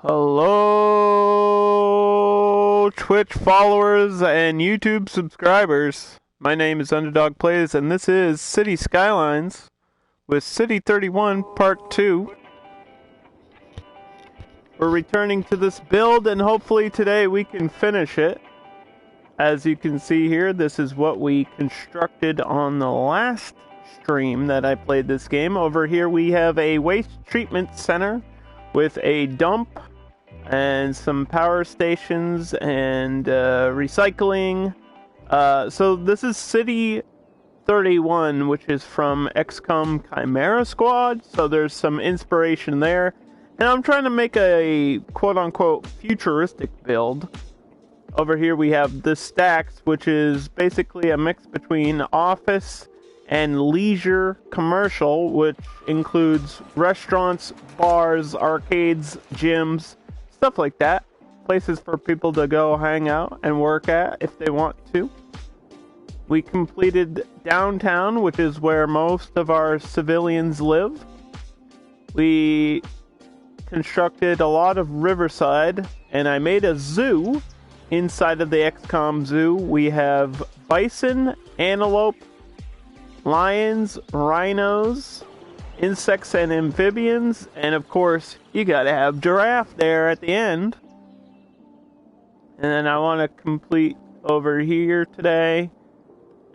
Hello, Twitch followers and YouTube subscribers. My name is Underdog Plays, and this is City Skylines with City 31 Part 2. We're returning to this build, and hopefully today we can finish it. As you can see here, this is what we constructed on the last stream that I played this game. Over here we have a waste treatment center with a dump and some power stations and recycling. So this is City 31, which is from XCOM Chimera Squad, so there's some inspiration there. And I'm trying to make a quote-unquote futuristic build. Over here we have the Stacks, which is basically a mix between office and leisure commercial, which includes restaurants, bars, arcades, gyms, stuff like that. Places for people to go hang out and work at if they want to. We completed downtown, which is where most of our civilians live. We constructed a lot of Riverside, and I made a zoo inside of the XCOM zoo. We have bison, antelope, lions, rhinos, insects and amphibians, and of course, you gotta have giraffe there at the end. And then I want to complete over here today,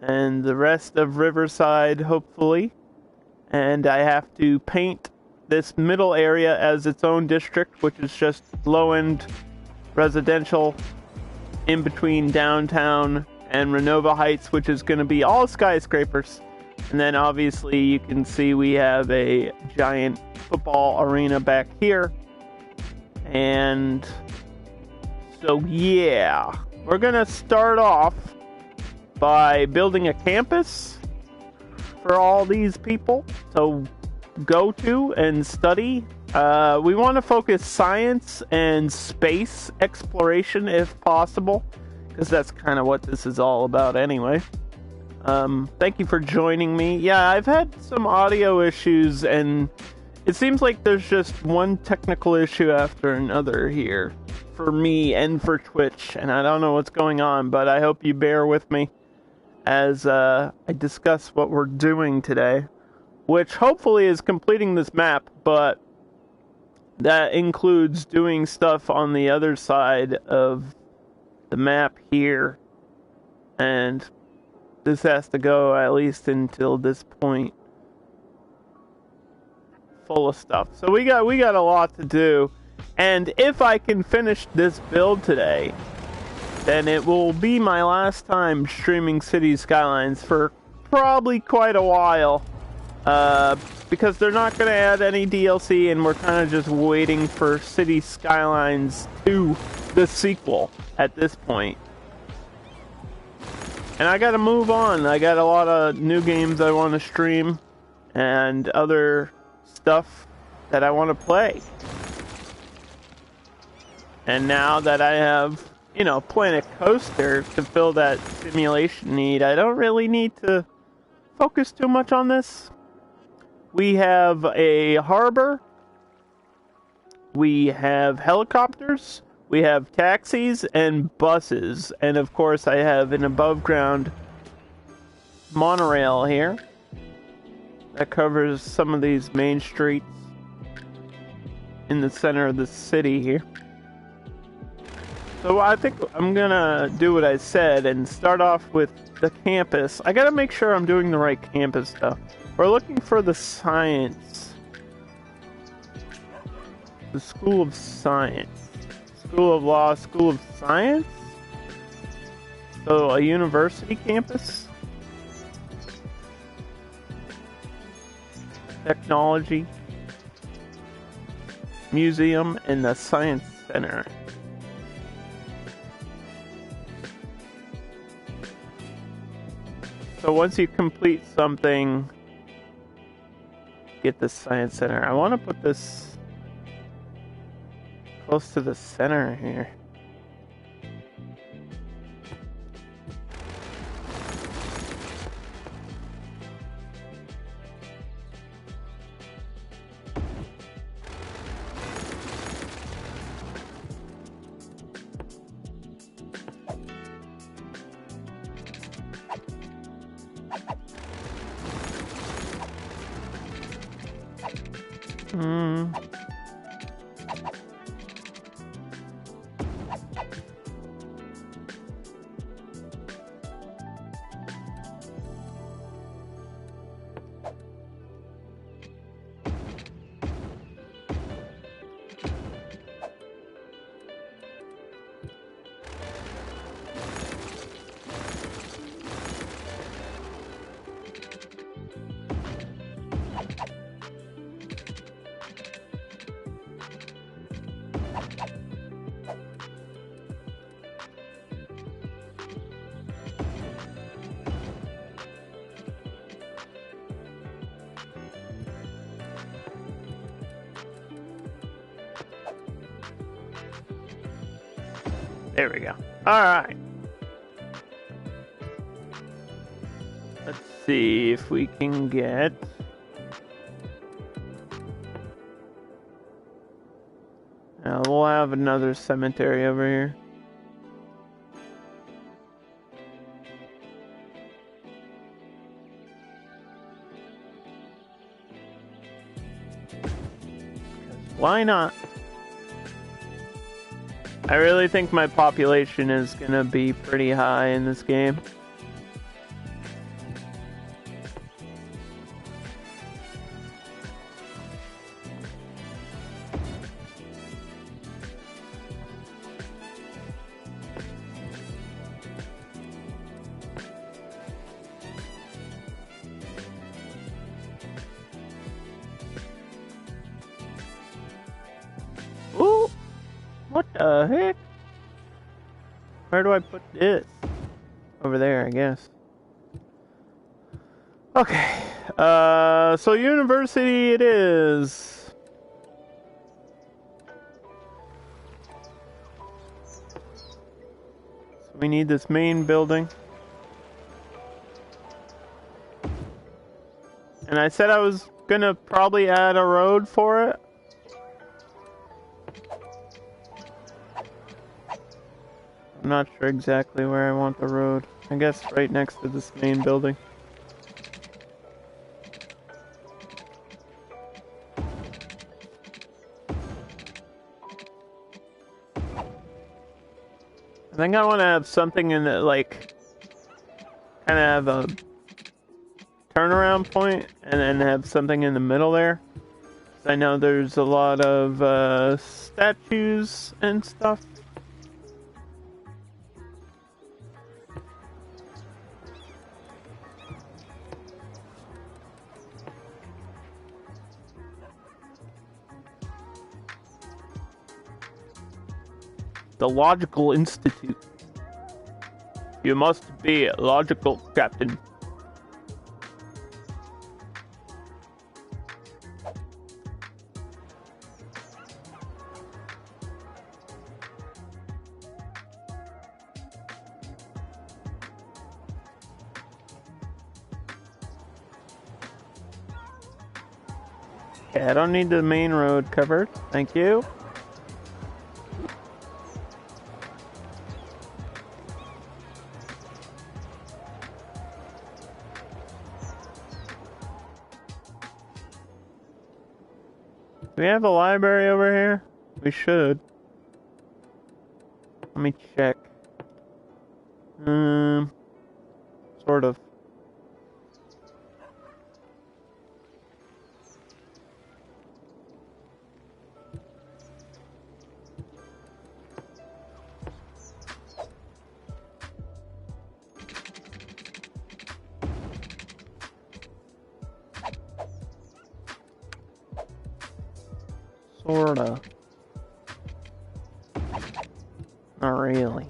and the rest of Riverside, hopefully. And I have to paint this middle area as its own district, which is just low-end residential in between downtown and Renova Heights, which is going to be all skyscrapers. And then obviously you can see we have a giant football arena back here. And so yeah, we're going to start off by building a campus for all these people to go to and study. We want to focus science and space exploration if possible, because that's kind of what this is all about anyway. Thank you for joining me. Yeah, I've had some audio issues, and it seems like there's just one technical issue after another here for me and for Twitch, and I don't know what's going on, but I hope you bear with me as I discuss what we're doing today, which hopefully is completing this map, but that includes doing stuff on the other side of the map here, and this has to go at least until this point full of stuff. So we got a lot to do, and if I can finish this build today, then it will be my last time streaming City Skylines for probably quite a while. Because they're not going to add any DLC, and we're kind of just waiting for City Skylines 2, the sequel, at this point. And I gotta move on. I got a lot of new games I want to stream, and other stuff that I want to play. And now that I have, Planet Coaster to fill that simulation need, I don't really need to focus too much on this. We have a harbor, we have helicopters, we have taxis and buses, and of course I have an above-ground monorail here that covers some of these main streets in the center of the city here. So I think I'm gonna do what I said and start off with the campus. I gotta make sure I'm doing the right campus stuff. We're looking for the science. The School of Science. School of Law, School of Science? So a university campus? Technology. Museum and the Science Center. So once you complete something, get the Science Center. I want to put this close to the center here. Hmm. There we go. Alright. Let's see if we can get... Now we'll have another cemetery over here. Why not? I really think my population is gonna be pretty high in this game. Ooh! What the heck? Where do I put this? Over there, I guess. Okay. So university it is. So we need this main building. And I said I was gonna probably add a road for it. I'm not sure exactly where I want the road. I guess right next to this main building. I think I want to have something in the, like, kind of have a turnaround point and then have something in the middle there. I know there's a lot of statues and stuff. The Logical Institute. You must be logical, Captain. Okay, I don't need the main road covered. Thank you. Do we have a library over here? We should. Let me check. Sort of. Sorta. Not really.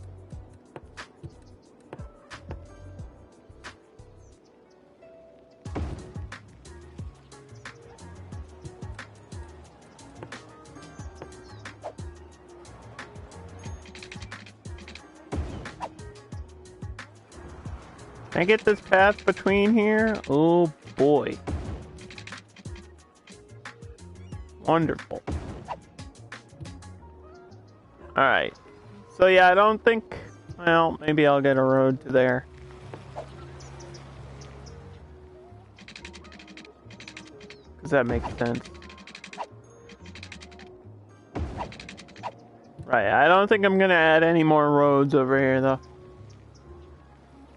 Can I get this path between here? Oh boy. Wonderful. Alright. So yeah, I don't think... Well, maybe I'll get a road to there. Because that makes sense. Right, I don't think I'm gonna add any more roads over here, though.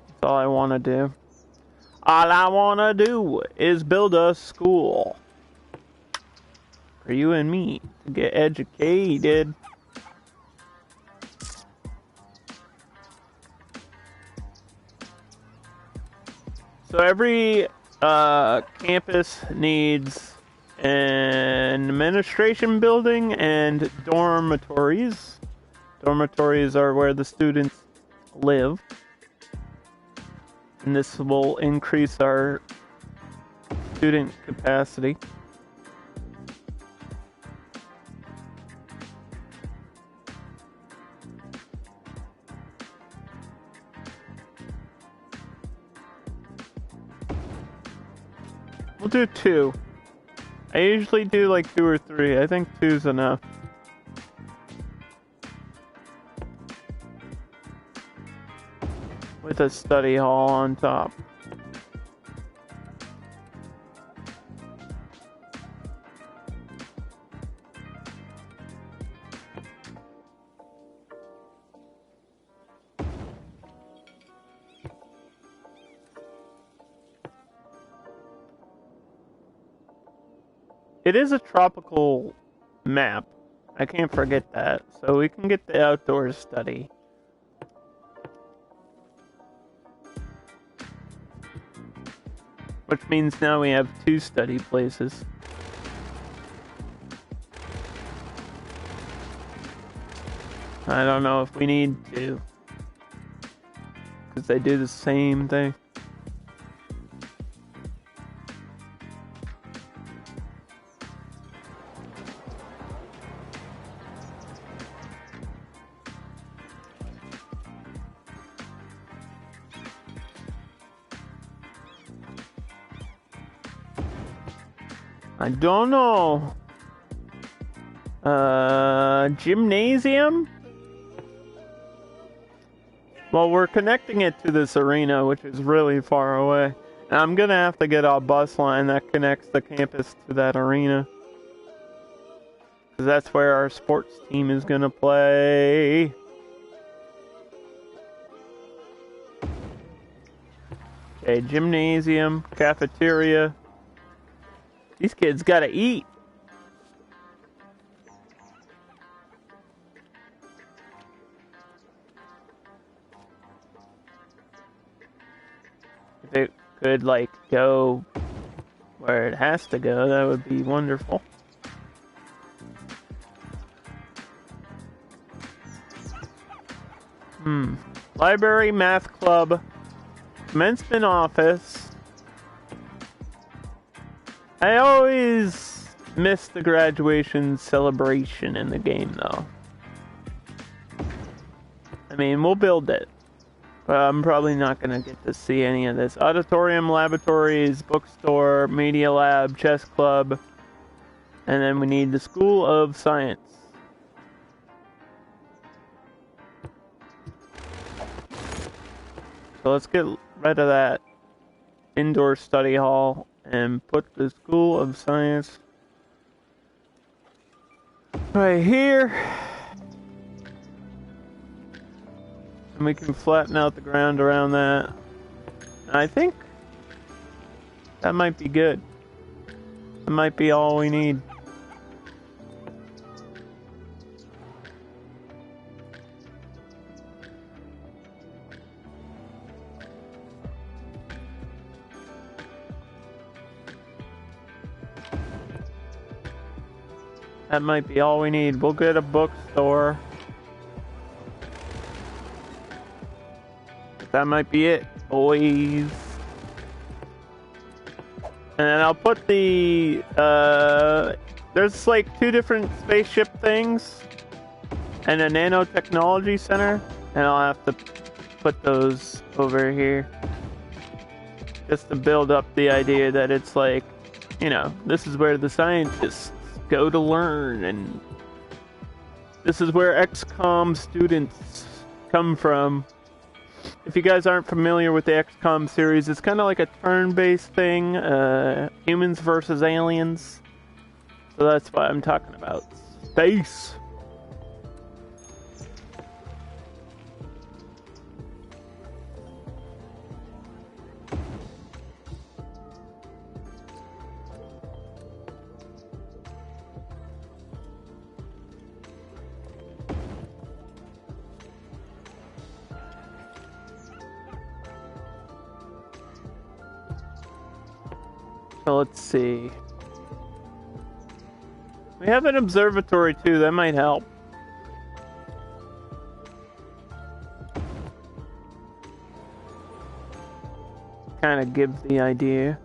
That's all I want to do. All I want to do is build a school. For you and me to get educated. So every campus needs an administration building and dormitories. Dormitories are where the students live. And this will increase our student capacity. We'll do 2. I usually do like 2 or 3. I think 2's enough. With a study hall on top. It is a tropical map. I can't forget that. So we can get the outdoor study. Which means now we have 2 study places. I don't know if we need to. Because they do the same thing. I don't know. Gymnasium? Well, we're connecting it to this arena, which is really far away. And I'm gonna have to get a bus line that connects the campus to that arena. Because that's where our sports team is gonna play. Okay, gymnasium, cafeteria. These kids gotta eat. If it could, like, go where it has to go, that would be wonderful. Library, math club, commencement office. I always miss the graduation celebration in the game, though. I mean, we'll build it. But I'm probably not going to get to see any of this. Auditorium, laboratories, bookstore, media lab, chess club. And then we need the School of Science. So let's get rid of that indoor study hall and put the School of Science right here. And we can flatten out the ground around that. And I think that might be good. That might be all we need. That might be all we need. We'll get a bookstore. That might be it, boys. And then I'll put the, there's like 2 different spaceship things and a nanotechnology center, and I'll have to put those over here. Just to build up the idea that it's like, you know, this is where the scientists go to learn, and this is where XCOM students come from. If you guys aren't familiar with the XCOM series, it's kind of like a turn-based thing, humans versus aliens. So that's what I'm talking about. Space! So let's see. We have an observatory too, that might help. Kind of gives the idea.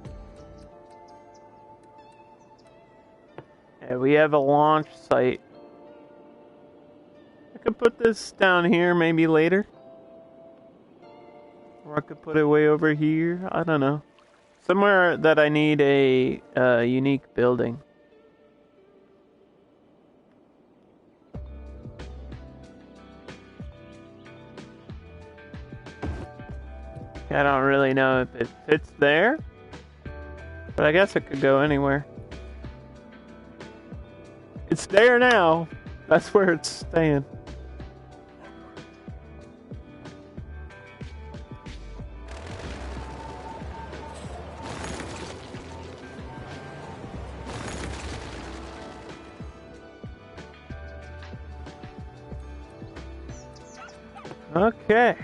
Yeah, we have a launch site. I could put this down here maybe later. Or I could put it way over here. I don't know. Somewhere that I need a unique building. I don't really know if it fits there. But I guess it could go anywhere. It's there now. That's where it's staying. Okay.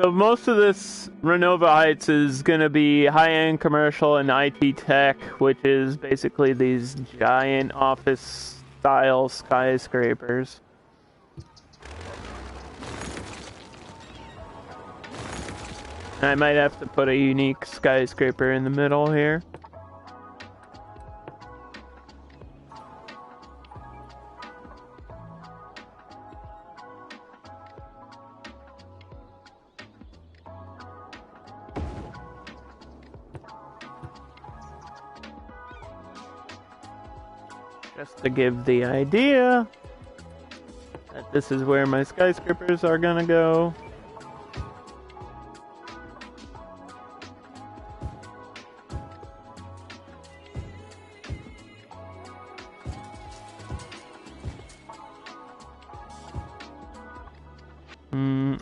So most of this Renova Heights is going to be high-end commercial and IT tech, which is basically these giant office-style skyscrapers. I might have to put a unique skyscraper in the middle here. Just to give the idea that this is where my skyscrapers are gonna go.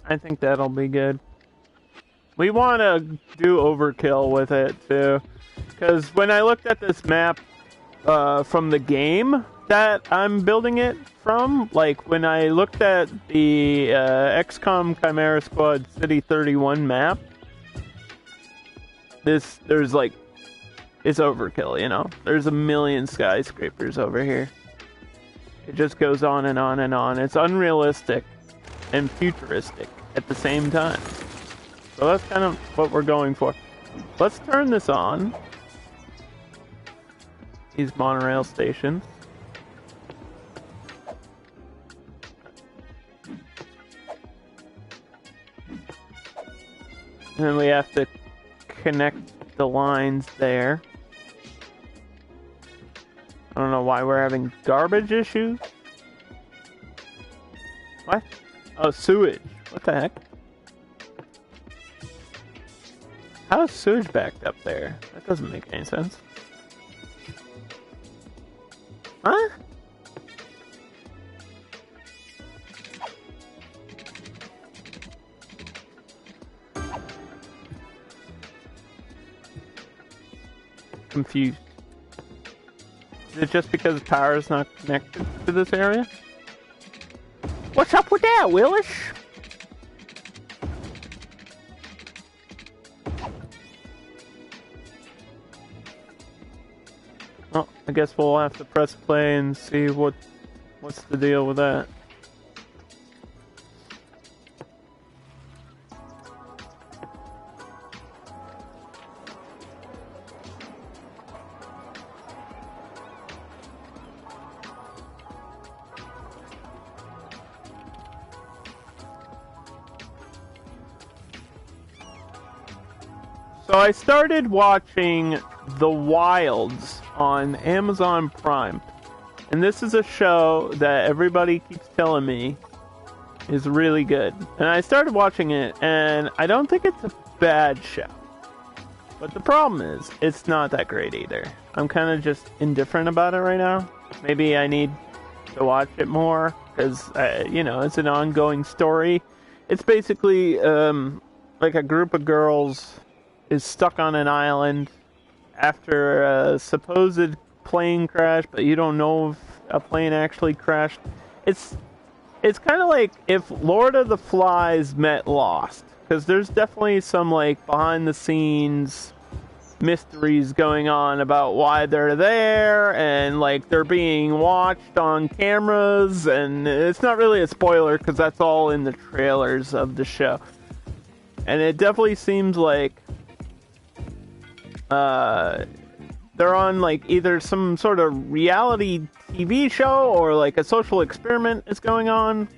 I think that'll be good. We want to do overkill with it too, because when I looked at this map from the game that I'm building it from, like when I looked at the XCOM Chimera Squad City 31 map, there's like, it's overkill, you know? There's a million skyscrapers over here. It just goes on and on and on. It's unrealistic and futuristic at the same time. So that's kind of what we're going for. Let's turn this on. These monorail stations. And then we have to connect the lines there. I don't know why we're having garbage issues. What? Oh, sewage. What the heck? How is sewage backed up there? That doesn't make any sense. Huh? Confused. Is it just because power is not connected to this area? What's up with that, Willis? Well, I guess we'll have to press play and see what's the deal with that. So I started watching The Wilds on Amazon Prime. And this is a show that everybody keeps telling me is really good. And I started watching it, and I don't think it's a bad show. But the problem is, it's not that great either. I'm kind of just indifferent about it right now. Maybe I need to watch it more, because, you know, it's an ongoing story. It's basically, like a group of girls is stuck on an island after a supposed plane crash, but you don't know if a plane actually crashed. It's kind of like if Lord of the Flies met Lost, because there's definitely some like behind the scenes mysteries going on about why they're there, and like they're being watched on cameras, and it's not really a spoiler because that's all in the trailers of the show. And it definitely seems like they're on like either some sort of reality TV show or like a social experiment is going on.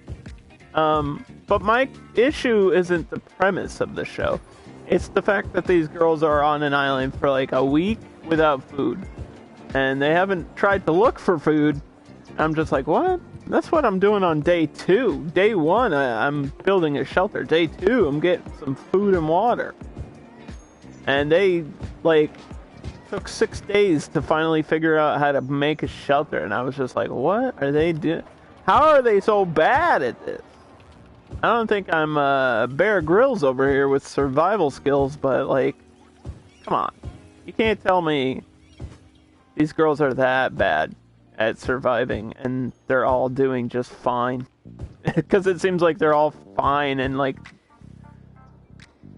But my issue isn't the premise of the show. It's the fact that these girls are on an island for like a week without food. And they haven't tried to look for food. I'm just like, what? That's what I'm doing on day 2. Day 1, I'm building a shelter. Day 2, I'm getting some food and water. And they, like, took 6 days to finally figure out how to make a shelter. And I was just like, what are they doing? How are they so bad at this? I don't think I'm Bear Grylls over here with survival skills, but, like, come on. You can't tell me these girls are that bad at surviving and they're all doing just fine. Because it seems like they're all fine and, like,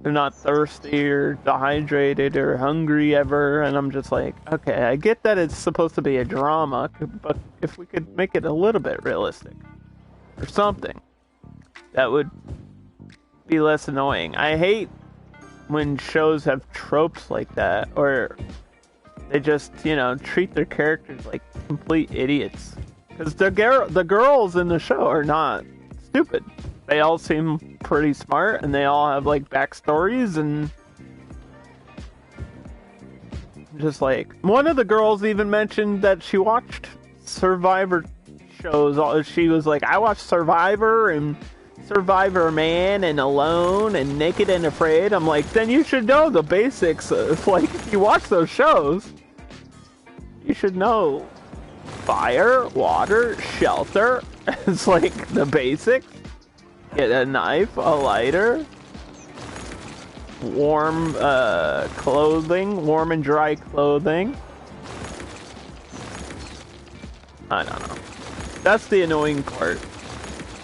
they're not thirsty or dehydrated or hungry ever. And I'm just like, okay, I get that it's supposed to be a drama, but if we could make it a little bit realistic or something, that would be less annoying. I hate when shows have tropes like that, or they just, you know, treat their characters like complete idiots. Because the girls in the show are not stupid. They all seem pretty smart, and they all have, like, backstories, and just, like, one of the girls even mentioned that she watched Survivor shows. She was like, I watched Survivor, and Survivor Man, and Alone, and Naked and Afraid. I'm like, then you should know the basics. Like, if you watch those shows, you should know fire, water, shelter. It's like the basics. Get a knife, a lighter, warm clothing, warm and dry clothing. I don't know. That's the annoying part.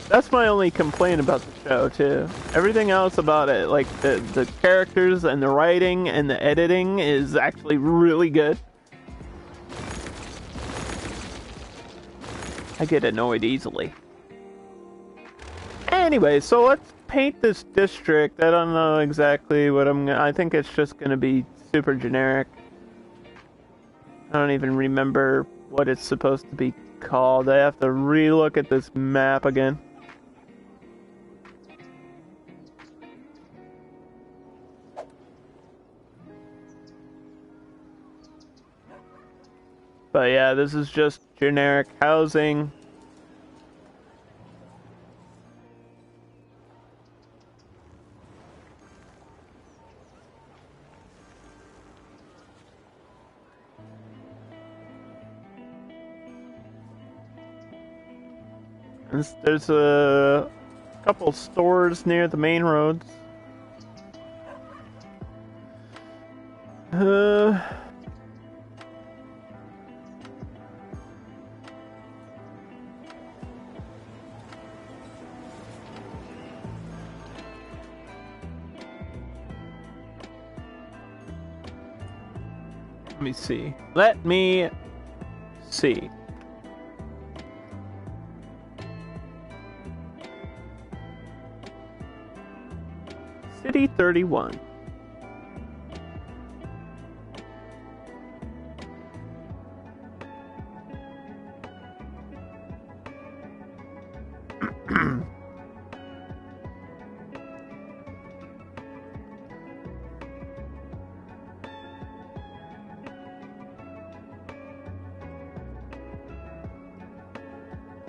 That's my only complaint about the show, too. Everything else about it, like the characters and the writing and the editing, is actually really good. I get annoyed easily. Anyway, so let's paint this district. I don't know exactly what I think it's just gonna be super generic. I don't even remember what it's supposed to be called. I have to re-look at this map again. But yeah, this is just generic housing. There's a couple stores near the main roads. Let me see. Let me see. City 31.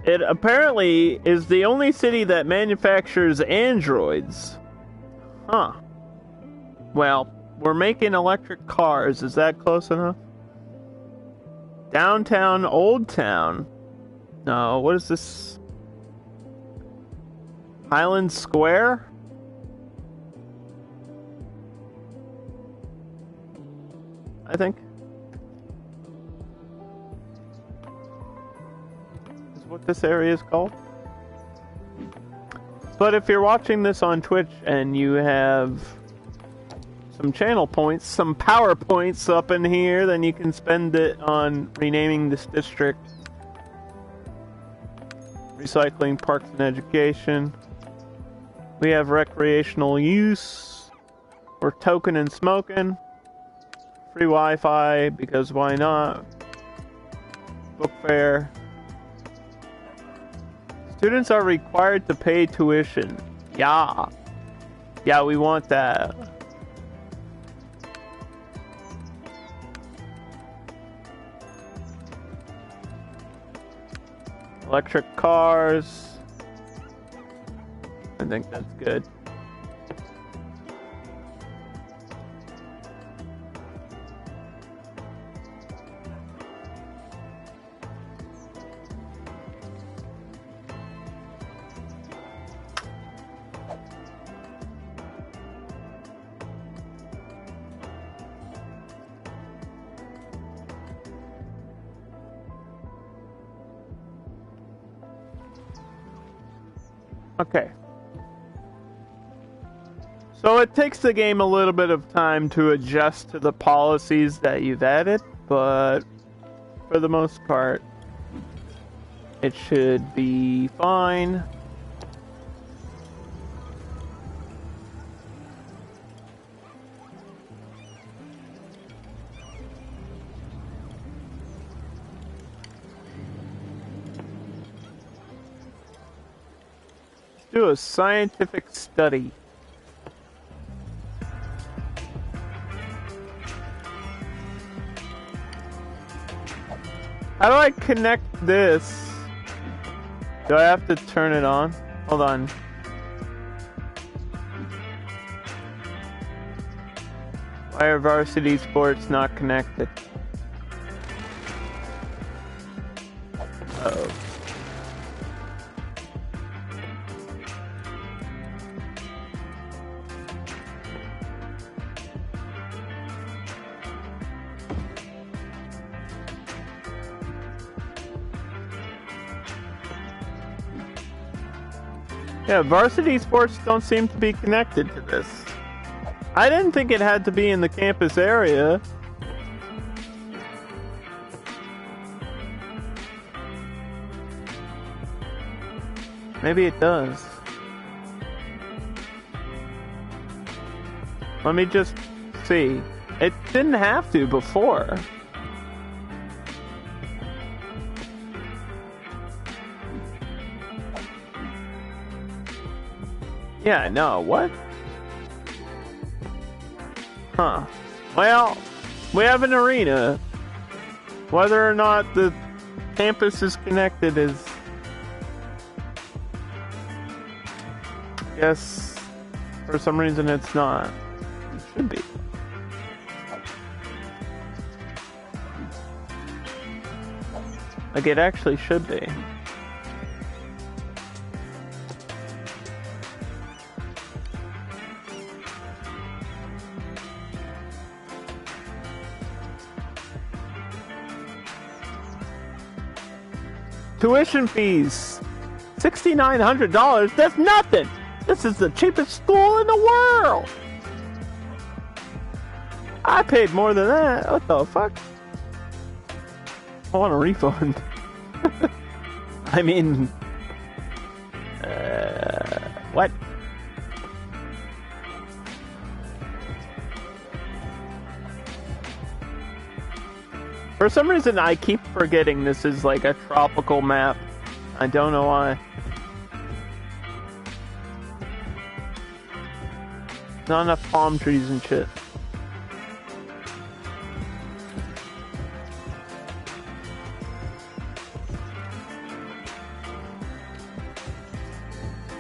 It apparently is the only city that manufactures androids. Huh. Well, we're making electric cars. Is that close enough? Downtown Old Town. No, what is this? Highland Square? I think. Is what this area is called. But if you're watching this on Twitch and you have some channel points, some power points up in here, then you can spend it on renaming this district. Recycling, parks, and education. We have recreational use. We're token and smoking. Free Wi-Fi, because why not? Book fair. Students are required to pay tuition. Yeah. Yeah, we want that. Electric cars. I think that's good. Okay. So it takes the game a little bit of time to adjust to the policies that you've added, but for the most part, it should be fine. Do a scientific study. How do I connect this? Do I have to turn it on? Hold on. Why are varsity sports not connected? Uh-oh. Yeah, varsity sports don't seem to be connected to this. I didn't think it had to be in the campus area. Maybe it does. Let me just see. It didn't have to before. Yeah, I know. What? Huh. Well, we have an arena. Whether or not the campus is connected is... Yes, for some reason it's not. It should be. Like, it actually should be. Tuition fees, $6,900. That's nothing. This is the cheapest school in the world. I paid more than that. What the fuck? I want a refund. I mean, what? For some reason, I keep forgetting this is like a tropical map. I don't know why. Not enough palm trees and shit.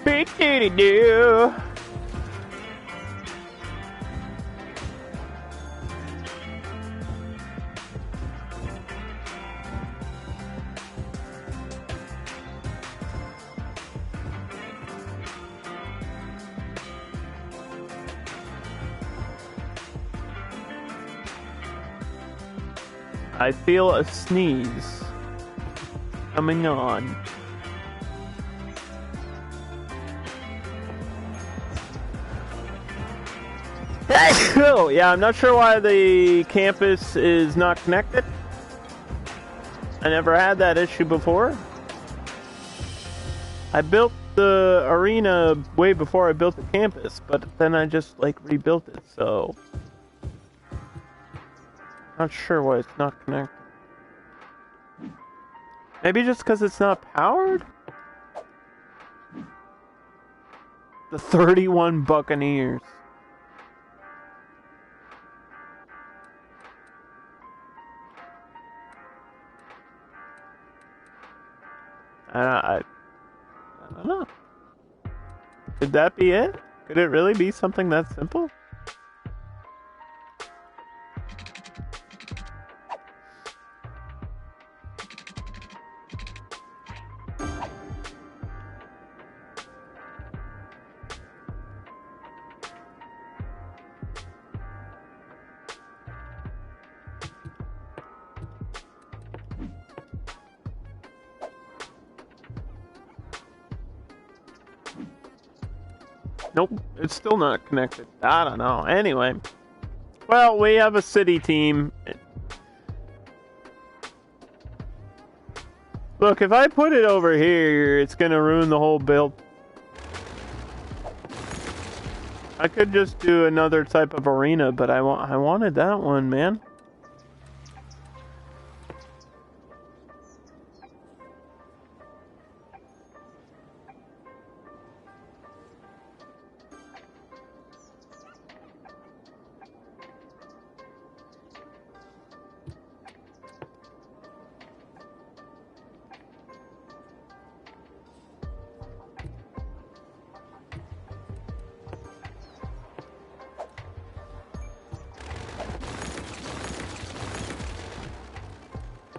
Big doo-doo-doo. I feel a sneeze coming on. Oh, yeah, I'm not sure why the campus is not connected. I never had that issue before. I built the arena way before I built the campus, but then I just like rebuilt it, so not sure why it's not connected. Maybe just because it's not powered? The 31 Buccaneers. I don't know. Could that be it? Could it really be something that simple? Nope, it's still not connected. I don't know. Anyway. Well, we have a city team. Look, if I put it over here, it's gonna ruin the whole build. I could just do another type of arena, but I wanted that one, man.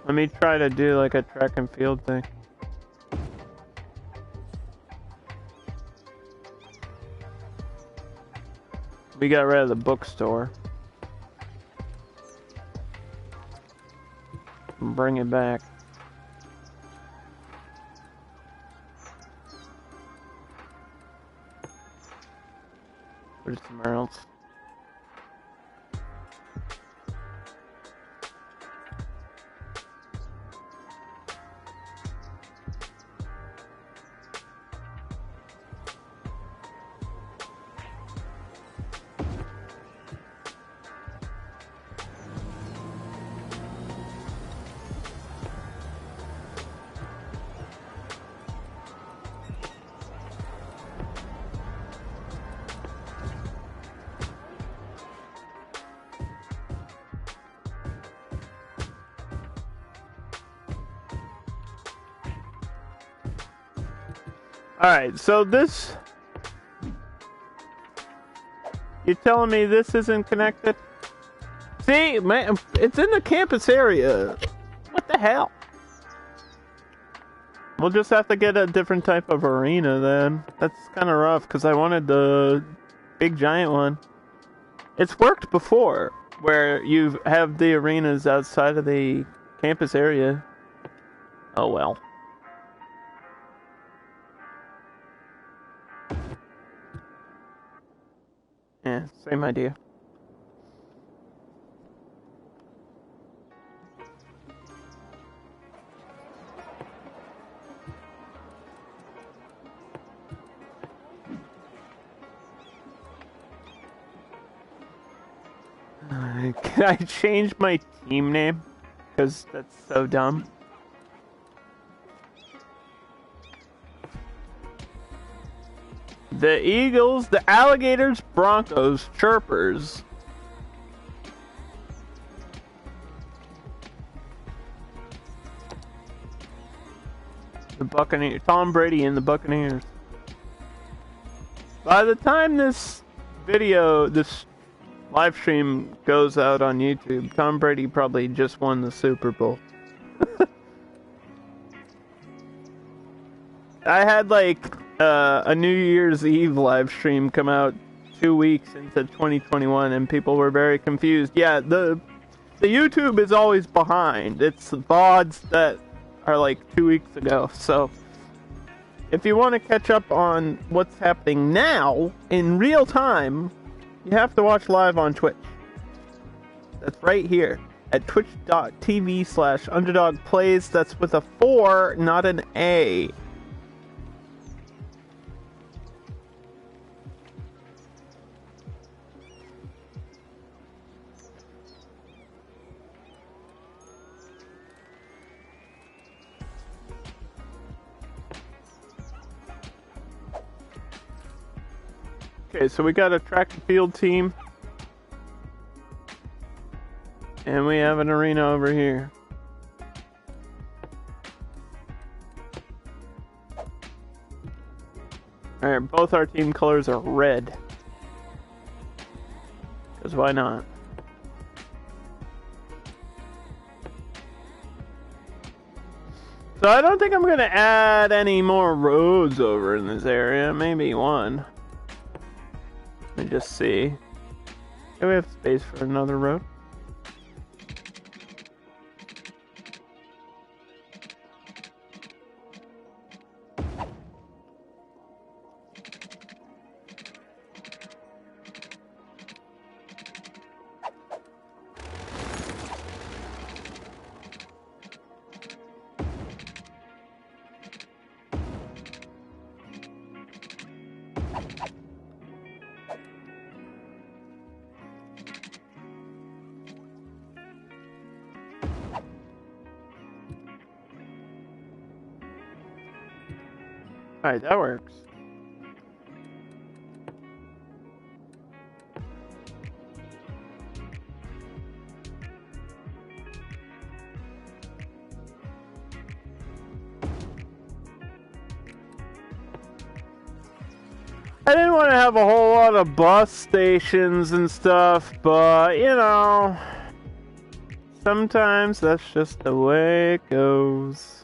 Let me try to do like a track and field thing. We got rid of the bookstore. Bring it back. Put it somewhere else. Alright, so this... You're telling me this isn't connected? See, man, it's in the campus area. What the hell? We'll just have to get a different type of arena then. That's kind of rough, because I wanted the big giant one. It's worked before, where you have the arenas outside of the campus area. Oh well. Yeah, same idea. Can I change my team name? Because that's so dumb. The Eagles, the Alligators, Broncos, Chirpers. The Buccaneers, Tom Brady and the Buccaneers. By the time this video, this live stream goes out on YouTube, Tom Brady probably just won the Super Bowl. I had like a New Year's Eve live stream come out 2 weeks into 2021 and people were very confused. Yeah, the The YouTube is always behind. It's VODs that are like 2 weeks ago. So if you want to catch up on what's happening now in real time, you have to watch live on Twitch. That's right here at twitch.tv/underdogplays. That's with a 4, not an A. Okay, so we got a track and field team. And we have an arena over here. Alright, both our team colors are red. Because why not? So I don't think I'm going to add any more roads over in this area. Maybe one. Let me just see. Do we have space for another road? Alright, that works. I didn't want to have a whole lot of bus stations and stuff, but, you know, sometimes that's just the way it goes.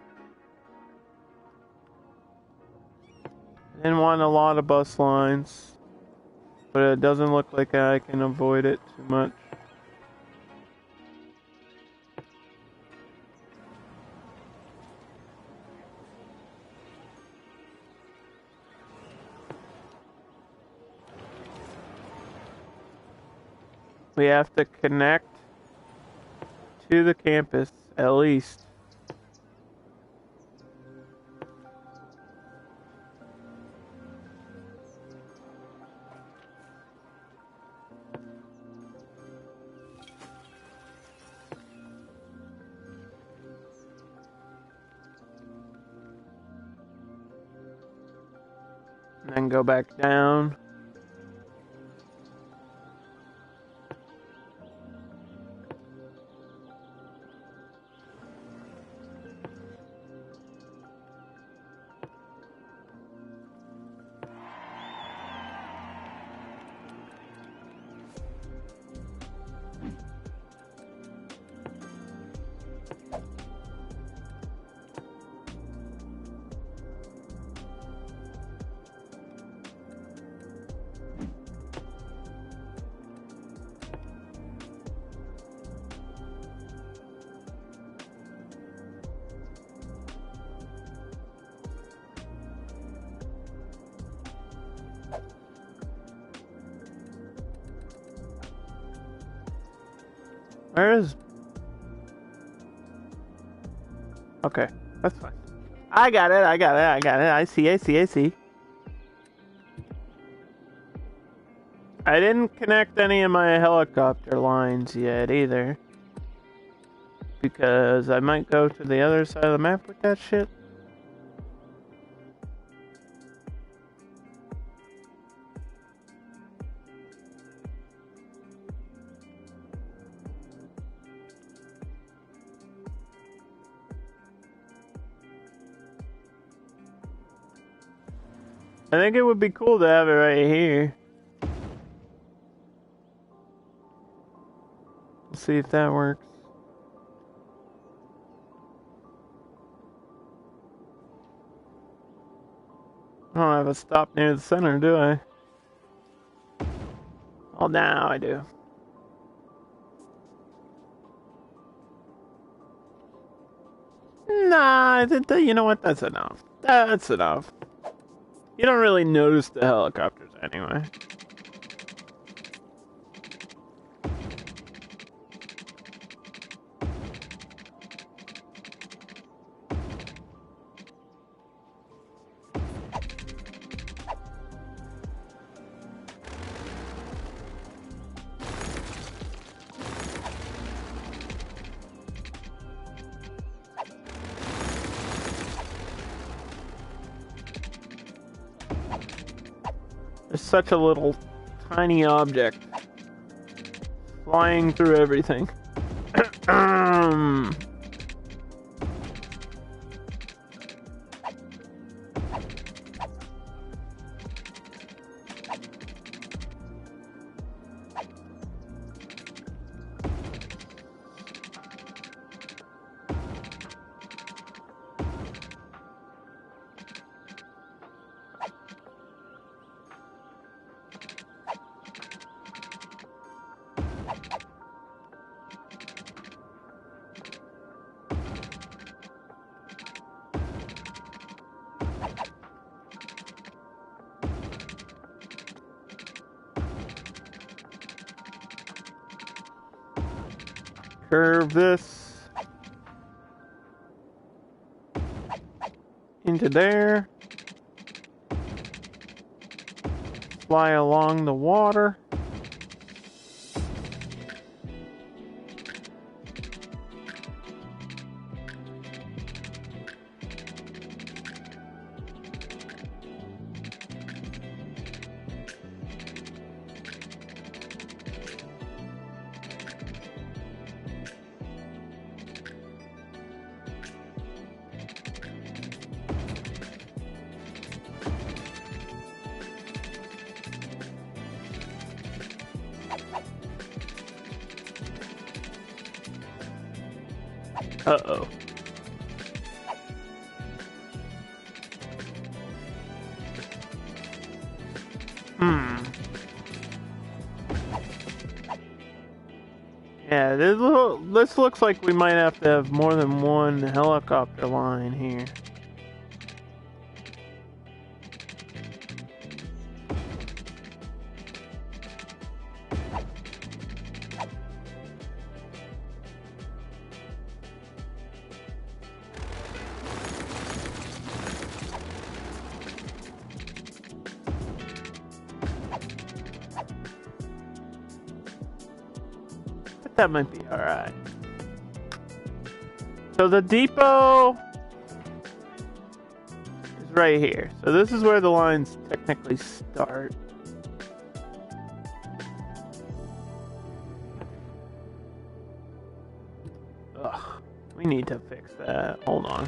Didn't want a lot of bus lines, but it doesn't look like I can avoid it too much. We have to connect to the campus, at least. And then go back down. Where is... Okay, that's fine. I got it. I see. I didn't connect any of my helicopter lines yet either. Because I might go to the other side of the map with that shit. I think it would be cool to have it right here. We'll see if that works. I don't have a stop near the center, do I? Oh, now I do. Nah, you know what? That's enough. That's enough. You don't really notice the helicopters anyway. There's such a little tiny object flying through everything. Curve this into there. Fly along the water. Uh-oh. Yeah, this looks like we might have to have more than one helicopter line here. That might be alright. So the depot is right here. So this is where the lines technically start. Ugh, we need to fix that. Hold on.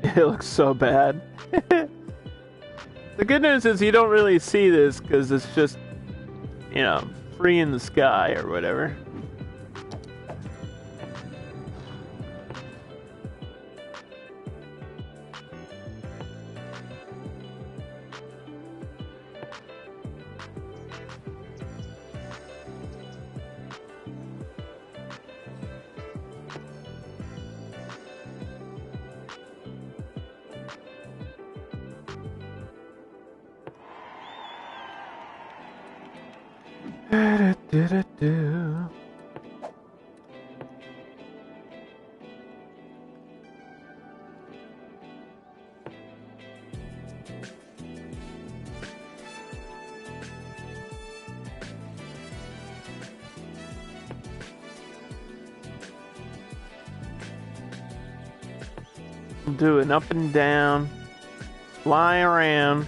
It looks so bad. The good news is you don't really see this because it's just, you know, free in the sky or whatever. Do an up and down, fly around.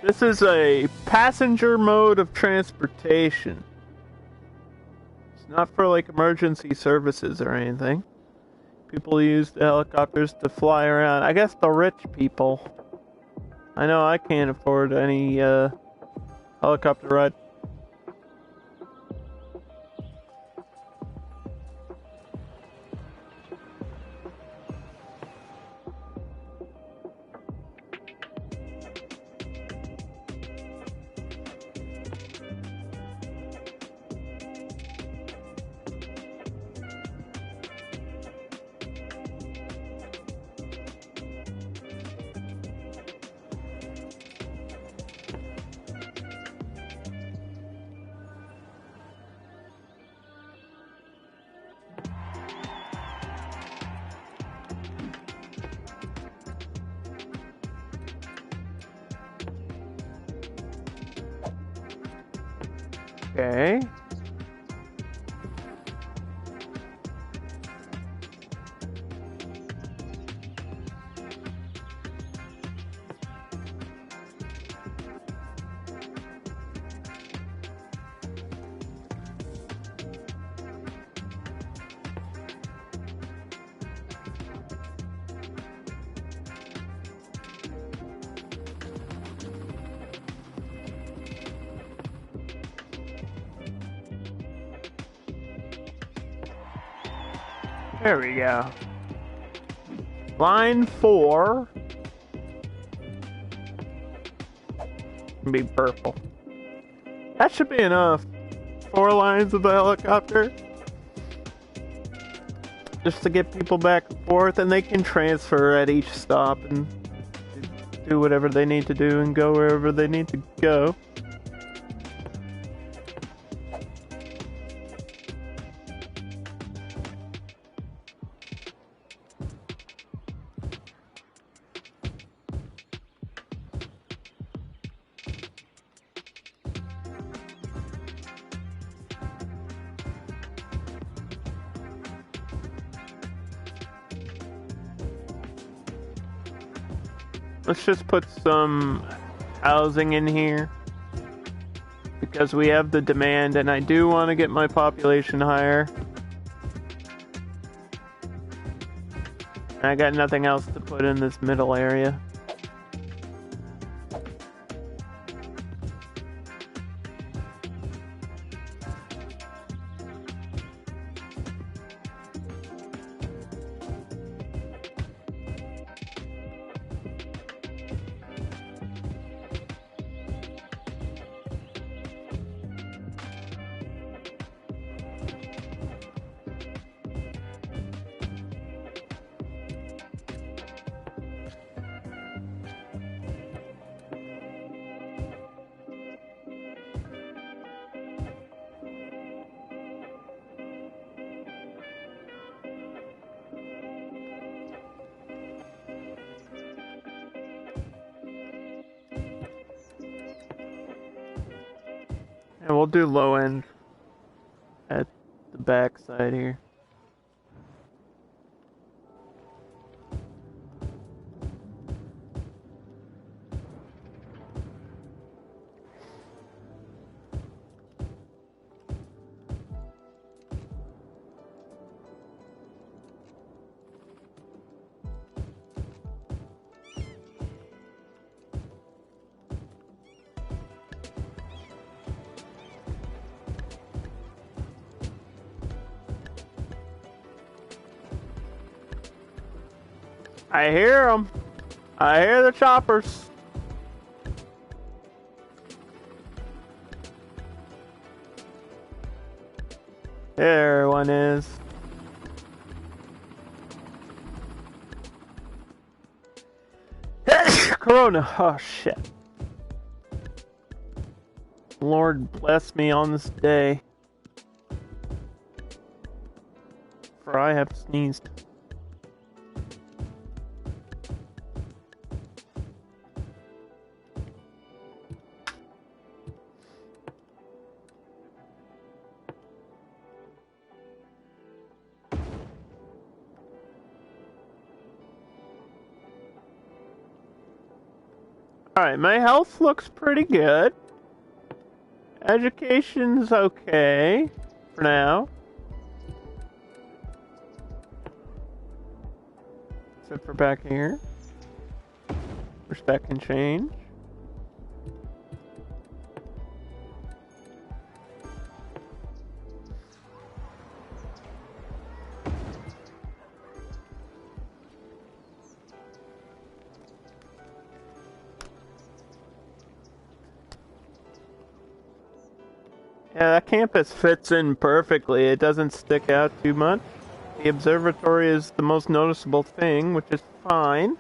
This is a passenger mode of transportation. It's not for like emergency services or anything. People use the helicopters to fly around. I guess the rich people. I know I can't afford any helicopter ride. Okay. There we go. Line 4. Be purple. That should be enough. 4 lines of the helicopter. Just to get people back and forth, and they can transfer at each stop and do whatever they need to do and go wherever they need to go. Let's just put some housing in here because we have the demand and I do want to get my population higher. I got nothing else to put in this middle area. And we'll do low end at the back side here. I hear them. I hear the choppers. There one is. Corona. Oh shit. Lord bless me on this day. For I have sneezed. Alright, my health looks pretty good. Education's okay for now. Except for back here. Respect and change. Yeah, that campus fits in perfectly. It doesn't stick out too much. The observatory is the most noticeable thing, which is fine.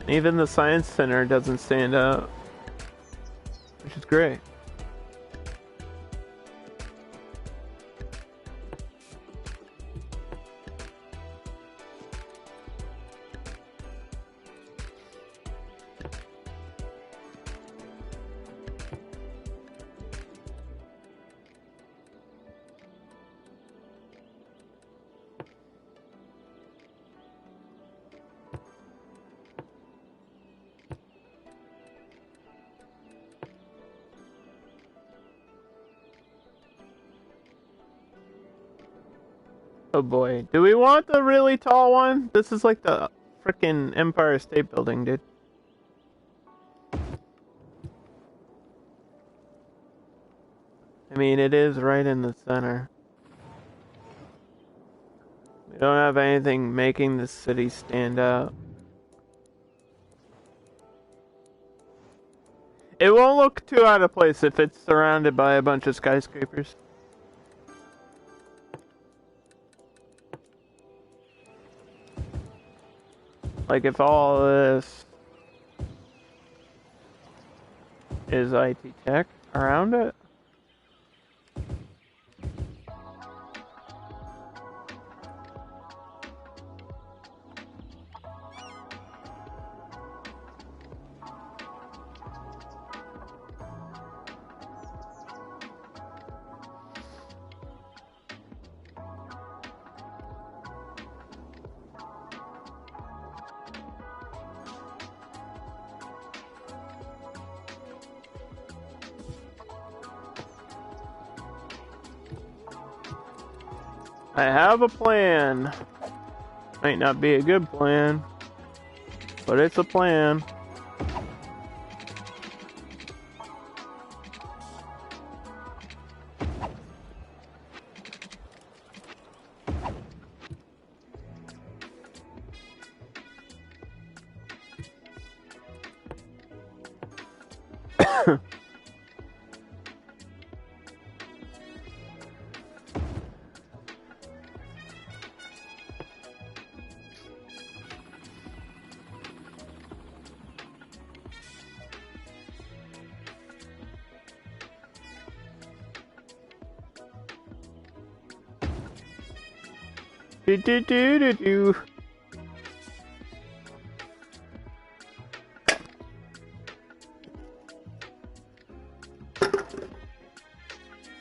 And even the science center doesn't stand out, which is great. Oh boy. Do we want the really tall one? This is like the frickin' Empire State Building, dude. I mean, it is right in the center. We don't have anything making the city stand out. It won't look too out of place if it's surrounded by a bunch of skyscrapers. Like if all this is IT tech around it. I have a plan. Might not be a good plan, but it's a plan. Do.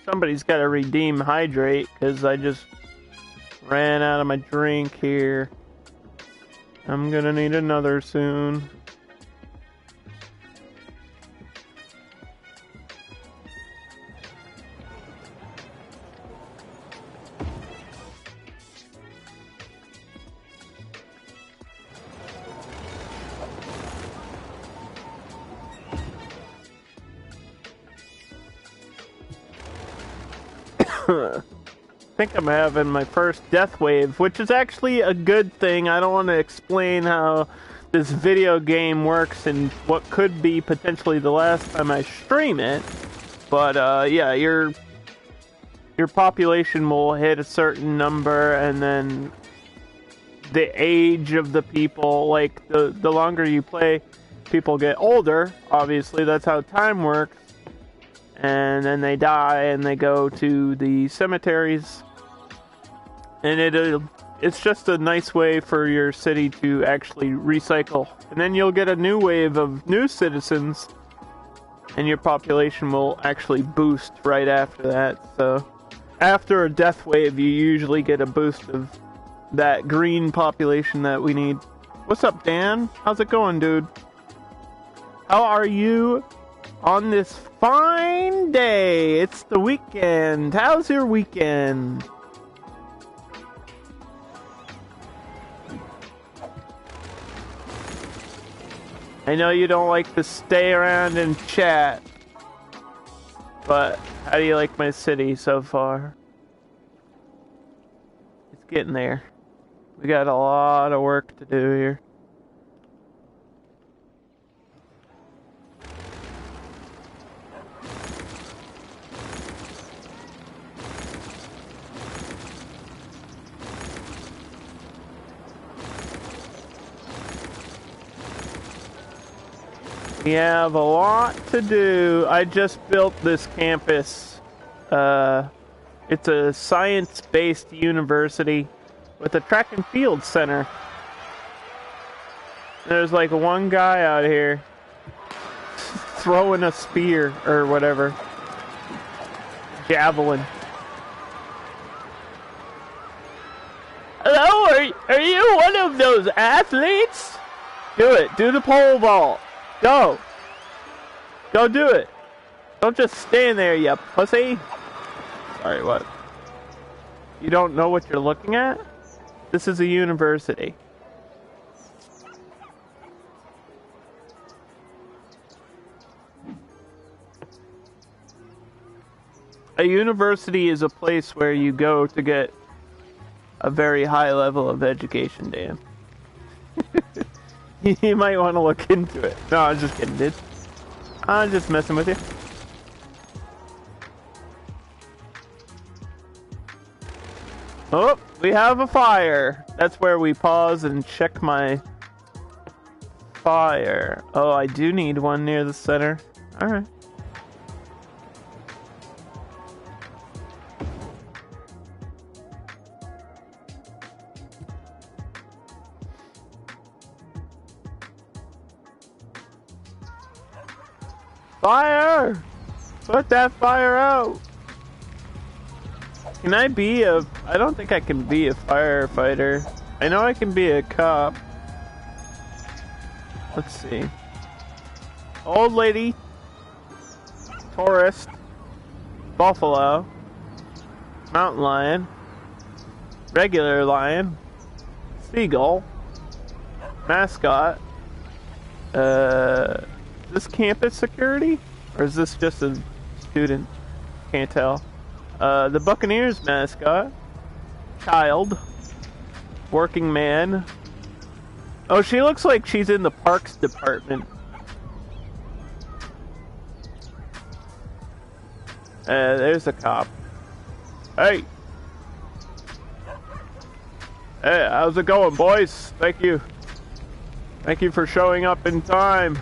Somebody's got to redeem hydrate because I just ran out of my drink here. I'm gonna need another soon. I think I'm having my first death wave, which is actually a good thing. I don't want to explain how this video game works and what could be potentially the last time I stream it. But yeah, your population will hit a certain number, and then the age of the people, like the longer you play, people get older. Obviously, that's how time works. And then they die and they go to the cemeteries, and it's just a nice way for your city to actually recycle, and then you'll get a new wave of new citizens and your population will actually boost right after that. So after a death wave you usually get a boost of that green population that we need. What's up, Dan? How's it going, dude? How are you on this fine day? It's the weekend. How's your weekend? I know you don't like to stay around and chat, but how do you like my city so far? It's getting there. We got a lot of work to do here. We have a lot to do. I just built this campus. It's a science-based university with a track and field center. There's like one guy out here throwing a spear or whatever. Javelin. Hello, are you one of those athletes? Do it. Do the pole vault. Go! Go do it! Don't just stand there, you pussy! Sorry, what? You don't know what you're looking at? This is a university. A university is a place where you go to get a very high level of education, Dan. You might want to look into it. No, I'm just kidding, dude. I'm just messing with you. Oh, we have a fire. That's where we pause and check my fire. Oh, I do need one near the center. Alright. Fire! Put that fire out! Can I be a... I don't think I can be a firefighter. I know I can be a cop. Let's see. Old lady. Tourist. Buffalo. Mountain lion. Regular lion. Seagull. Mascot. Is this campus security? Or is this just a student? Can't tell. The Buccaneers mascot. Child. Working man. Oh, she looks like she's in the parks department. There's a cop. Hey! Hey, how's it going, boys? Thank you. Thank you for showing up in time.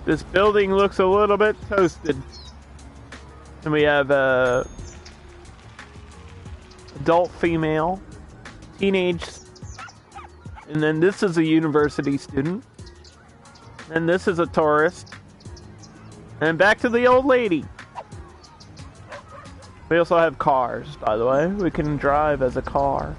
This building looks a little bit toasted. And we have adult female, teenage, and then this is a university student. And this is a tourist. And back to the old lady. We also have cars, by the way. We can drive as a car.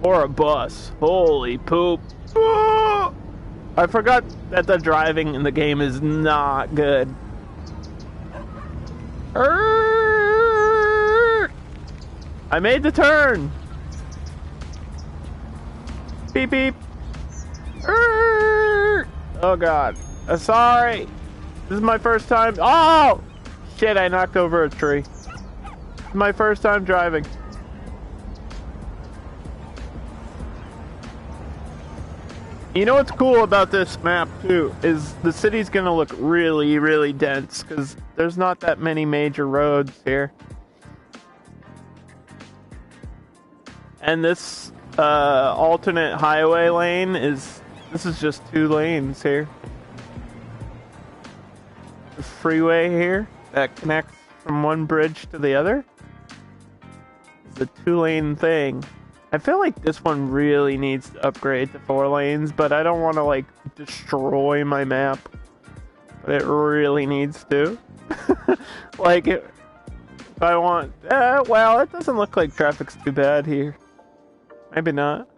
Or a bus. Holy poop. Ah! I forgot that the driving in the game is not good. I made the turn. Beep beep. Oh god. Sorry. This is my first time. Oh! Shit, I knocked over a tree. This is my first time driving. You know what's cool about this map too is the city's gonna look really, really dense because there's not that many major roads here. And this alternate highway lane is just 2 lanes here. The freeway here that connects from one bridge to the other is a 2-lane thing. I feel like this one really needs to upgrade to 4 lanes, but I don't want to like destroy my map. But it really needs to. Like if I want, well, it doesn't look like traffic's too bad here. Maybe not.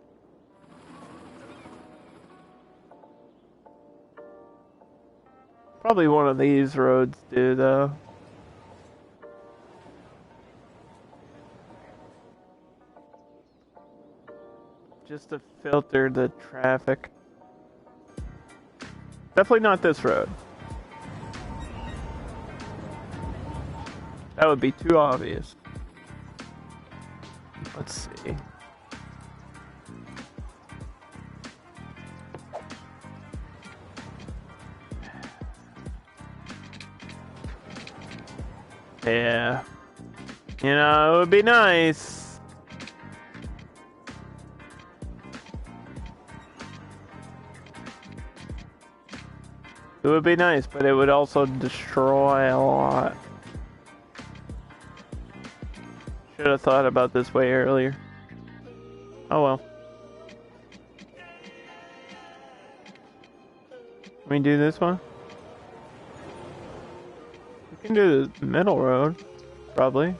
Probably one of these roads do, though. Just to filter the traffic. Definitely not this road. That would be too obvious. Let's see. Yeah. You know, it would be nice. It would be nice, but it would also destroy a lot. Should have thought about this way earlier. Oh well. Can we do this one? We can do the middle road, probably.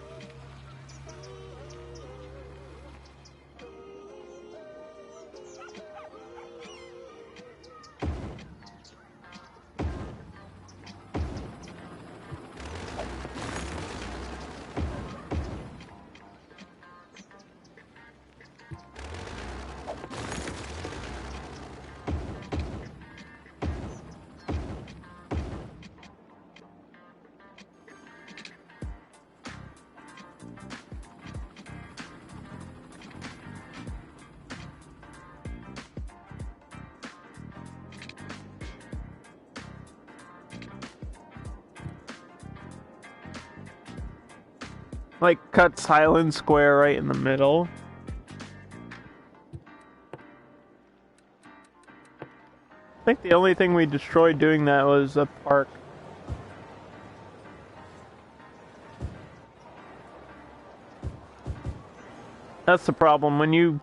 Like, cut Silent Square right in the middle. I think the only thing we destroyed doing that was a park. That's the problem. When you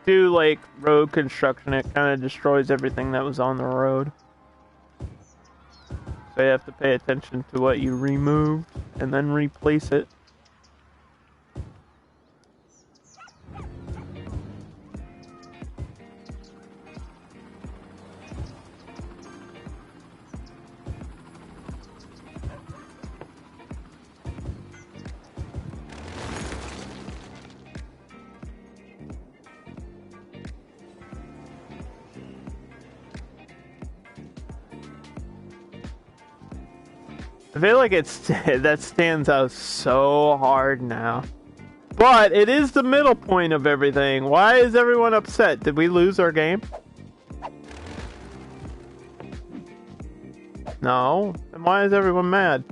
do, like, road construction, it kind of destroys everything that was on the road. So you have to pay attention to what you removed and then replace it. I feel like that stands out so hard now. But it is the middle point of everything. Why is everyone upset? Did we lose our game? No. Then why is everyone mad?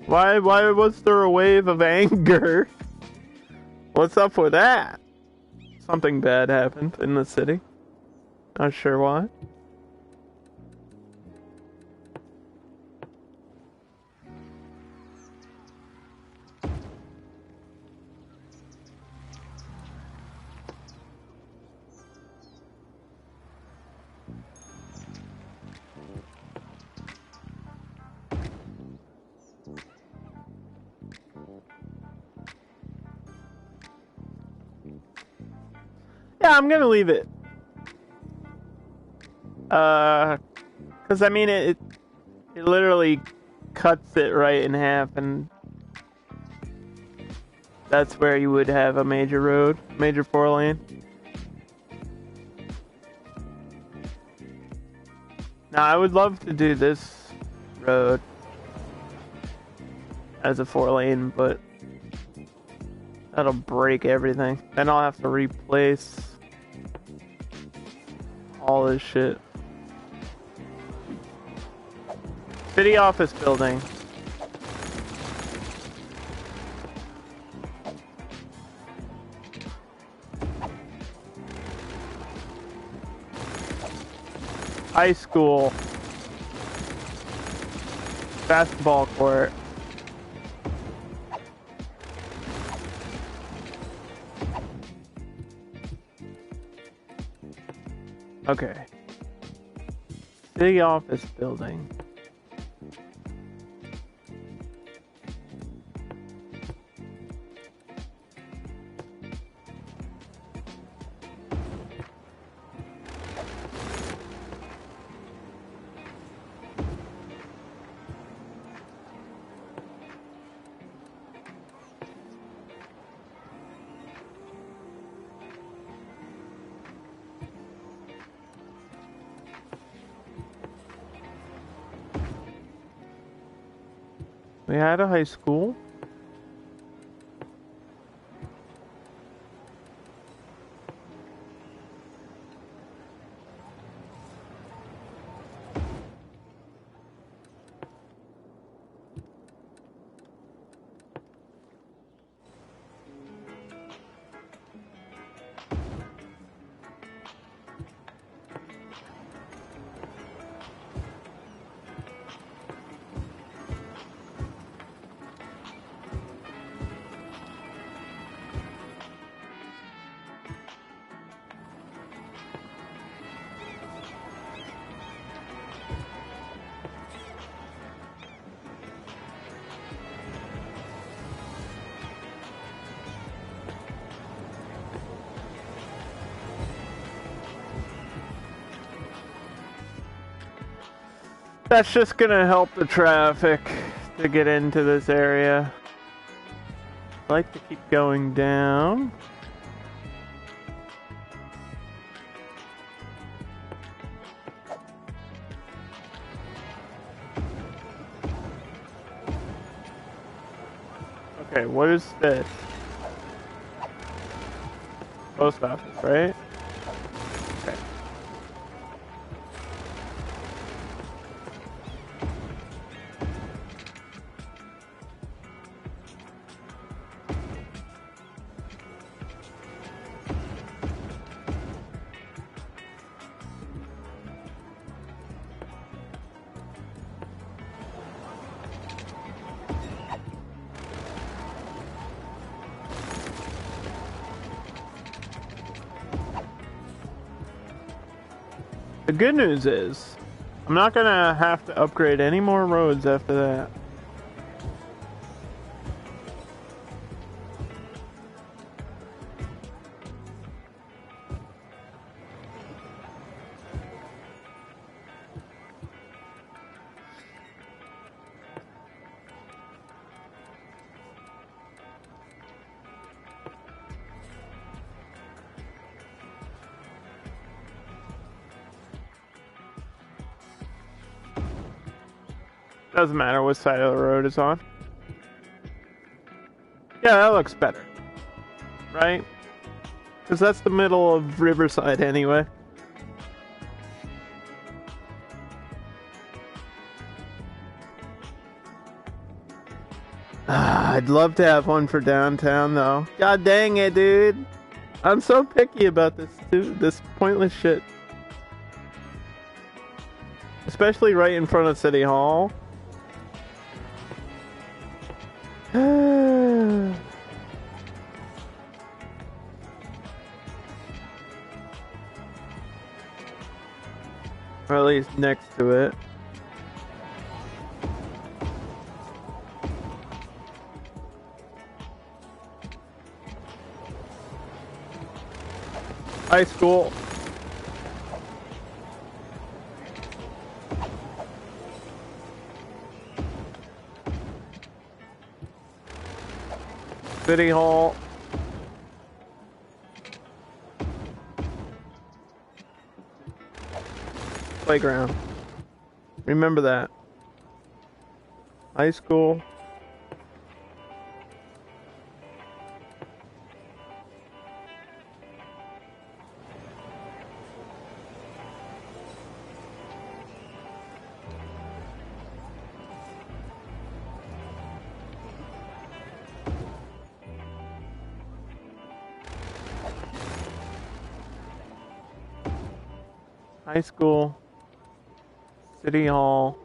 Why was there a wave of anger? What's up with that? Something bad happened in the city. Not sure why. Yeah, I'm gonna leave it. Cause I mean it literally cuts it right in half, and that's where you would have a major road, major 4-lane. Now I would love to do this road as a 4-lane, but that'll break everything. Then I'll have to replace all this shit. City office building. High school. Basketball court. Okay. City office building. We had a high school. That's just gonna help the traffic to get into this area. I like to keep going down. Okay, what is this? Post office, right? Okay. The good news is, I'm not gonna have to upgrade any more roads after that. Doesn't matter what side of the road it's on. Yeah, that looks better. Right? Because that's the middle of Riverside anyway. I'd love to have one for downtown though. God dang it, dude. I'm so picky about this too. This pointless shit. Especially right in front of City Hall. Or at least next to it. High school. City Hall. Playground. Remember that. High school. High school. City Hall.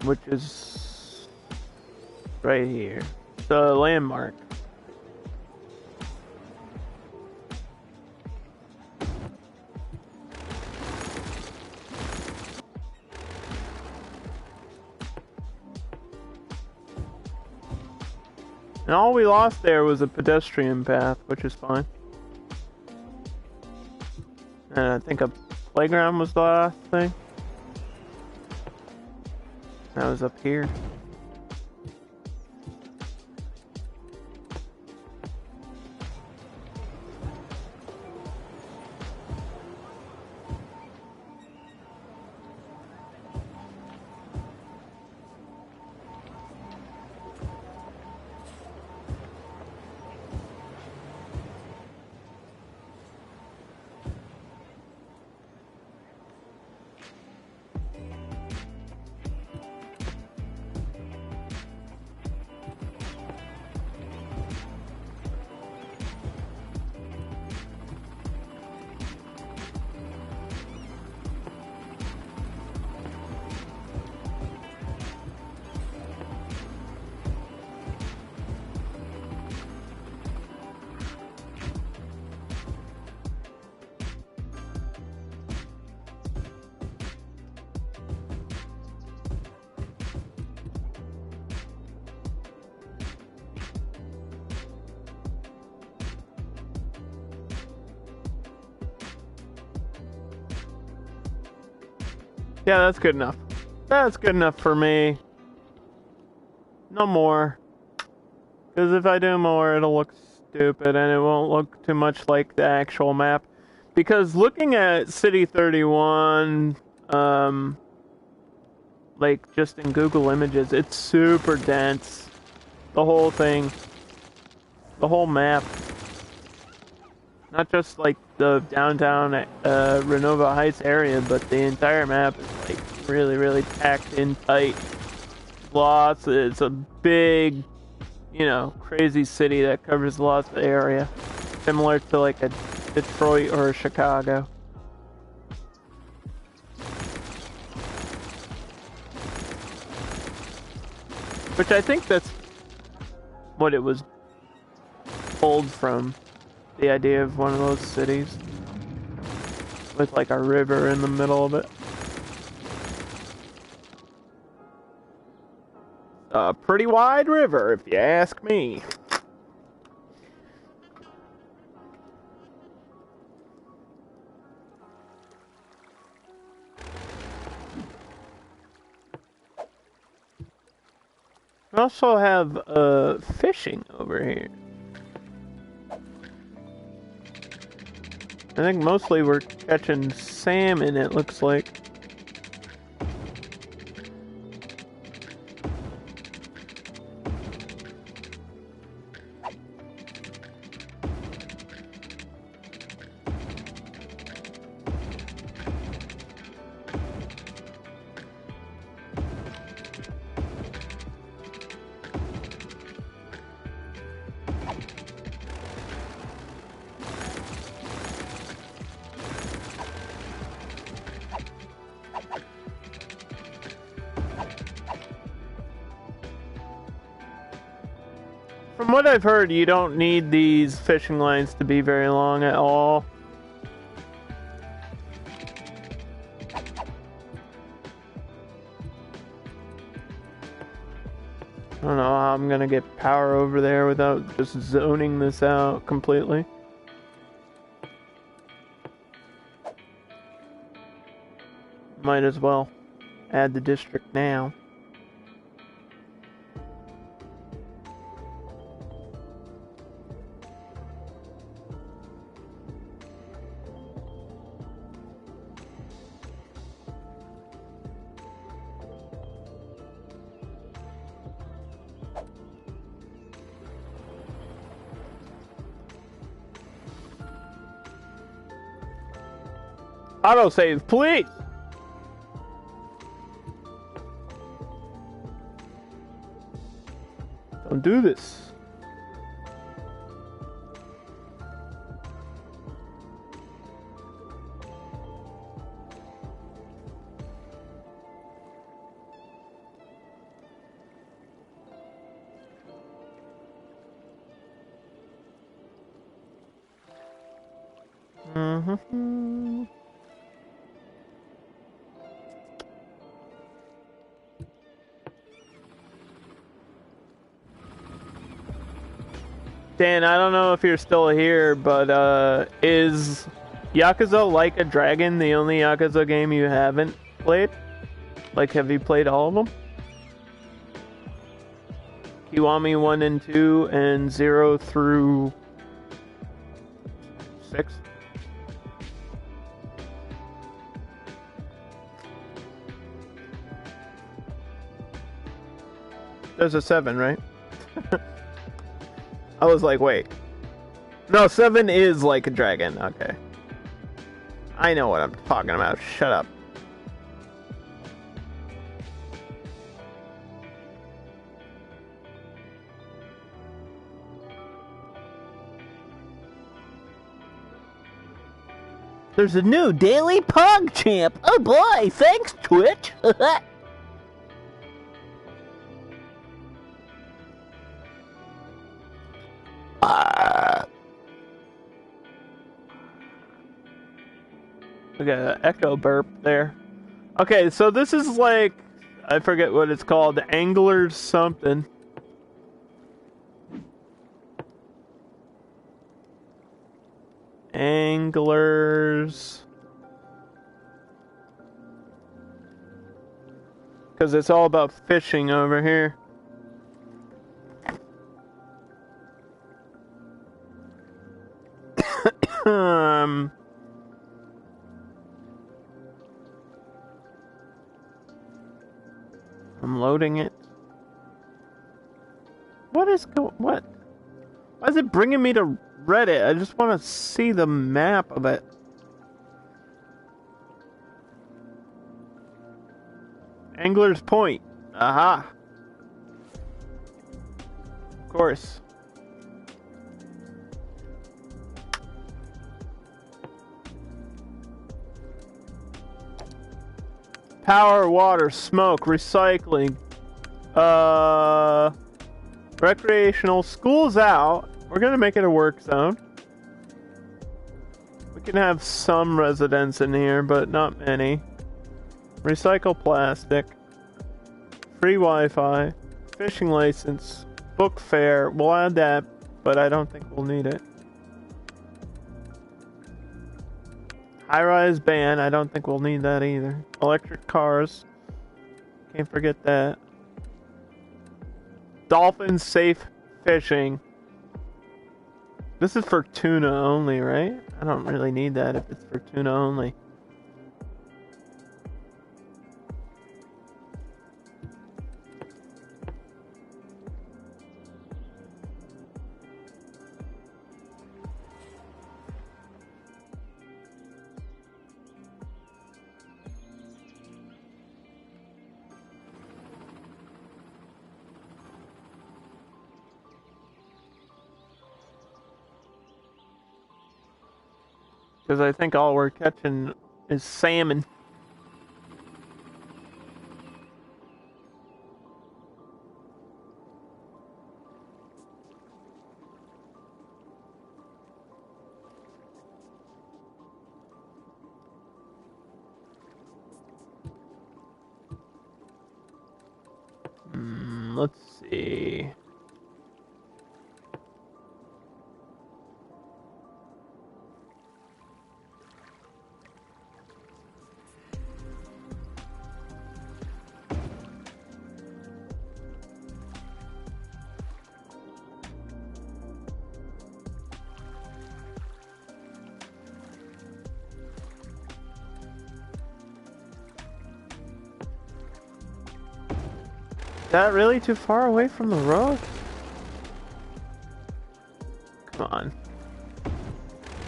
Which is right here. The landmark. And all we lost there was a pedestrian path, which is fine. And I think a playground was the last thing. That was up here. Yeah, that's good enough. That's good enough for me. No more. Because if I do more, it'll look stupid and it won't look too much like the actual map. Because looking at City 31, like just in Google Images, it's super dense. The whole thing. The whole map. Not just like the downtown Renova Heights area, but the entire map is like really, really packed in tight. It's a big, you know, crazy city that covers lots of area. Similar to like a Detroit or a Chicago. Which I think that's what it was pulled from. The idea of one of those cities. With like a river in the middle of it. A pretty wide river, if you ask me. We also have fishing over here. I think mostly we're catching salmon, it looks like. From what I've heard, you don't need these fishing lines to be very long at all. I don't know how I'm gonna get power over there without just zoning this out completely. Might as well add the district now. Autosave, please! Don't do this. Mm-hmm. Dan, I don't know if you're still here, but is Yakuza Like a Dragon the only Yakuza game you haven't played? Like, have you played all of them? Kiwami 1 and 2 and 0 through 6? There's a 7, right? I was like, wait. No, 7 is Like a Dragon. Okay. I know what I'm talking about. Shut up. There's a new daily Pog Champ. Oh boy, thanks, Twitch. We got an echo burp there. Okay, so this is like, I forget what it's called, Anglers something. Anglers because it's all about fishing over here. I'm loading it. What? Why is it bringing me to Reddit? I just want to see the map of it. Angler's Point. Aha. Of course. Power, water, smoke, recycling. Recreational. School's out. We're gonna make it a work zone. We can have some residents in here, but not many. Recycle plastic. Free Wi-Fi. Fishing license. Book fair. We'll add that, but I don't think we'll need it. High-rise ban. I don't think we'll need that either. Electric cars. Can't forget that. Dolphin safe fishing. This is for tuna only, right? I don't really need that if it's for tuna only. Because I think all we're catching is salmon. Let's see. Is that really too far away from the road? Come on.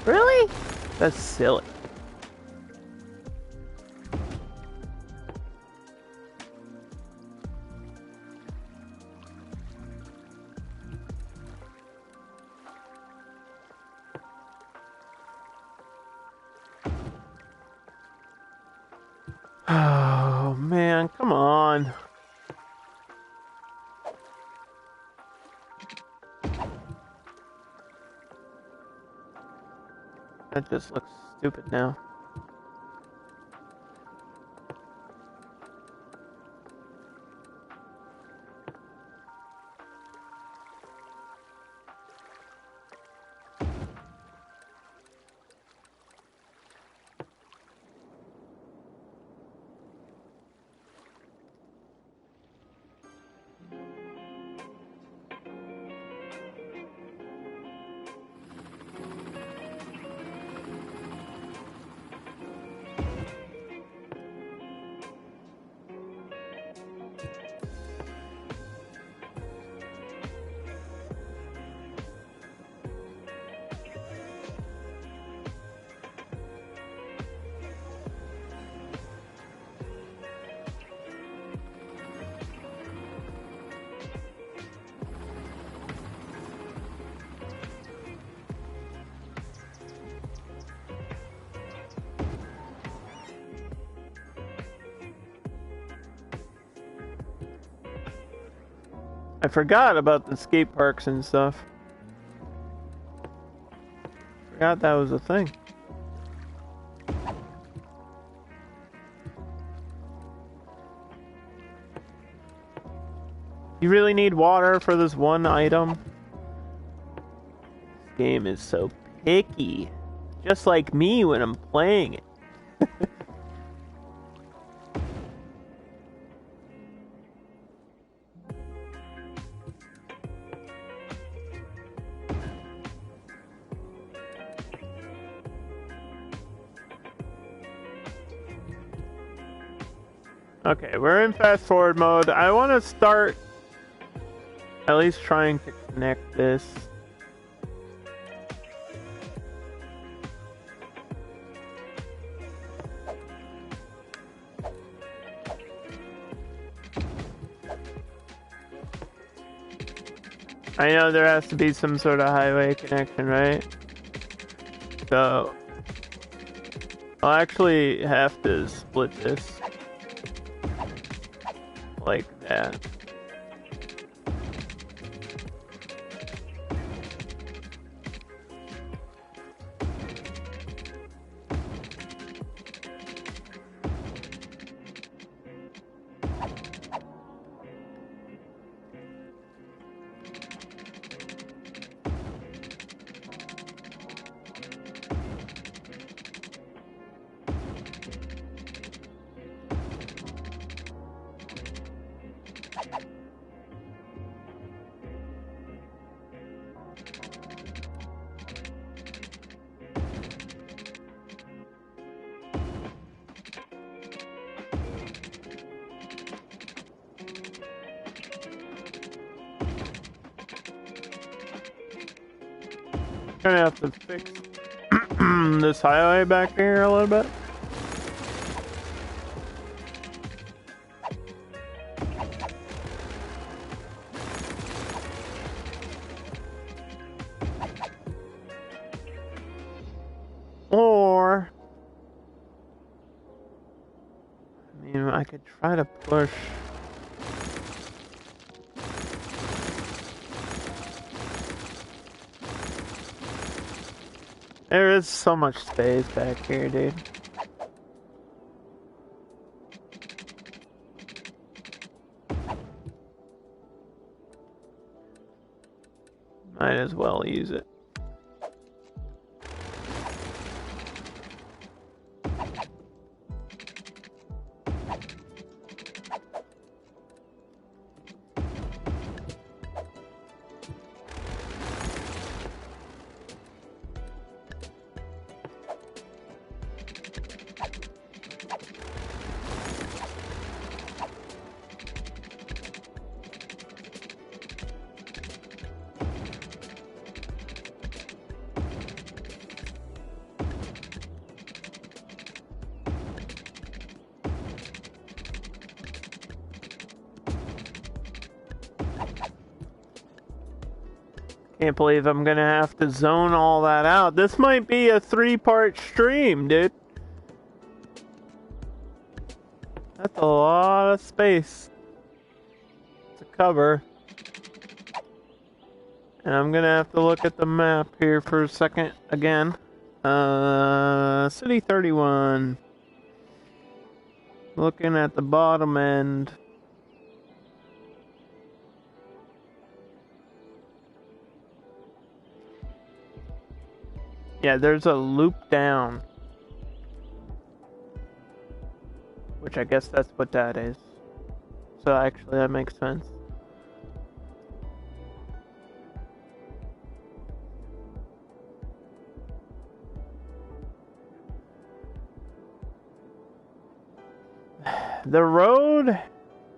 Really? That's silly. Oh man, come on. That just looks stupid now. I forgot about the skate parks and stuff. Forgot that was a thing. You really need water for this one item? This game is so picky. Just like me when I'm playing it. Okay, we're in fast forward mode. I want to start at least trying to connect this. I know there has to be some sort of highway connection, right? So I'll actually have to split this like that. Gonna have to fix this highway back here a little bit. Or I mean, I could try to push. There is so much space back here, dude. Might as well use it. Can't believe I'm gonna have to zone all that out. This might be a 3-part stream, dude. That's a lot of space to cover. And I'm gonna have to look at the map here for a second again. City 31. Looking at the bottom end. Yeah, there's a loop down. Which I guess that's what that is. So actually that makes sense. The road?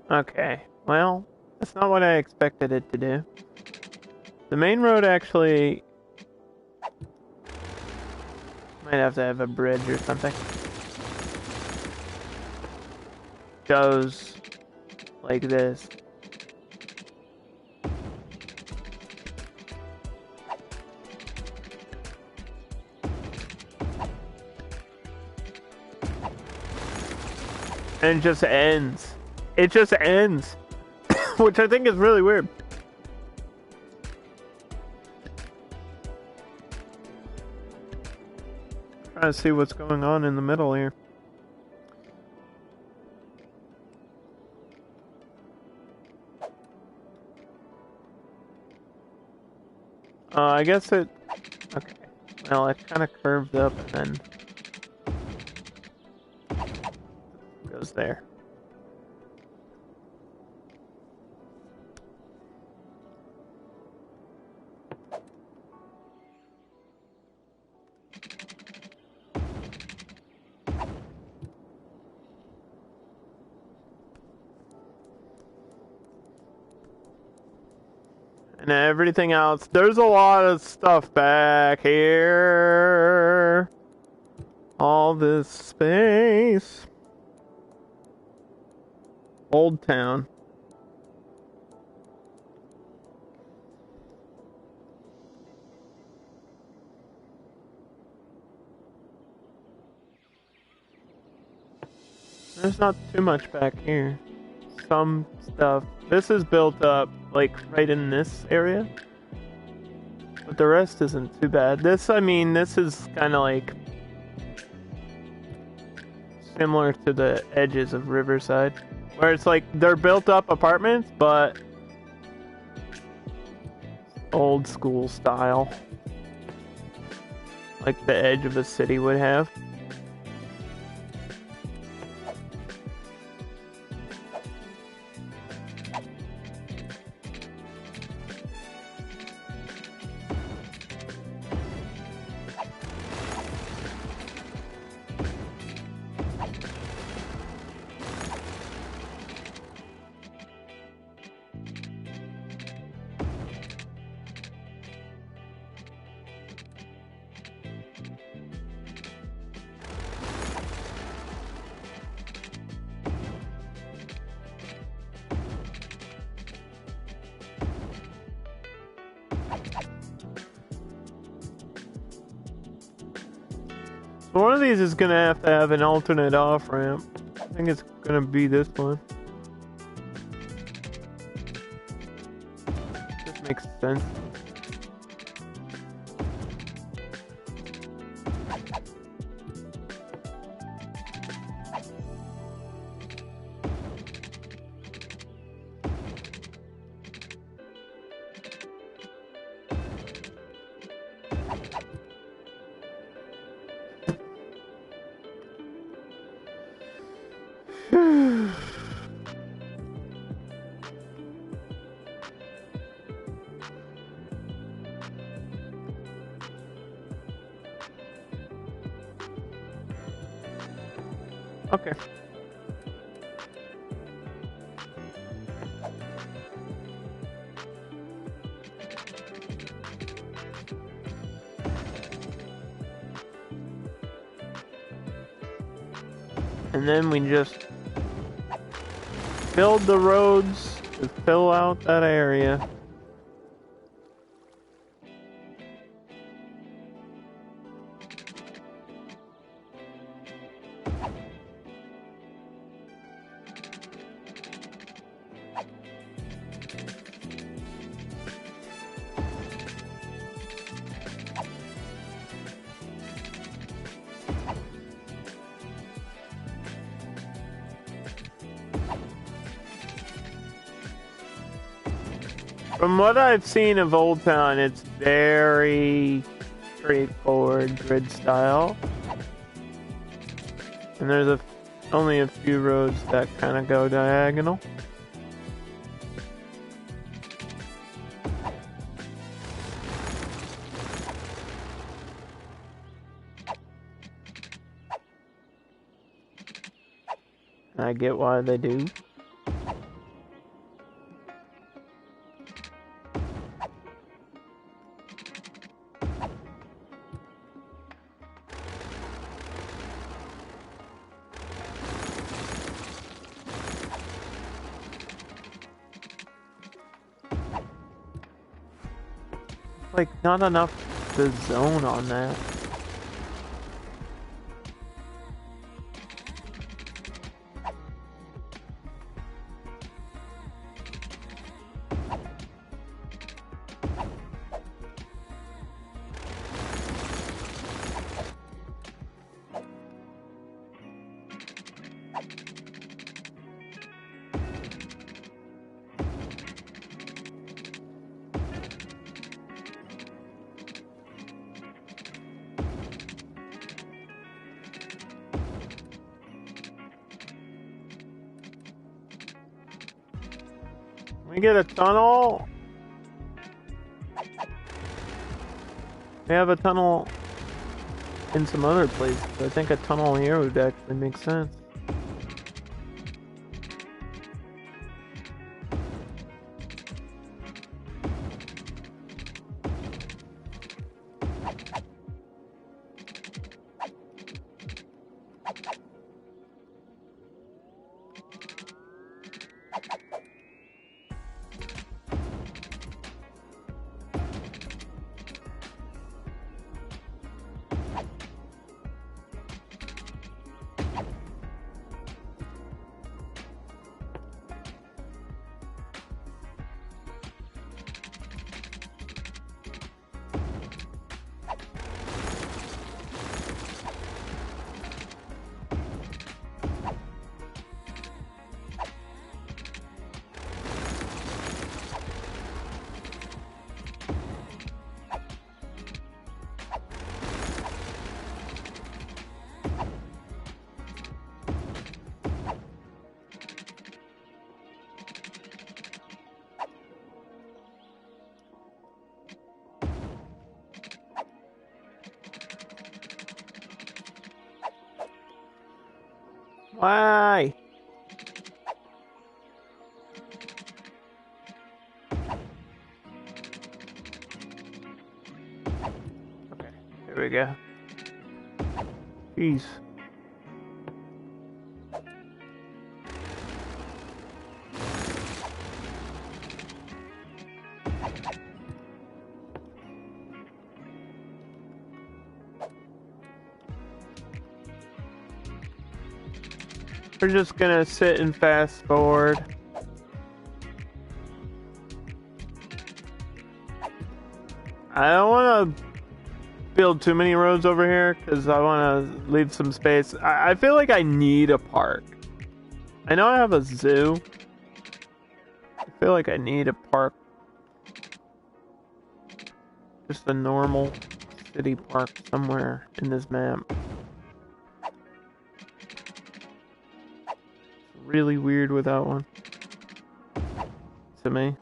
Okay, well, that's not what I expected it to do. The main road actually might have to have a bridge or something. Goes like this. And it just ends. It just ends. Which I think is really weird. Trying to see what's going on in the middle here. I guess it... Okay. Well, it kind of curved up and then... goes there. And everything else. There's a lot of stuff back here. All this space. Old Town. There's not too much back here. Some stuff. This is built up, like, right in this area. But the rest isn't too bad. This, I mean, this is kind of like similar to the edges of Riverside. Where it's like, they're built up apartments, but old school style. Like the edge of a city would have. One of these is gonna have an alternate off-ramp. I think it's gonna be this one. This makes sense. Okay. And then we just build the roads to fill out that area. From what I've seen of Old Town, it's very straightforward grid style. And there's only a few roads that kind of go diagonal. I get why they do. Like, not enough to zone on that. We get a tunnel. We have a tunnel in some other place. I think a tunnel here would actually make sense. Why? Okay, here we go. Jeez. We're just gonna sit and fast forward. I don't want to build too many roads over here because I want to leave some space. I feel like I need a park. I know I have a zoo. I feel like I need a park. Just a normal city park somewhere in this map. Really weird without one. To me.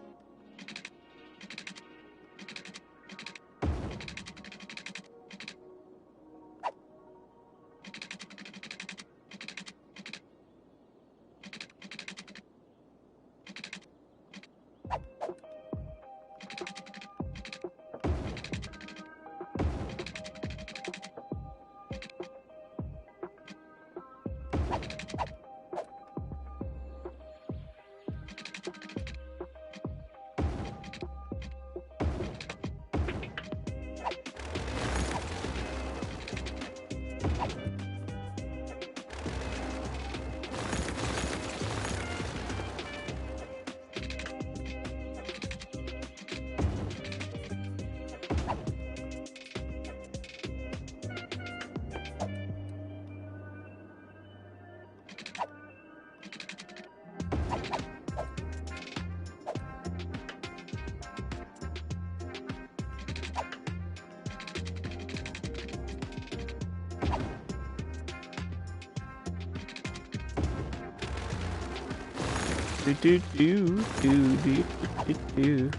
Do do do do do do.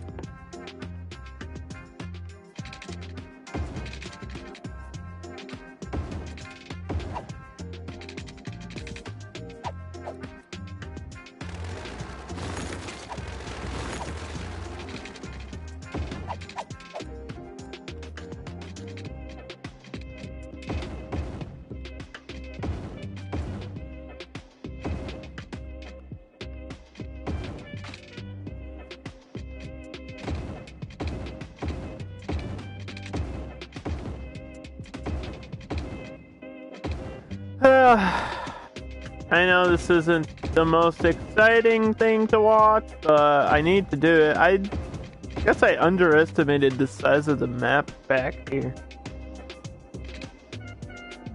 I know this isn't the most exciting thing to watch, but I need to do it. I guess I underestimated the size of the map back here.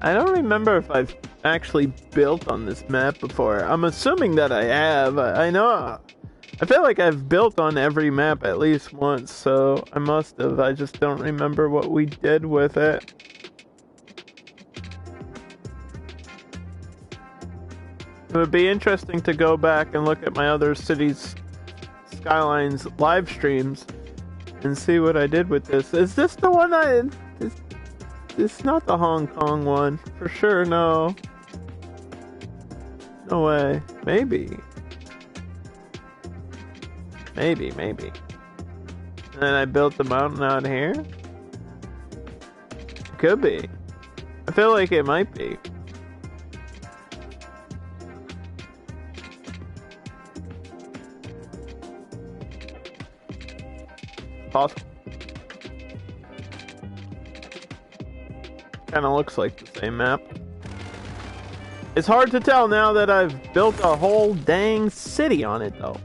I don't remember if I've actually built on this map before. I'm assuming that I have. I know. I feel like I've built on every map at least once, so I must have. I just don't remember what we did with it. It would be interesting to go back and look at my other cities' Skylines live streams and see what I did with this. Is this the one it's not the Hong Kong one. For sure, no. No way. Maybe. Maybe. And then I built the mountain out here? Could be. I feel like it might be. Possible. Kinda looks like the same map. It's hard to tell now that I've built a whole dang city on it, though.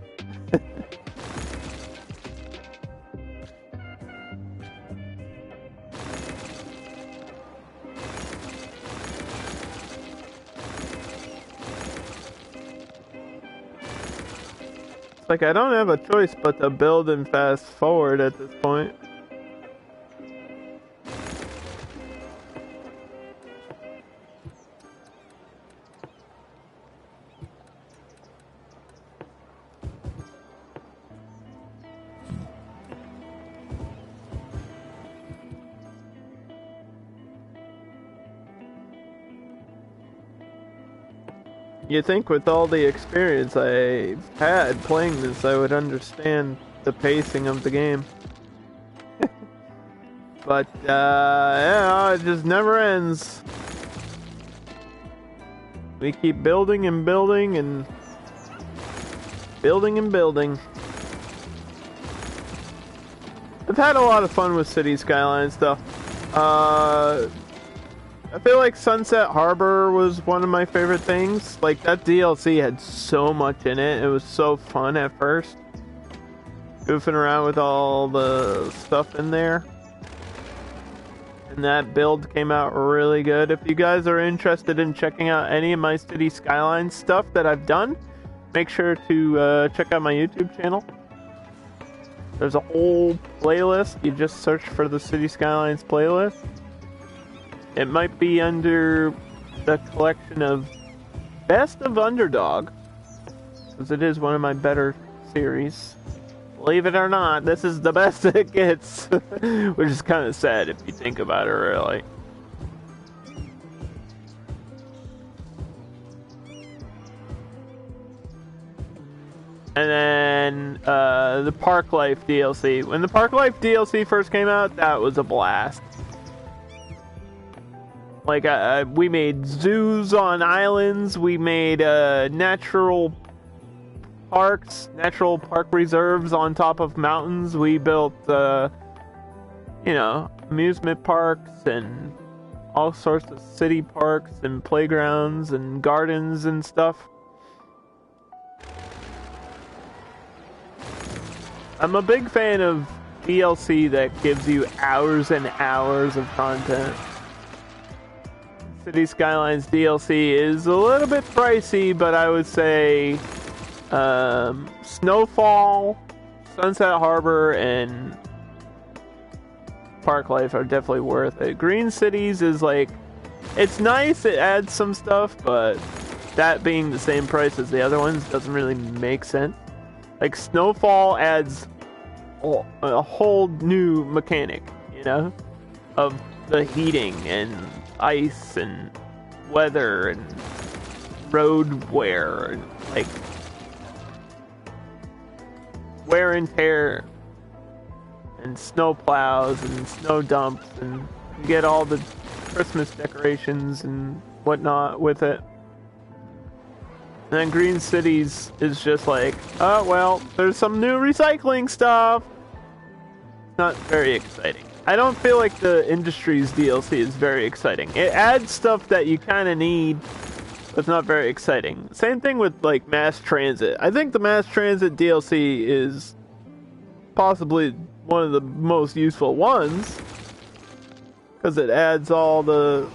Like, I don't have a choice but to build and fast forward at this point. You think with all the experience I had playing this, I would understand the pacing of the game. But, yeah, it just never ends. We keep building and building and building and building. I've had a lot of fun with City Skylines, though. I feel like Sunset Harbor was one of my favorite things. Like, that DLC had so much in it. It was so fun at first. Goofing around with all the stuff in there. And that build came out really good. If you guys are interested in checking out any of my City Skylines stuff that I've done, make sure to check out my YouTube channel. There's a whole playlist. You just search for the City Skylines playlist. It might be under the collection of Best of Underdog, because it is one of my better series. Believe it or not, this is the best it gets, which is kind of sad if you think about it, really. And then the Park Life DLC. When the Park Life DLC first came out, that was a blast. Like, we made zoos on islands, we made natural park reserves on top of mountains. We built, amusement parks and all sorts of city parks and playgrounds and gardens and stuff. I'm a big fan of DLC that gives you hours and hours of content. City Skylines DLC is a little bit pricey, but I would say Snowfall, Sunset Harbor, and Park Life are definitely worth it. Green Cities is like, it's nice, it adds some stuff, but that being the same price as the other ones doesn't really make sense. Like, Snowfall adds a whole new mechanic, of the heating and ice and weather and road wear and, like, wear and tear and snow plows and snow dumps, and you get all the Christmas decorations and whatnot with it. And then Green Cities is just like, oh well, there's some new recycling stuff. It's not very exciting. I don't feel like the Industries DLC is very exciting. It adds stuff that you kind of need, but it's not very exciting. Same thing with, like, Mass Transit. I think the Mass Transit DLC is possibly one of the most useful ones, because it adds all the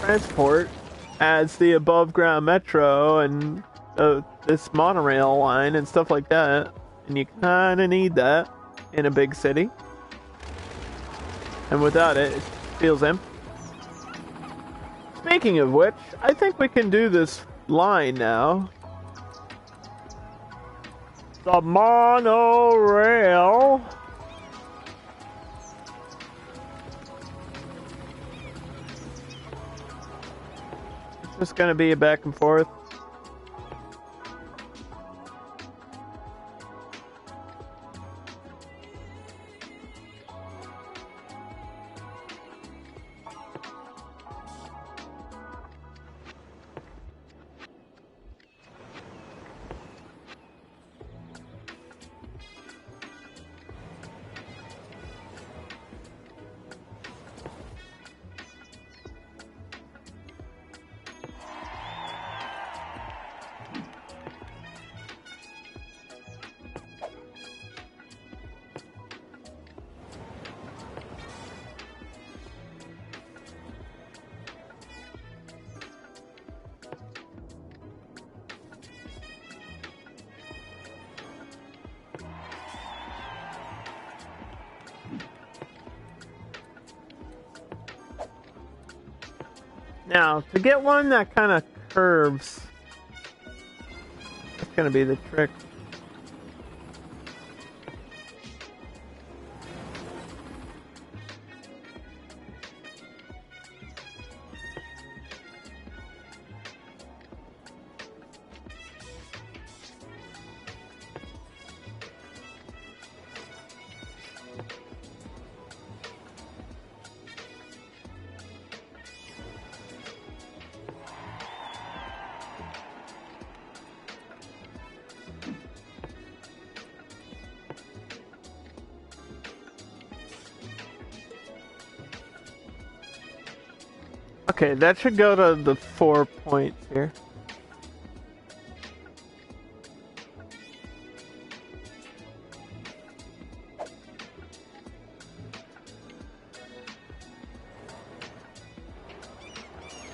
transport, adds the above ground metro and this monorail line and stuff like that, and you kind of need that in a big city, and without it, it feels empty. Speaking of which, I think we can do this line now. The monorail. It's just gonna be a back and forth. Now, to get one that kind of curves, that's going to be the trick. Okay, that should go to the 4 points here.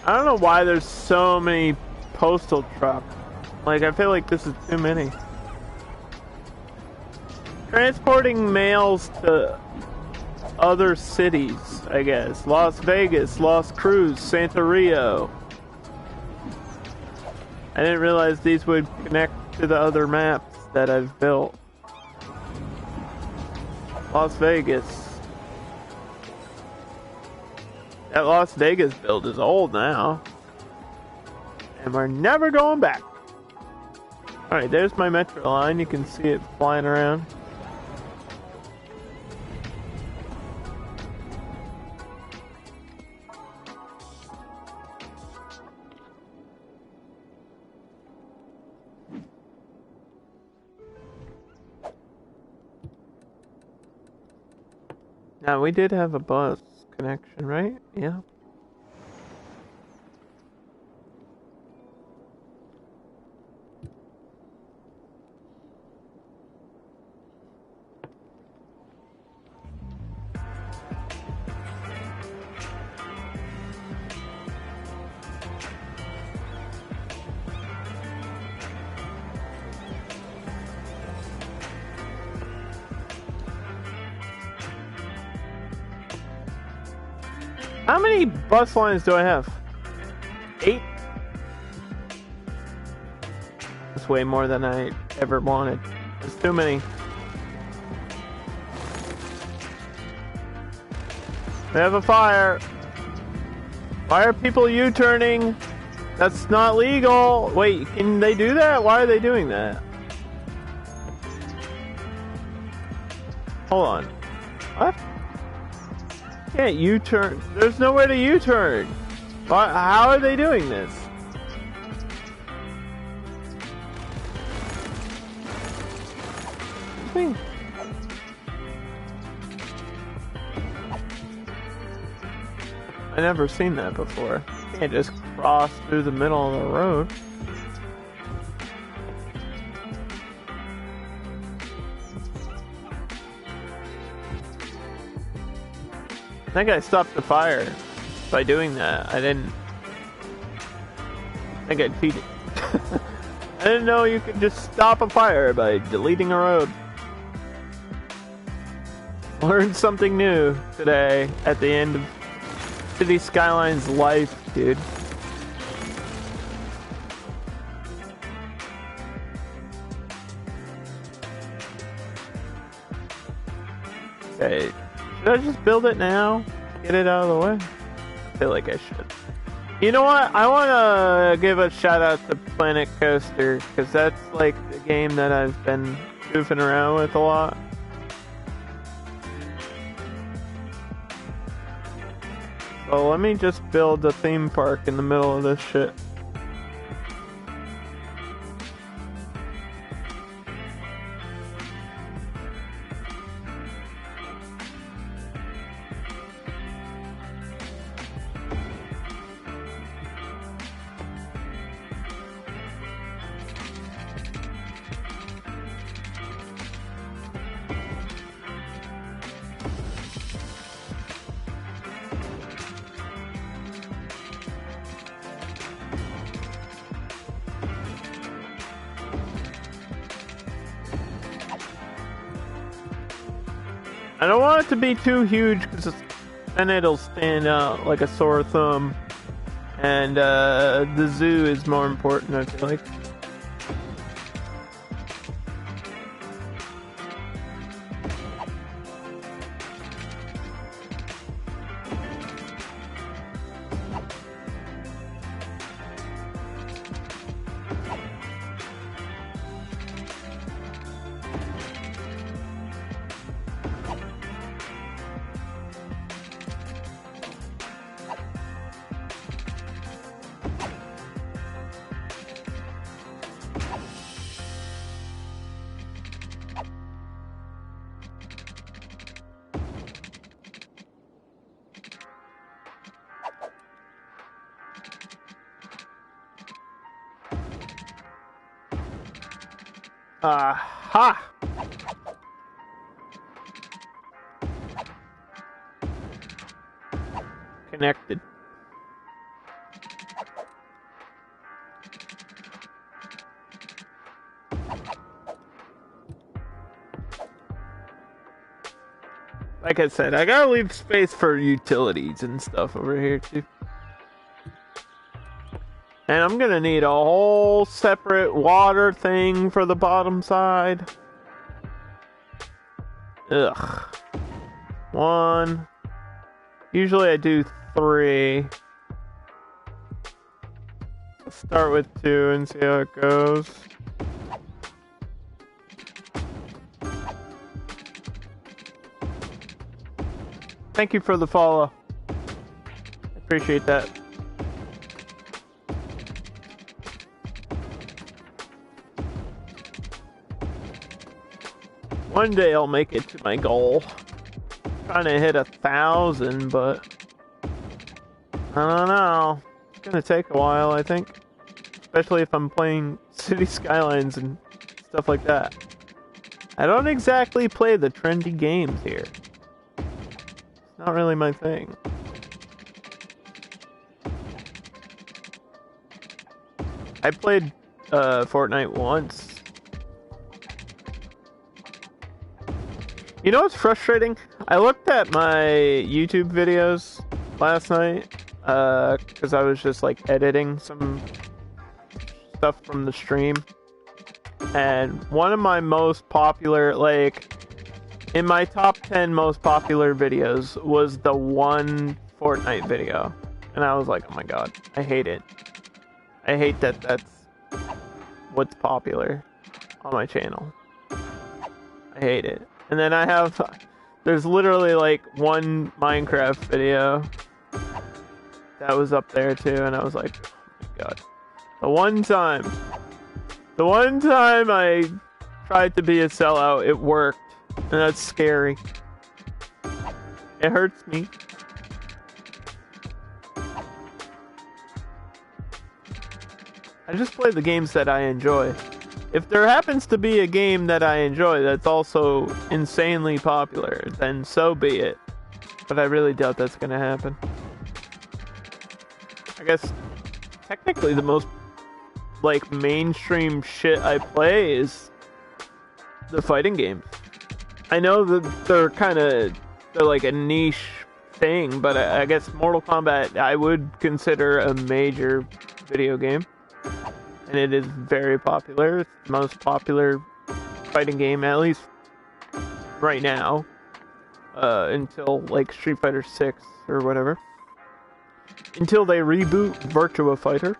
I don't know why there's so many postal trucks. Like, I feel like this is too many. Transporting mails to other cities, I guess. Las Vegas, Las Cruz, Santa Rio. I didn't realize these would connect to the other maps that I've built. Las Vegas. That Las Vegas build is old now. And we're never going back. Alright, there's my metro line. You can see it flying around. Now, we did have a bus connection, right? Yeah. How many bus lines do I have? 8? That's way more than I ever wanted. There's too many. We have a fire. Why are people U-turning? That's not legal. Wait, can they do that? Why are they doing that? Hold on. What? Can't U-turn. There's nowhere to U-turn. How are they doing this? I never seen that before. You can't just cross through the middle of the road. I think I stopped the fire by doing that. I think I cheated. I didn't know you could just stop a fire by deleting a road. Learned something new today at the end of City Skylines life, dude. Okay. Should I just build it now? Get it out of the way? I feel like I should. You know what? I want to give a shout out to Planet Coaster, because that's like the game that I've been goofing around with a lot. So let me just build a theme park in the middle of this shit. I don't want it to be too huge, because then it'll stand out like a sore thumb. And the zoo is more important, I feel like. Aha! Connected. Like I said, I gotta leave space for utilities and stuff over here too. And I'm gonna need a whole separate water thing for the bottom side. Ugh. 1. Usually I do 3. Let's start with 2 and see how it goes. Thank you for the follow. I appreciate that. One day I'll make it to my goal. I'm trying to hit 1,000, but I don't know. It's gonna take a while, I think. Especially if I'm playing City Skylines and stuff like that. I don't exactly play the trendy games here. It's not really my thing. I played Fortnite once. You know what's frustrating? I looked at my YouTube videos last night because I was just like editing some stuff from the stream, and one of my most popular, like in my top 10 most popular videos, was the one Fortnite video, and I was like, oh my god, I hate it. I hate that that's what's popular on my channel. I hate it. And then I have, there's literally like one Minecraft video that was up there too, and I was like, oh my god. The one time I tried to be a sellout, it worked, and that's scary. It hurts me. I just play the games that I enjoy. If there happens to be a game that I enjoy that's also insanely popular, then so be it. But I really doubt that's gonna happen. I guess technically the most like mainstream shit I play is the fighting games. I know that they're like a niche thing, but I guess Mortal Kombat I would consider a major video game. And it is very popular. It's the most popular fighting game, at least right now. Until like Street Fighter 6 or whatever. Until they reboot Virtua Fighter.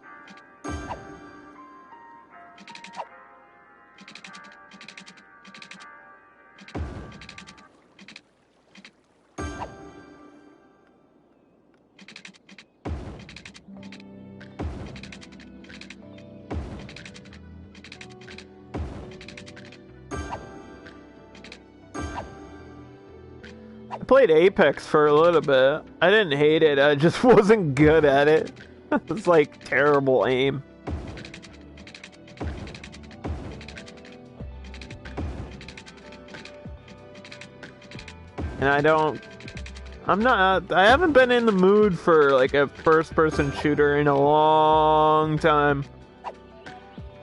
I played Apex for a little bit. I didn't hate it, I just wasn't good at it. It's like terrible aim. And I haven't been in the mood for like a first-person shooter in a long time.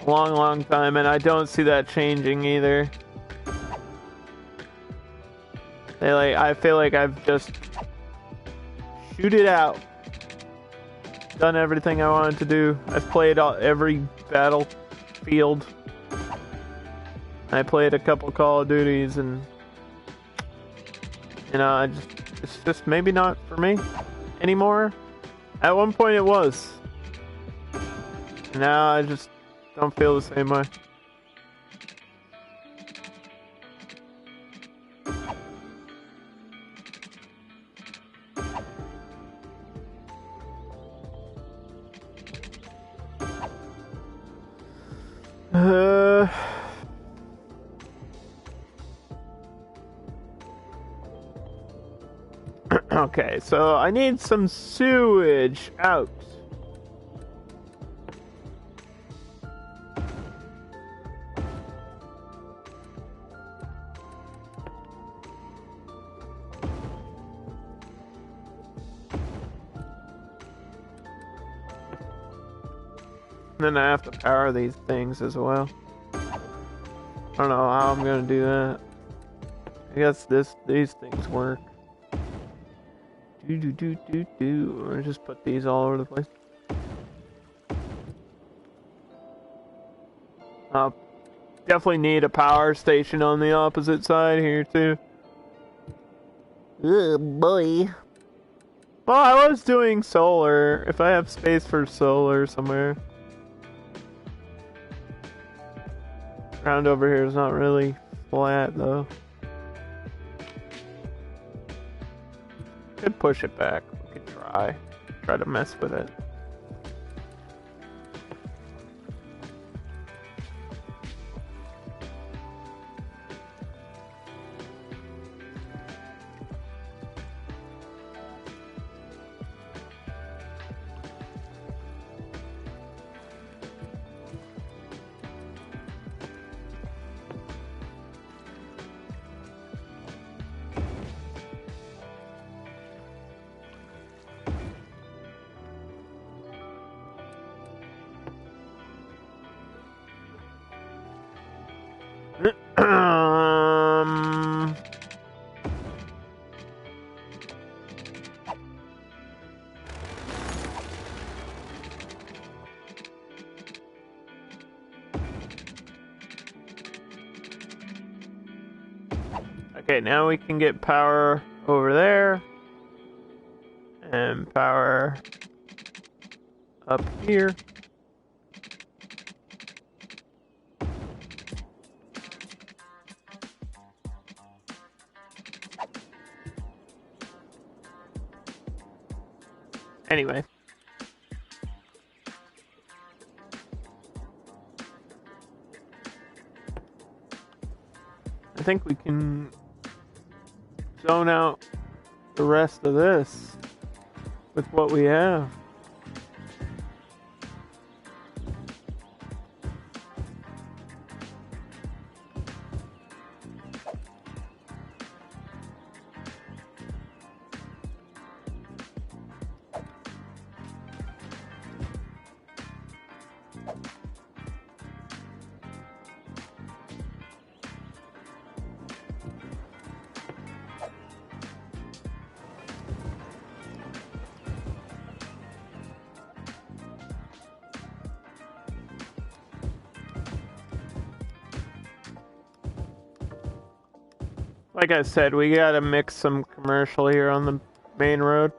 Long time, and I don't see that changing either. I feel like I've just shoot it out. Done everything I wanted to do. I've played every Battlefield. I played a couple Call of Duties, and you know, it's just maybe not for me anymore. At one point it was. Now I just don't feel the same way. Okay, so I need some sewage out. And then I have to power these things as well. I don't know how I'm gonna do that. I guess these things work. I just put these all over the place. Definitely need a power station on the opposite side here too. Oh boy. Well, I was doing solar. If I have space for solar somewhere. Ground over here is not really flat though. Could push it back. We could try to mess with it. Okay, now we can get power over there and power up here. Anyway. I think we can zone out the rest of this with what we have. Like I said, we gotta mix some commercial here on the main road.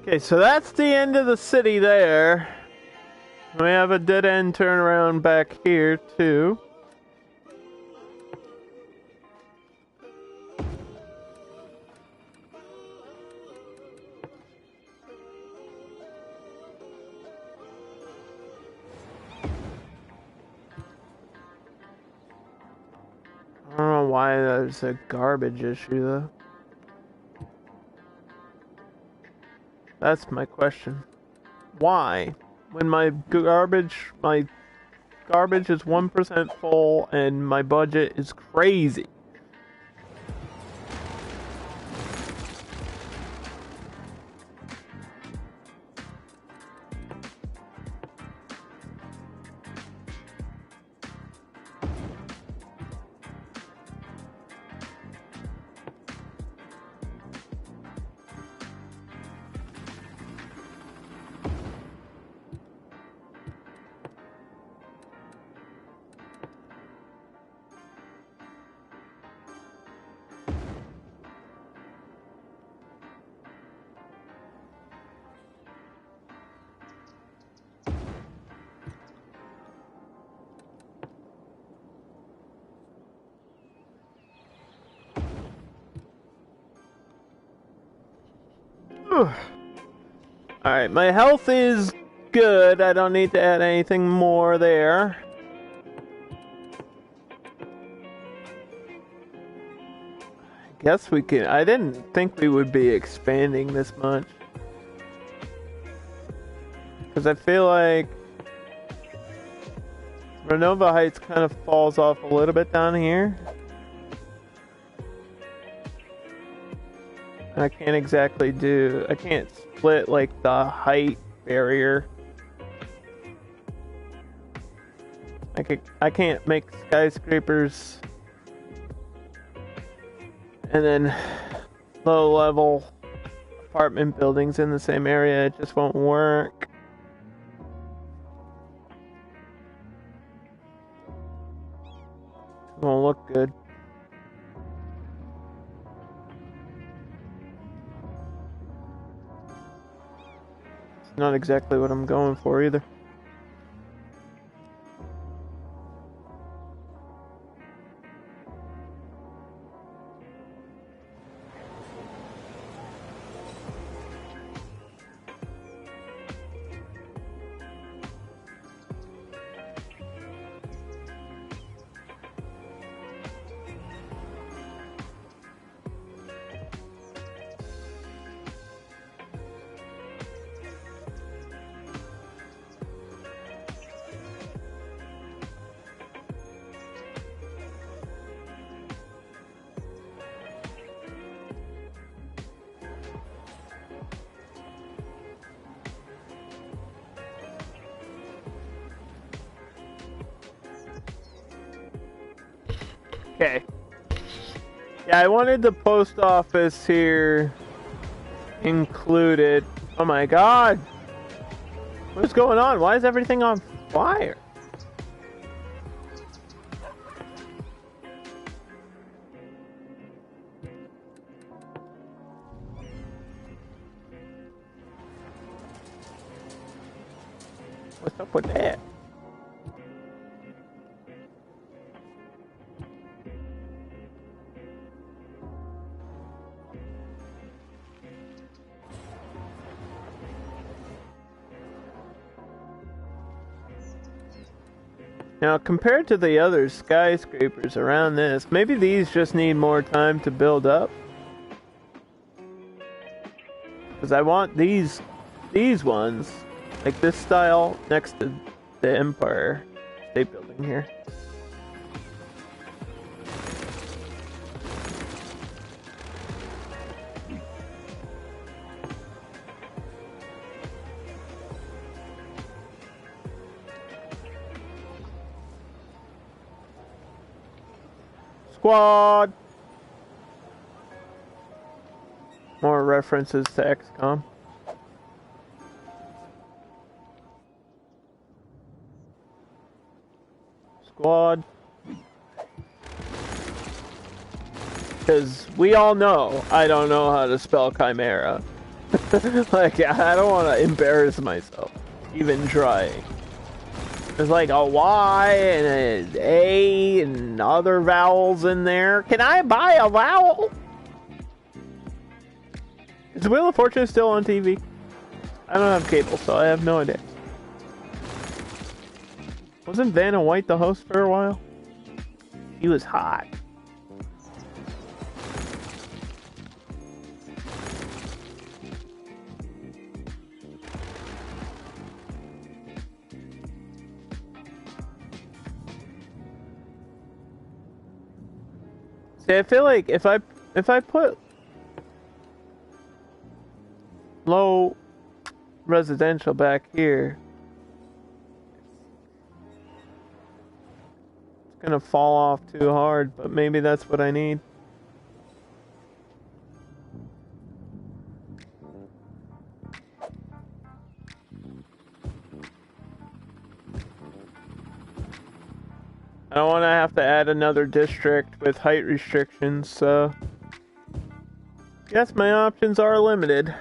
Okay, so that's the end of the city there. We have a dead-end turnaround back here, too. I don't know why there's a garbage issue, though. That's my question. Why? When my garbage is 1% full and my budget is crazy. Alright, my health is good. I don't need to add anything more there. I guess we can. I didn't think we would be expanding this much. Because I feel like Renova Heights kind of falls off a little bit down here. I can't exactly I can't split like the height barrier. I can't make skyscrapers and then low level apartment buildings in the same area. It just won't work. It won't look good. It's not exactly what I'm going for either. Okay. Yeah, I wanted the post office here included. Oh my god! What's going on? Why is everything on fire? What's up with that? Now, compared to the other skyscrapers around this, maybe these just need more time to build up. Because I want these ones, like this style, next to the Empire State Building here. Squad! More references to XCOM. Squad. Because we all know I don't know how to spell Chimera. Like, I don't want to embarrass myself even trying. There's like a Y and an A and other vowels in there. Can I buy a vowel? Is Wheel of Fortune still on TV? I don't have cable, so I have no idea. Wasn't Vanna White the host for a while? He was hot. See, I feel like if I put low residential back here, it's gonna fall off too hard, but maybe that's what I need. I don't want to have to add another district with height restrictions, so guess my options are limited.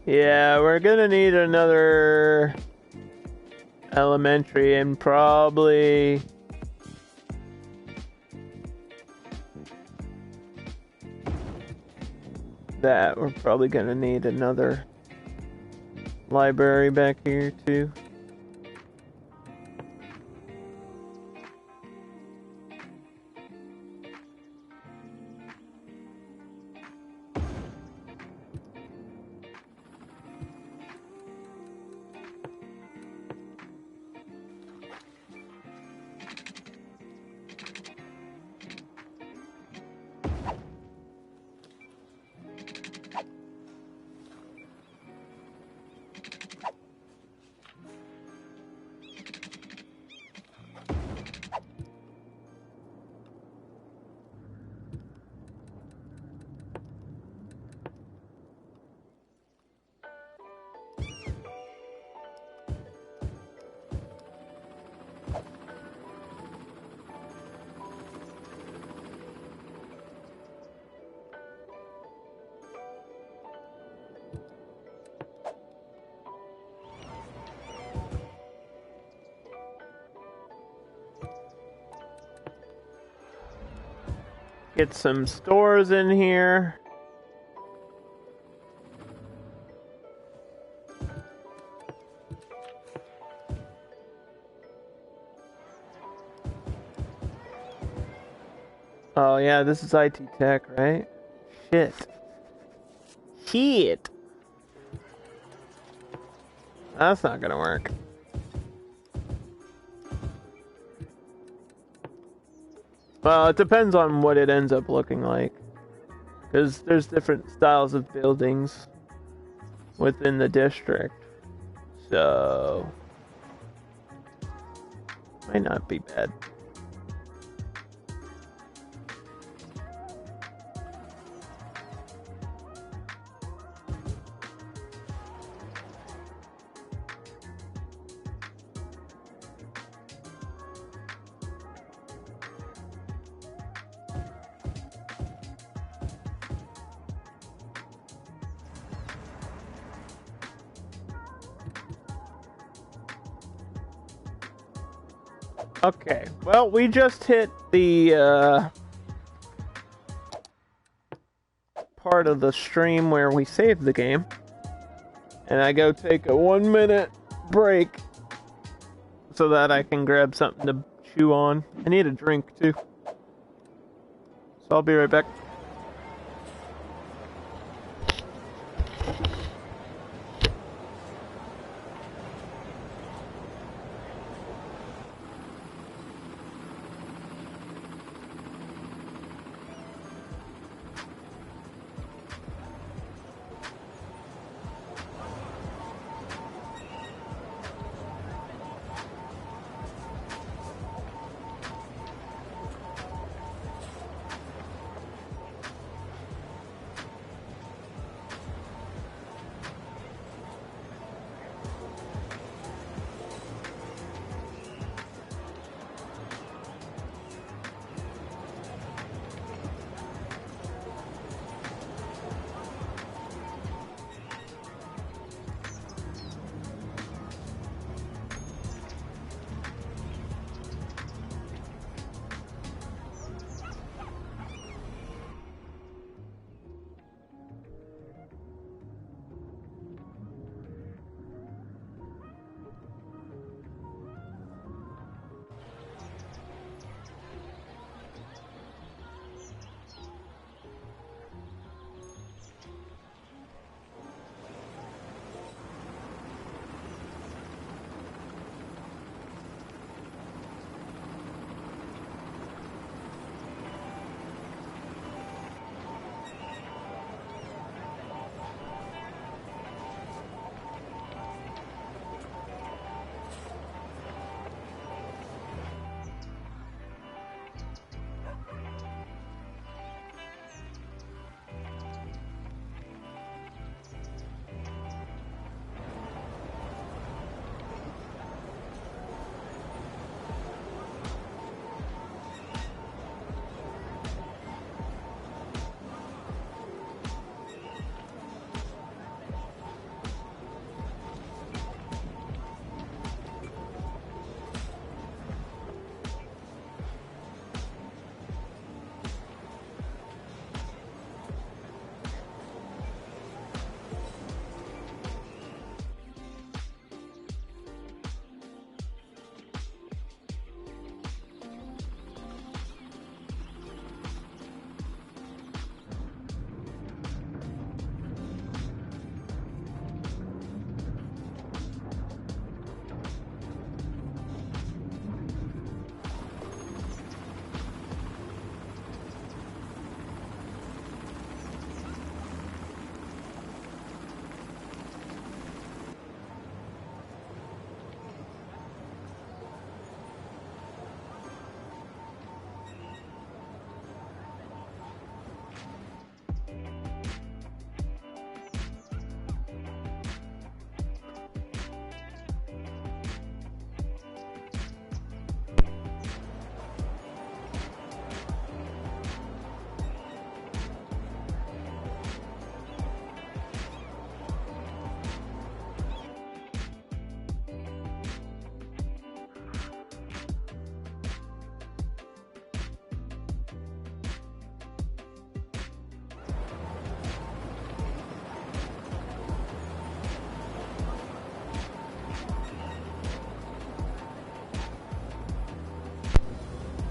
Yeah, we're gonna need another elementary and probably that. We're probably gonna need another library back here too. Get some stores in here. Oh yeah, this is IT tech, right? Shit. Shit. That's not gonna work. Well, it depends on what it ends up looking like. Because there's different styles of buildings within the district. So, might not be bad. Okay, well, we just hit the part of the stream where we save the game. And I go take a 1-minute break so that I can grab something to chew on. I need a drink too. So I'll be right back.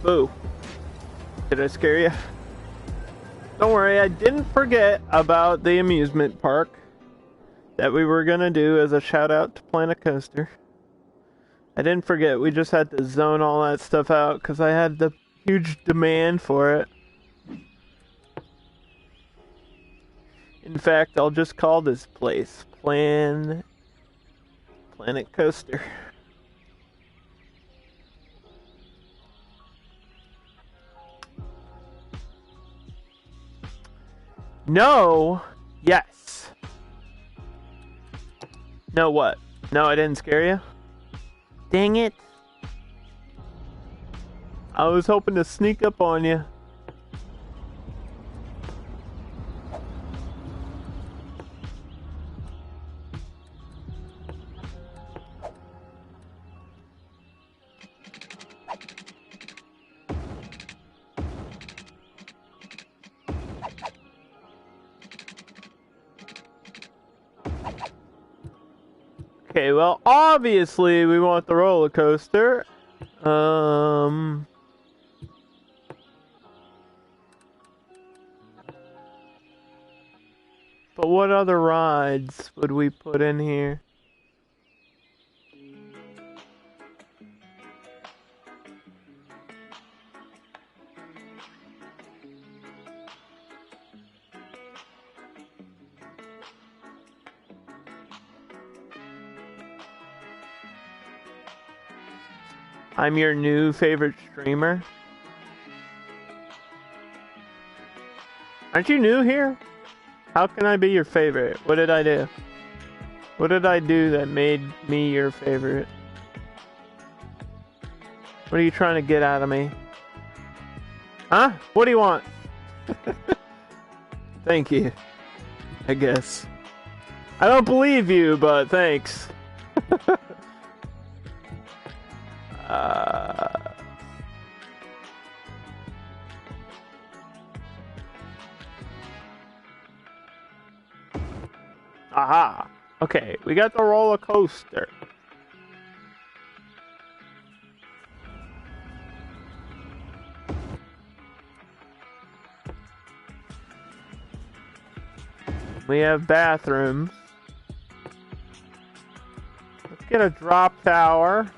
Boo. Did I scare you? Don't worry, I didn't forget about the amusement park that we were gonna do as a shout out to Planet Coaster. I didn't forget, we just had to zone all that stuff out because I had the huge demand for it. In fact, I'll just call this place Planet Coaster. No. Yes. No what? No, I didn't scare you? Dang it. I was hoping to sneak up on you. Okay, well, obviously we want the roller coaster. But what other rides would we put in here? I'm your new favorite streamer. Aren't you new here? How can I be your favorite? What did I do? What did I do that made me your favorite? What are you trying to get out of me? Huh? What do you want? Thank you. I guess. I don't believe you, but thanks. Aha. Okay, we got the roller coaster. We have bathrooms. Let's get a drop tower.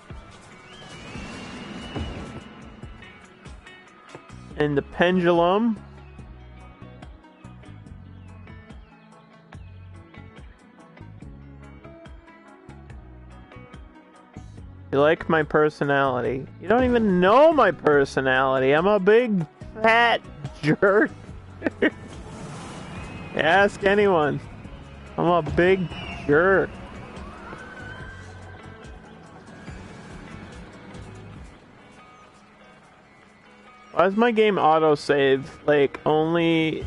And the pendulum. You like my personality? You don't even know my personality. I'm a big fat jerk. Ask anyone. I'm a big jerk. Why does my game autosave, like, only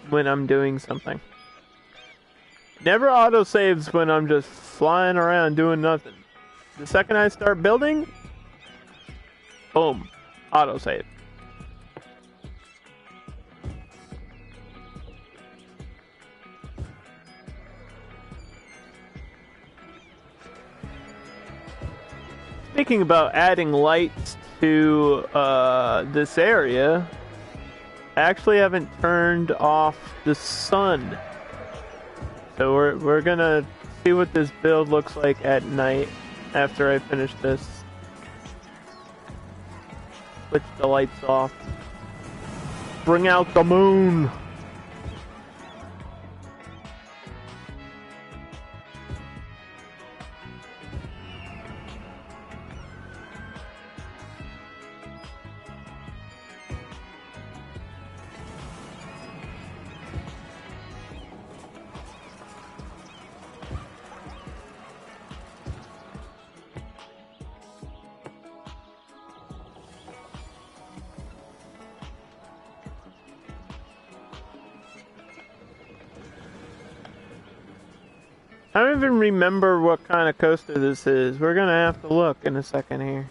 when I'm doing something? Never autosaves when I'm just flying around doing nothing. The second I start building, boom, autosave. Speaking about adding lights to this area, I actually haven't turned off the sun. So we're gonna see what this build looks like at night after I finish this. Switch the lights off. Bring out the moon! I don't even remember what kind of coaster this is. We're gonna have to look in a second here.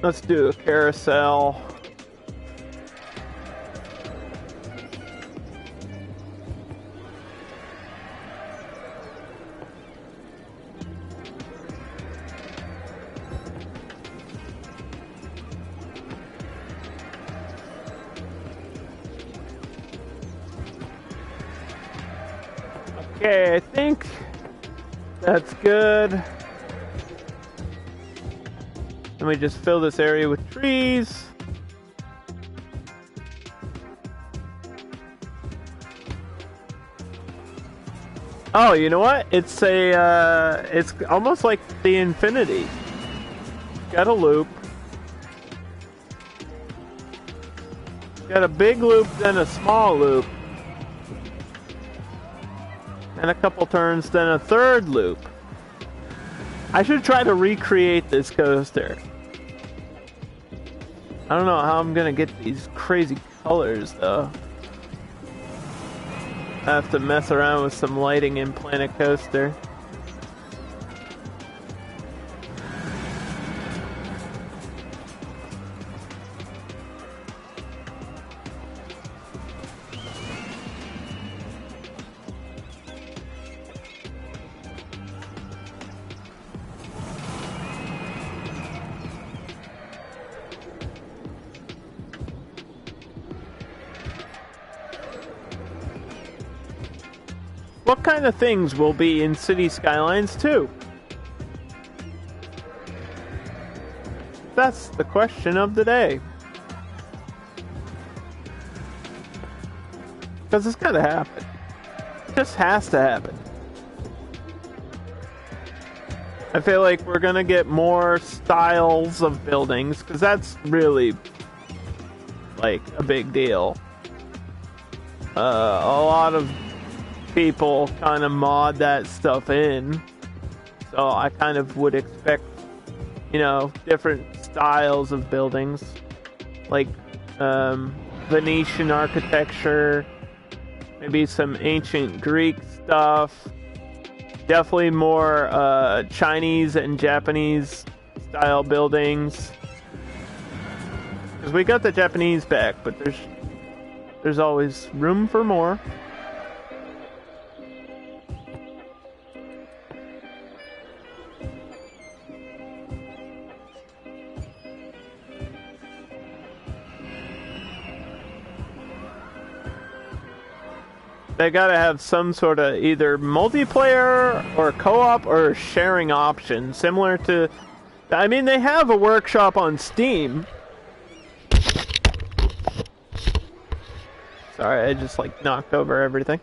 Let's do a carousel. Okay, I think that's good. Let me just fill this area with trees. Oh, you know what? It's it's almost like the infinity. Got a loop. Got a big loop, then a small loop. And a couple turns, then a third loop. I should try to recreate this coaster. I don't know how I'm gonna get these crazy colors though. I have to mess around with some lighting in Planet Coaster. What kind of things will be in City Skylines 2? That's the question of the day. Because it's gotta happen. It just has to happen. I feel like we're gonna get more styles of buildings, because that's really, like, a big deal. A lot of people kind of mod that stuff in, so I kind of would expect, you know, different styles of buildings, like Venetian architecture, maybe some ancient Greek stuff, definitely more Chinese and Japanese style buildings, because we got the Japanese back, but there's always room for more. They gotta have some sort of either multiplayer or co-op or sharing option, similar to... I mean, they have a workshop on Steam. Sorry, I just, like, knocked over everything.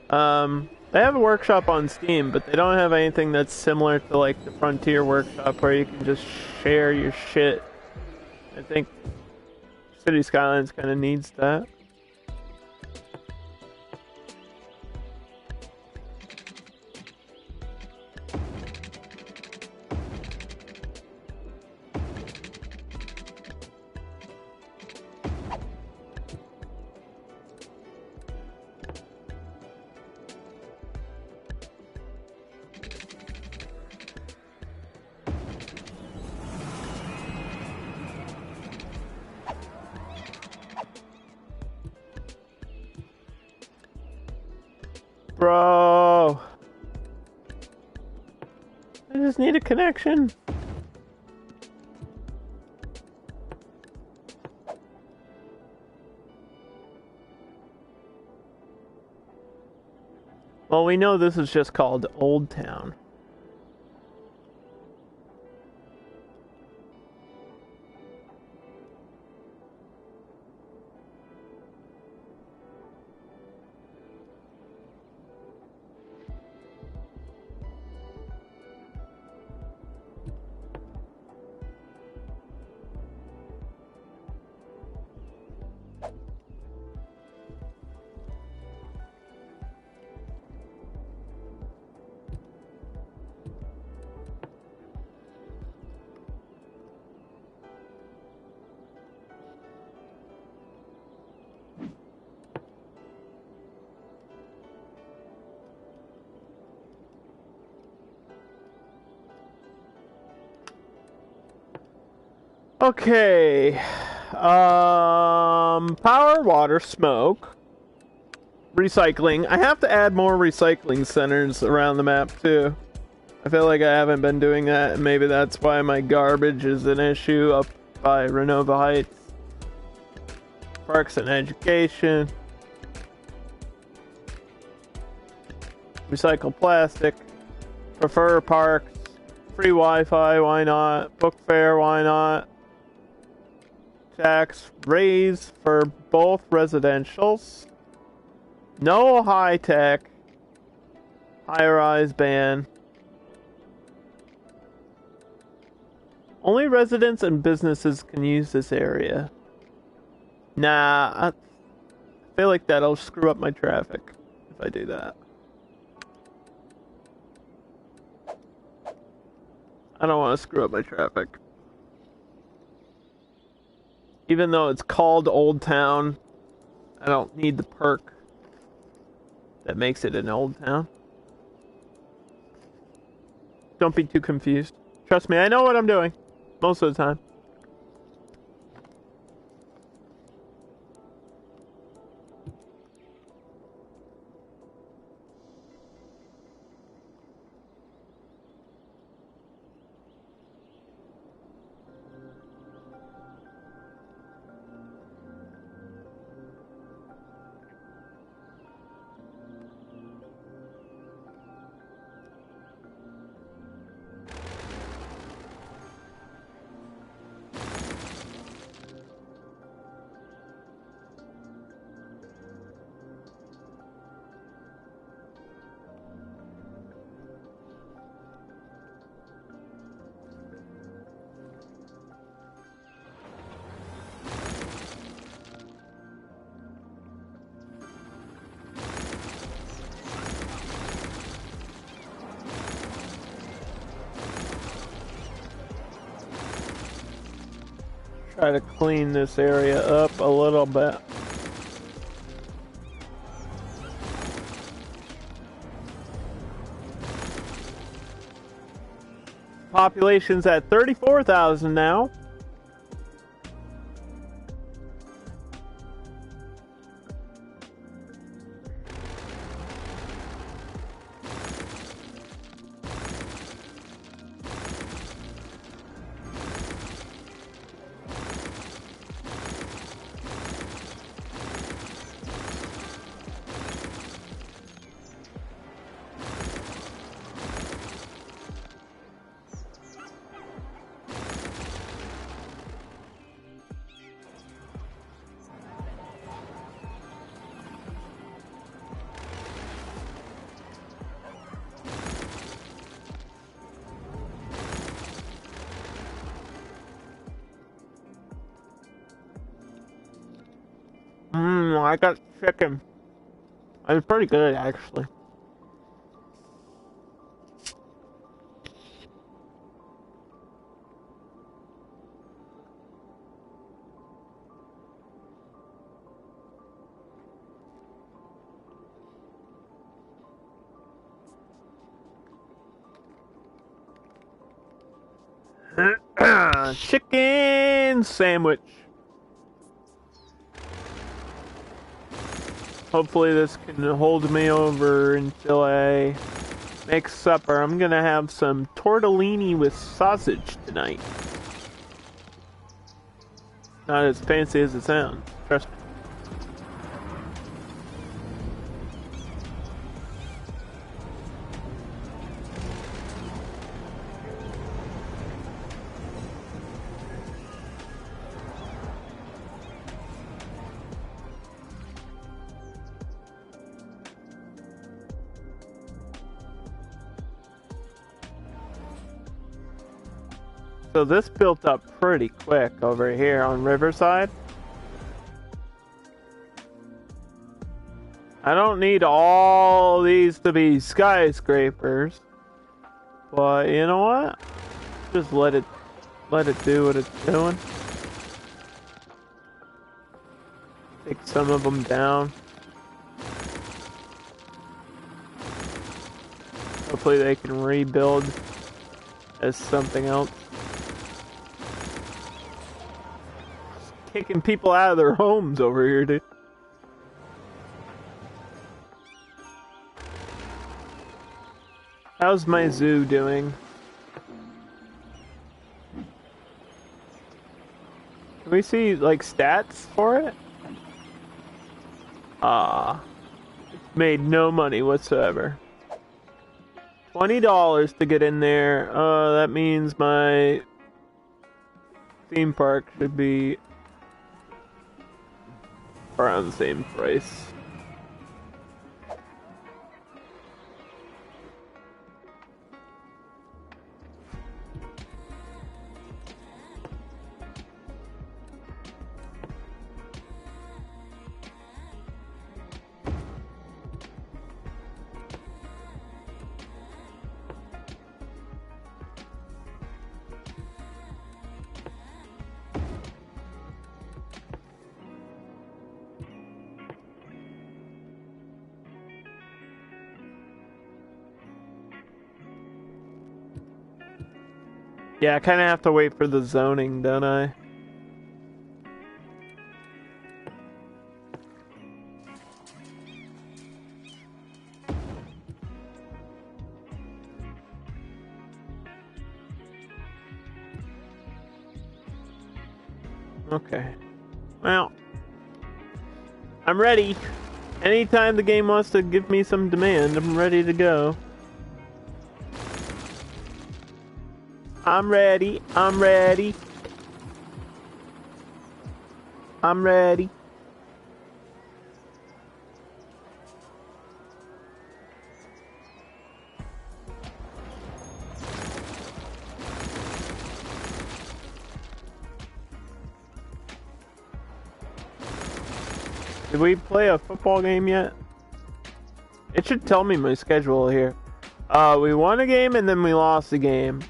They have a workshop on Steam, but they don't have anything that's similar to, like, the Frontier workshop where you can just share your shit. I think City Skylines kind of needs that. Bro, I just need a connection. Well, we know this is just called Old Town. Okay. Power, water, smoke, recycling. I have to add more recycling centers around the map too. I feel like I haven't been doing that, and maybe that's why my garbage is an issue up by Renova Heights. Parks and education. Recycle plastic. Prefer parks. Free Wi-Fi, why not? Book fair, why not? Tax raise for both residentials. No high-tech. High-rise ban. Only residents and businesses can use this area. Nah, I feel like that'll screw up my traffic if I do that. I don't want to screw up my traffic. Even though it's called Old Town, I don't need the perk that makes it an old town. Don't be too confused. Trust me, I know what I'm doing. Most of the time. Try to clean this area up a little bit. Population's at 34,000 now. I got chicken. It was pretty good, actually. Chicken sandwich. Hopefully this can hold me over until I make supper. I'm gonna have some tortellini with sausage tonight. Not as fancy as it sounds, trust me. So this built up pretty quick over here on Riverside. I don't need all these to be skyscrapers, but you know what? Just let it do what it's doing. Take some of them down. Hopefully they can rebuild as something else. kicking people out of their homes over here, dude. How's my zoo doing? Can we see, like, stats for it? It's made no money whatsoever. $20 to get in there. That means my theme park should be around the same price. Yeah, I kind of have to wait for the zoning, don't I? Okay. Well, I'm ready. Anytime the game wants to give me some demand, I'm ready to go. I'm ready. I'm ready. I'm ready. Did we play a football game yet? It should tell me my schedule here. We won a game and then we lost a game.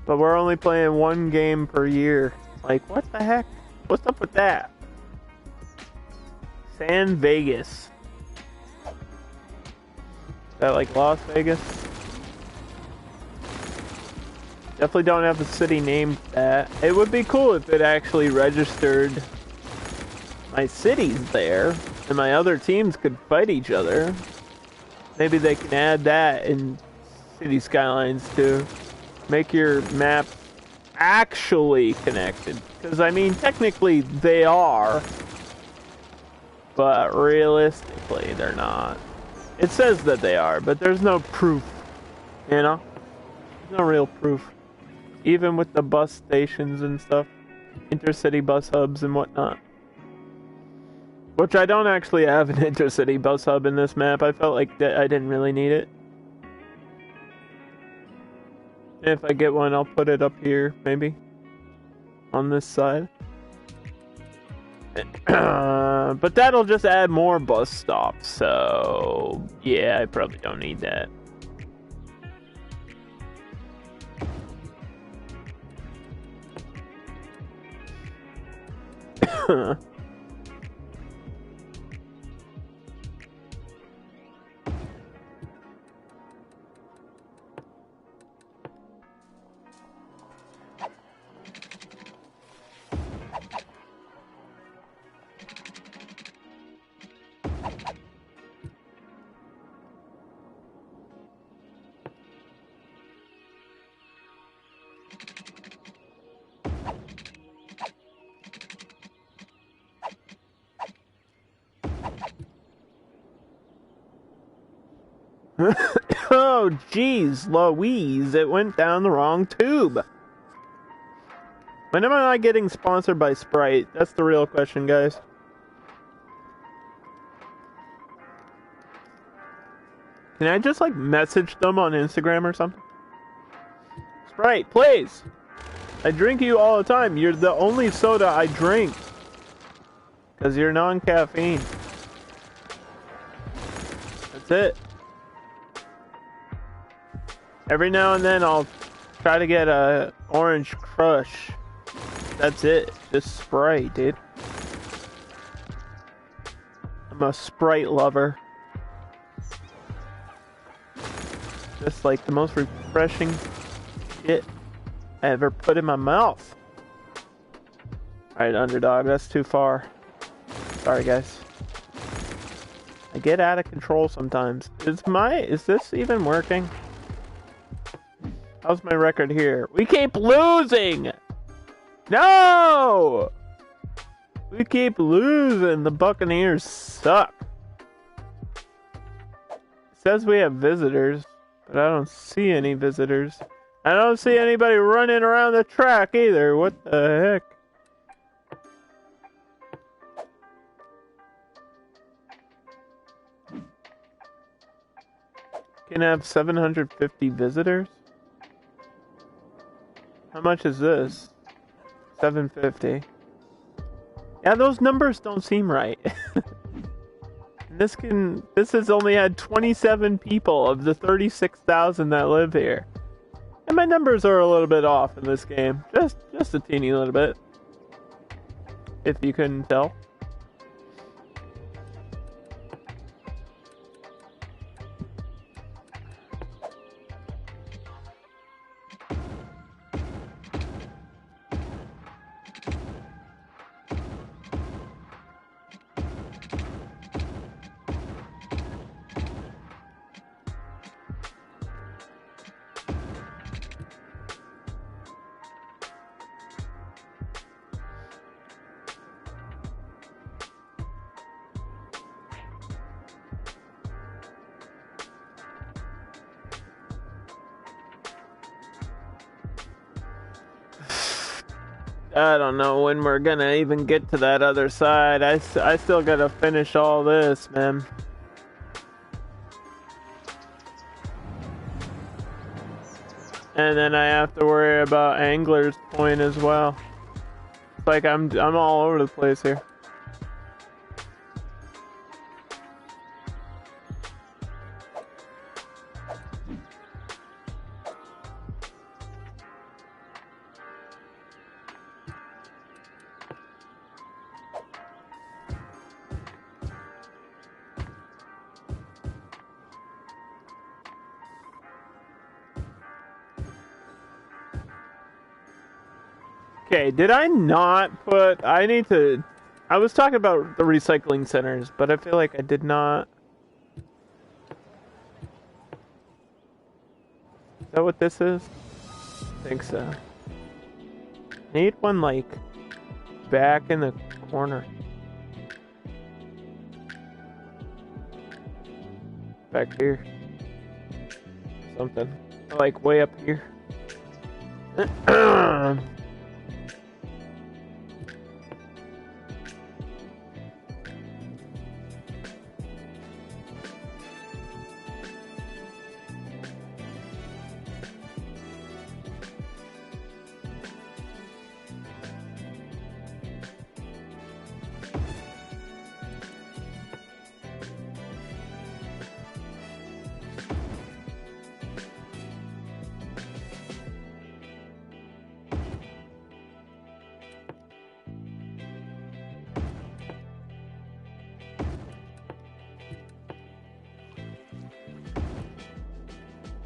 But we're only playing one game per year. Like, what the heck? What's up with that? San Vegas. Is that like Las Vegas? Definitely don't have the city named that. It would be cool if it actually registered my cities there, and my other teams could fight each other. Maybe they can add that in City Skylines too. Make your map actually connected. Because, I mean, technically they are. But realistically, they're not. It says that they are, but there's no proof. You know? There's no real proof. Even with the bus stations and stuff. Intercity bus hubs and whatnot. Which I don't actually have an intercity bus hub in this map. I felt like that I didn't really need it. If I get one, I'll put it up here, maybe. On this side. But that'll just add more bus stops, so... yeah, I probably don't need that. Oh, jeez, Louise, it went down the wrong tube. When am I getting sponsored by Sprite? That's the real question, guys. Can I just, like, message them on Instagram or something? Sprite, please! I drink you all the time. You're the only soda I drink. Because you're non-caffeine. That's it. Every now and then I'll try to get a Orange Crush. That's it. Just Sprite, dude. I'm a Sprite lover. Just like the most refreshing shit I ever put in my mouth. Alright, underdog, that's too far. Sorry, guys. I get out of control sometimes. Is this even working? How's my record here? We keep losing! No! We keep losing. The Buccaneers suck. It says we have visitors, but I don't see any visitors. I don't see anybody running around the track either. What the heck? Can have 750 visitors? How much is this? 750. Yeah, those numbers don't seem right. This has only had 27 people of the 36,000 that live here. And my numbers are a little bit off in this game. Just a teeny little bit. If you couldn't tell. I don't know when we're gonna even get to that other side. I still gotta finish all this, man. And then I have to worry about Angler's Point as well. It's like I'm all over the place here. Okay, did I not put... I was talking about the recycling centers, but I feel like I did not... Is that what this is? I think so. I need one, like, back in the corner. Back here. Something. Like, way up here.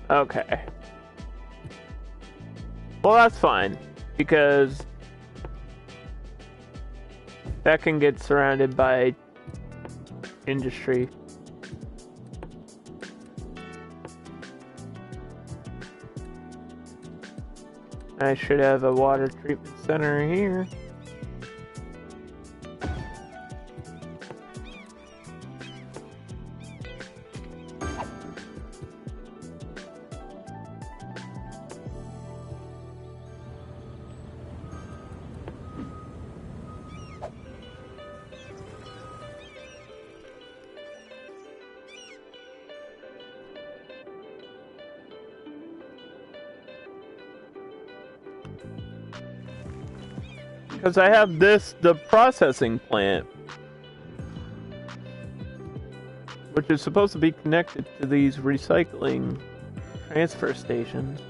Okay. Well, that's fine, because that can get surrounded by industry. I should have a water treatment center here. Because I have the processing plant, which is supposed to be connected to these recycling transfer stations.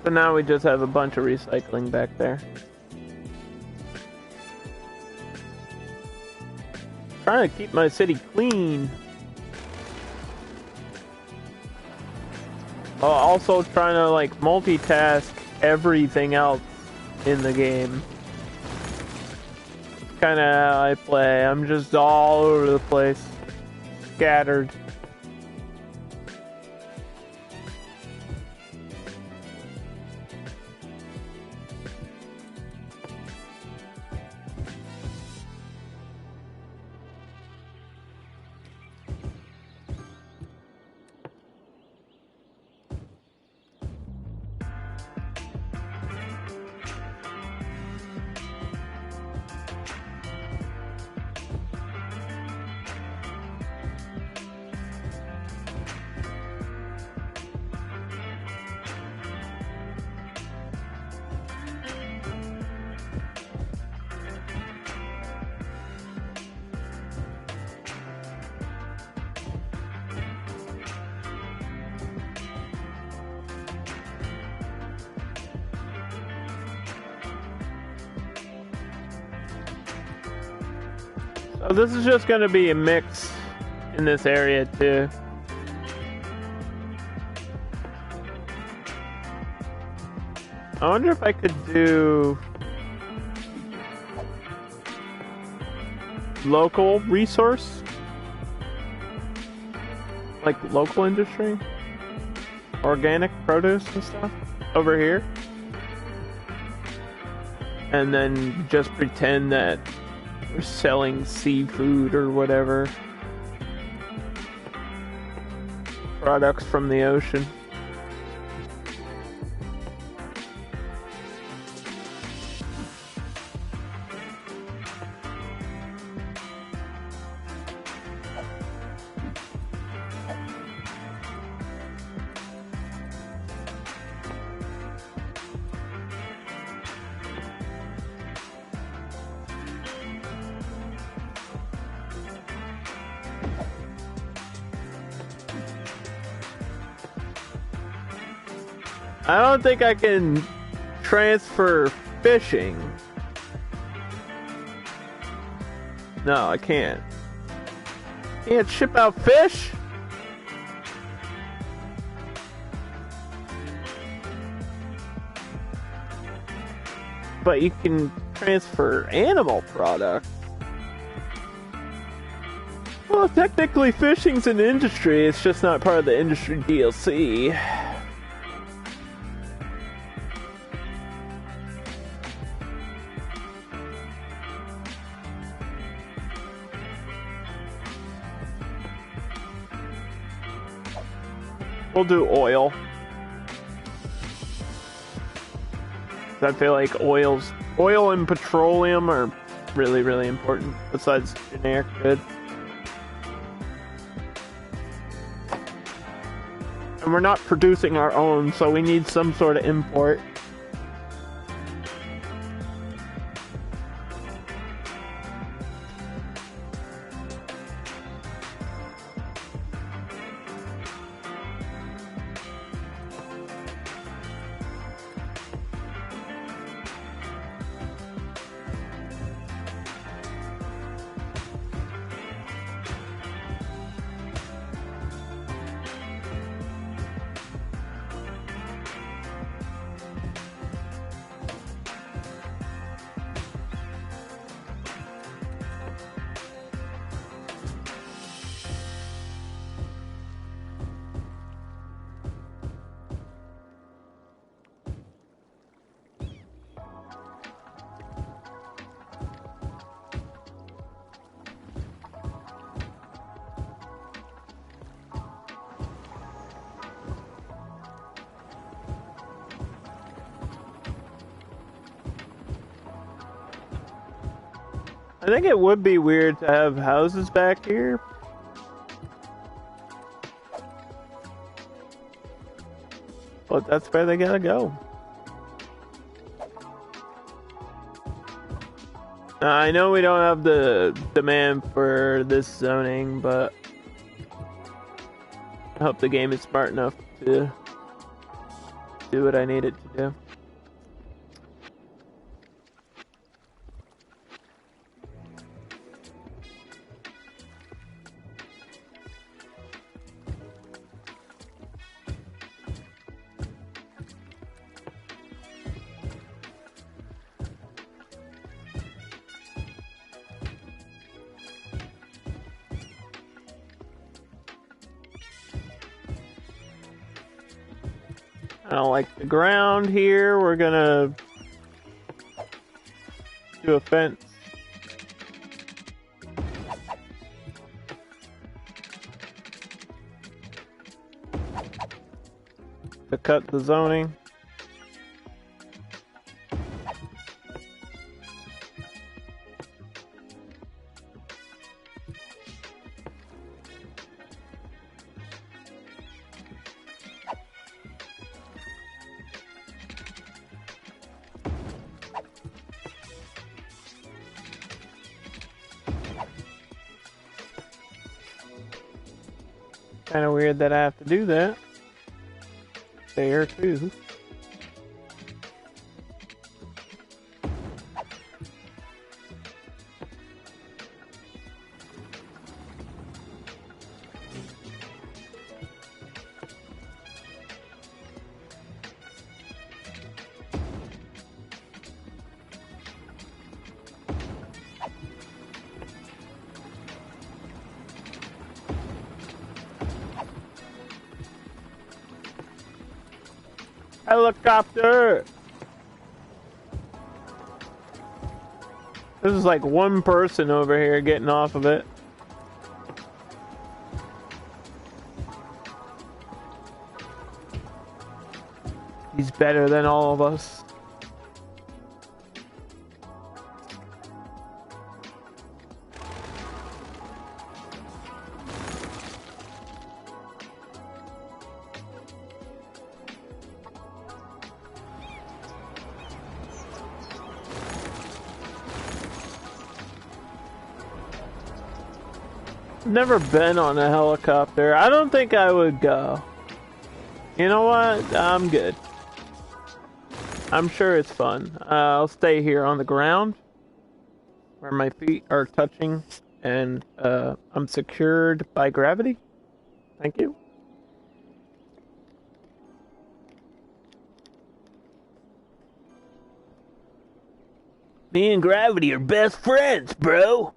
So now we just have a bunch of recycling back there. Trying to keep my city clean. While also trying to like multitask everything else in the game. Kinda how I play. I'm just all over the place. Scattered. So this is just going to be a mix in this area too. I wonder if I could do local resource, like local industry, organic produce and stuff over here, and then just pretend that we're selling seafood or whatever, products from the ocean. I don't think I can transfer fishing. No, I can't. Can't ship out fish? But you can transfer animal products. Well, technically fishing's an industry, it's just not part of the industry DLC. We'll do oil. I feel like oil and petroleum are really, really important besides generic goods. And we're not producing our own, so we need some sort of import. I think it would be weird to have houses back here. But that's where they gotta go. I know we don't have the demand for this zoning, but I hope the game is smart enough to do what I need it to do. I don't like the ground here. We're gonna do a fence. To cut the zoning. Kind of weird that I have to do that. There too. Helicopter! This is like one person over here getting off of it. He's better than all of us. Never been on a helicopter. I don't think I would go. You know what? I'm good. I'm sure it's fun. I'll stay here on the ground where my feet are touching and I'm secured by gravity. Thank you. Me and gravity are best friends, bro.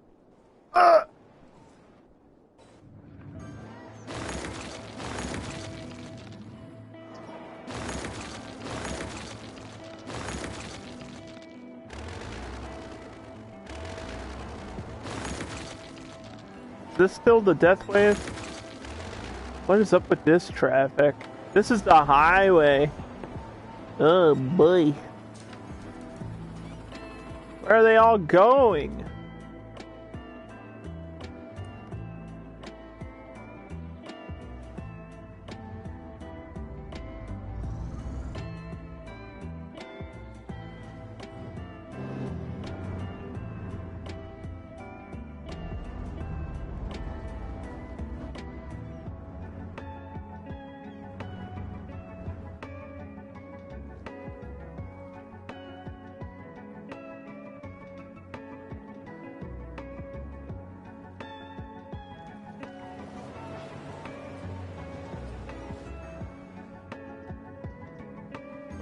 Is this still the death wave? What is up with this traffic? This is the highway. Oh boy. Where are they all going?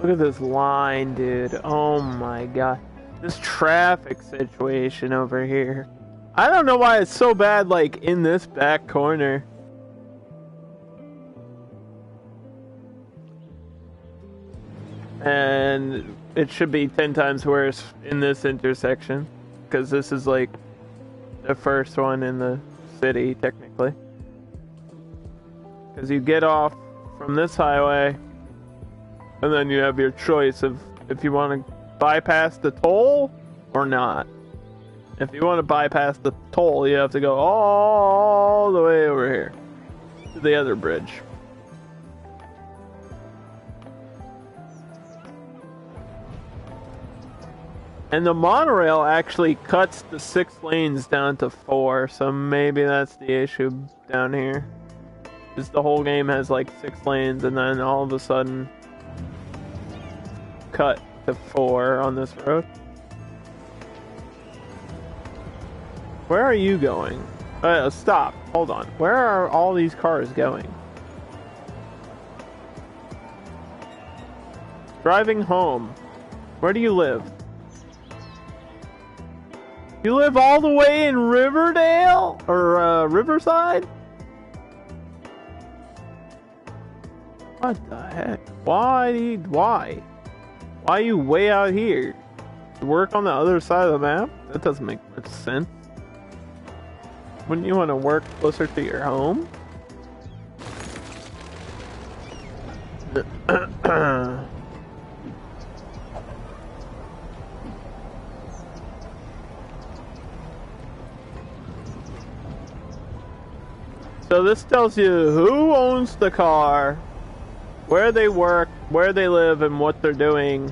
Look at this line, dude. Oh my god. This traffic situation over here. I don't know why it's so bad, like, in this back corner. And it should be 10 times worse in this intersection. Because this is, like, the first one in the city, technically. Because you get off from this highway, and then you have your choice of if you want to bypass the toll or not. If you want to bypass the toll, you have to go all the way over here to the other bridge. And the monorail actually cuts the 6 lanes down to 4, so maybe that's the issue down here. Is the whole game has like 6 lanes, and then all of a sudden cut to 4 on this road. Where are you going? Stop. Hold on. Where are all these cars going? Driving home. Where do you live? You live all the way in Riverdale? Or, Riverside? What the heck? Why? Why are you way out here? You work on the other side of the map? That doesn't make much sense. Wouldn't you want to work closer to your home? So this tells you who owns the car, where they work, where they live, and what they're doing.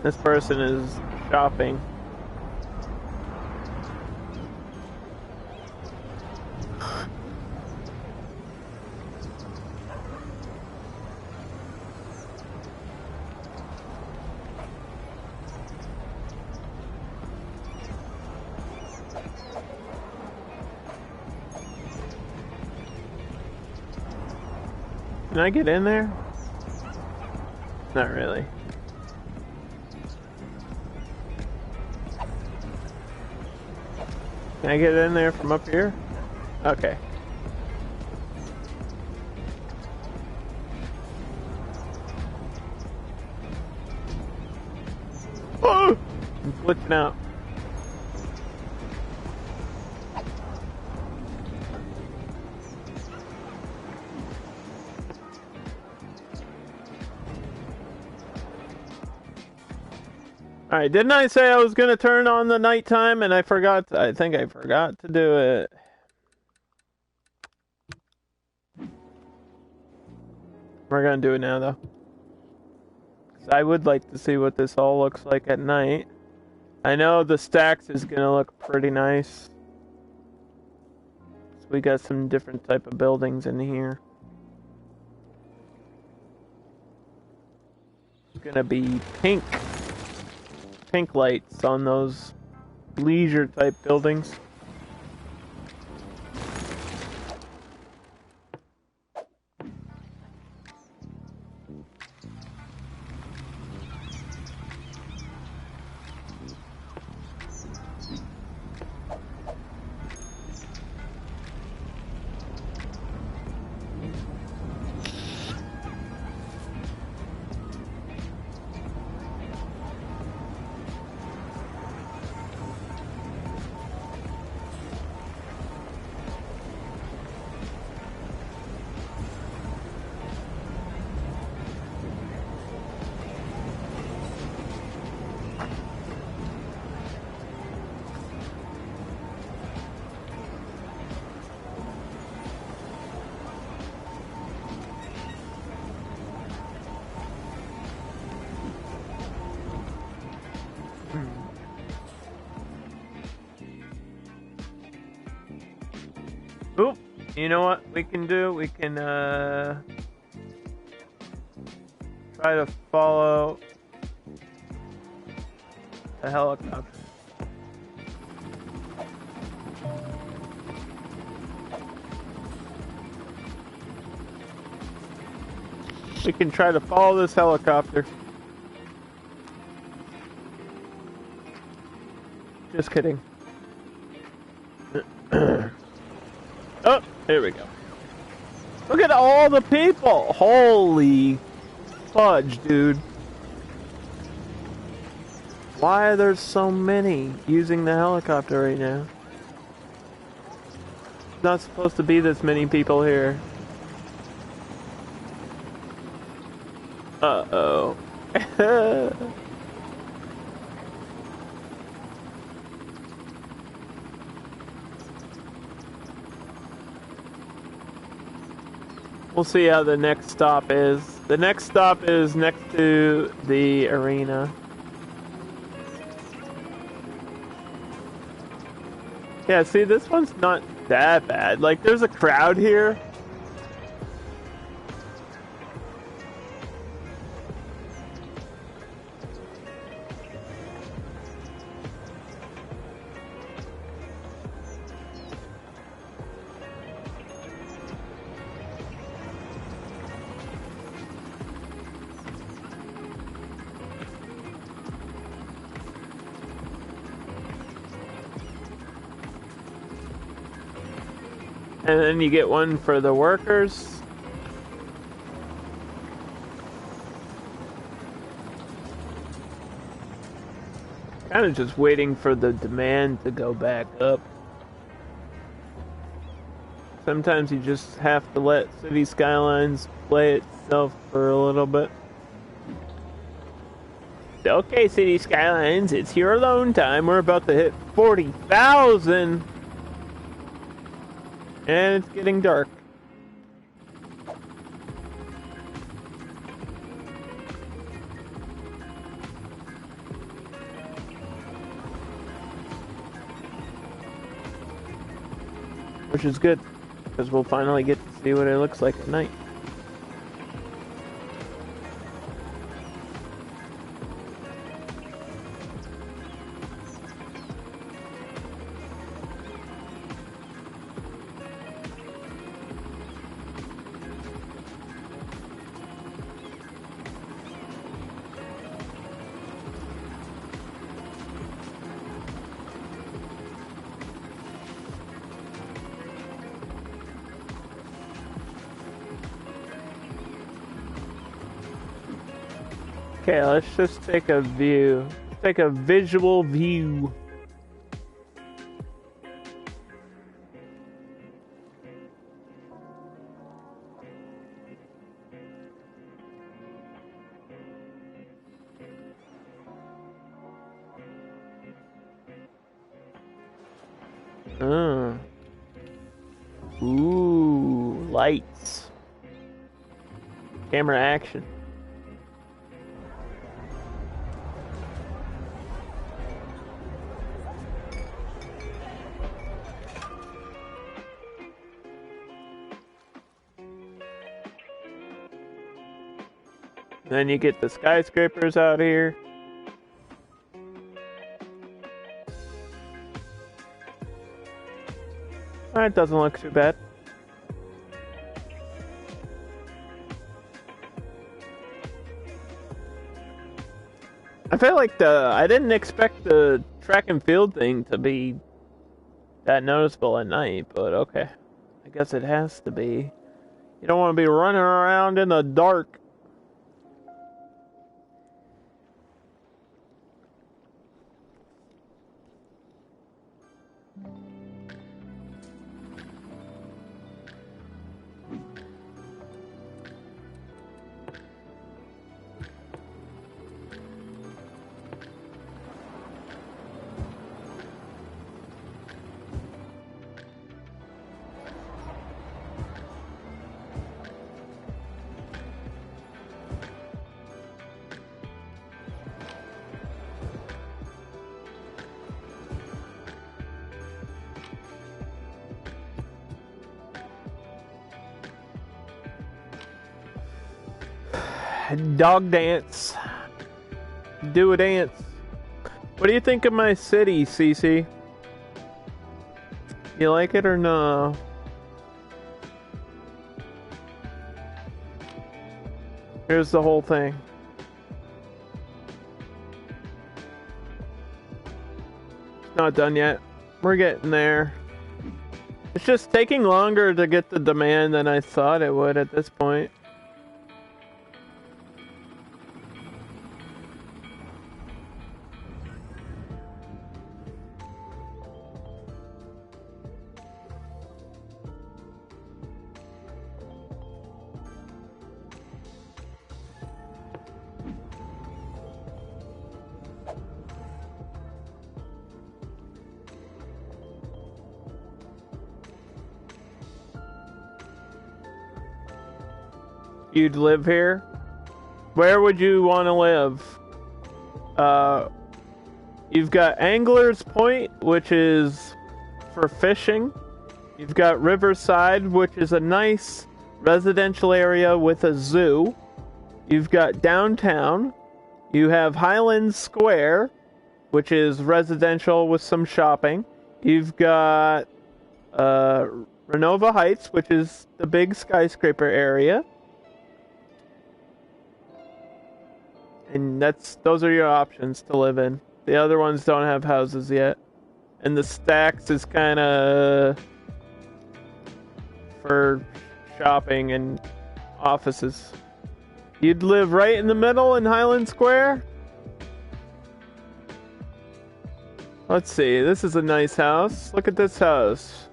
This person is shopping. Can I get in there? Not really. Can I get in there from up here? Okay. Oh! I'm glitching out. Alright, didn't I say I was gonna turn on the nighttime and I forgot? I think I forgot to do it. We're gonna do it now though. 'Cause I would like to see what this all looks like at night. I know the stacks is gonna look pretty nice. So we got some different type of buildings in here. It's gonna be pink. Pink lights on those leisure type buildings. Oop, you know what we can do? We can try to follow the helicopter. We can try to follow this helicopter. Just kidding. Oh, here we go. Look at all the people! Holy fudge, dude. Why are there so many using the helicopter right now? Not supposed to be this many people here. Uh-oh. We'll see how the next stop is. The next stop is next to the arena. Yeah, see, this one's not that bad. Like, there's a crowd here. And then you get one for the workers. Kind of just waiting for the demand to go back up. Sometimes you just have to let City Skylines play itself for a little bit. Okay, City Skylines, it's your alone time. We're about to hit 40,000. And it's getting dark. Which is good, because we'll finally get to see what it looks like at night. Okay, let's just take a view. Take a visual view. Ooh, lights. Camera action. Then you get the skyscrapers out here. That doesn't look too bad. I feel like I didn't expect the track and field thing to be that noticeable at night, but okay. I guess it has to be. You don't want to be running around in the dark. Dog dance. Do a dance. What do you think of my city, Cece? You like it or no? Here's the whole thing. It's not done yet. We're getting there. It's just taking longer to get the demand than I thought it would at this point. You'd live here? Where would you want to live? You've got Angler's Point, which is for fishing. You've got Riverside, which is a nice residential area with a zoo. You've got downtown. You have Highlands Square, which is residential with some shopping. You've got Renova Heights, which is the big skyscraper area. And those are your options to live in. The other ones don't have houses yet. And the Stacks is kind of for shopping and offices. You'd live right in the middle in Highland Square? Let's see, this is a nice house. Look at this house.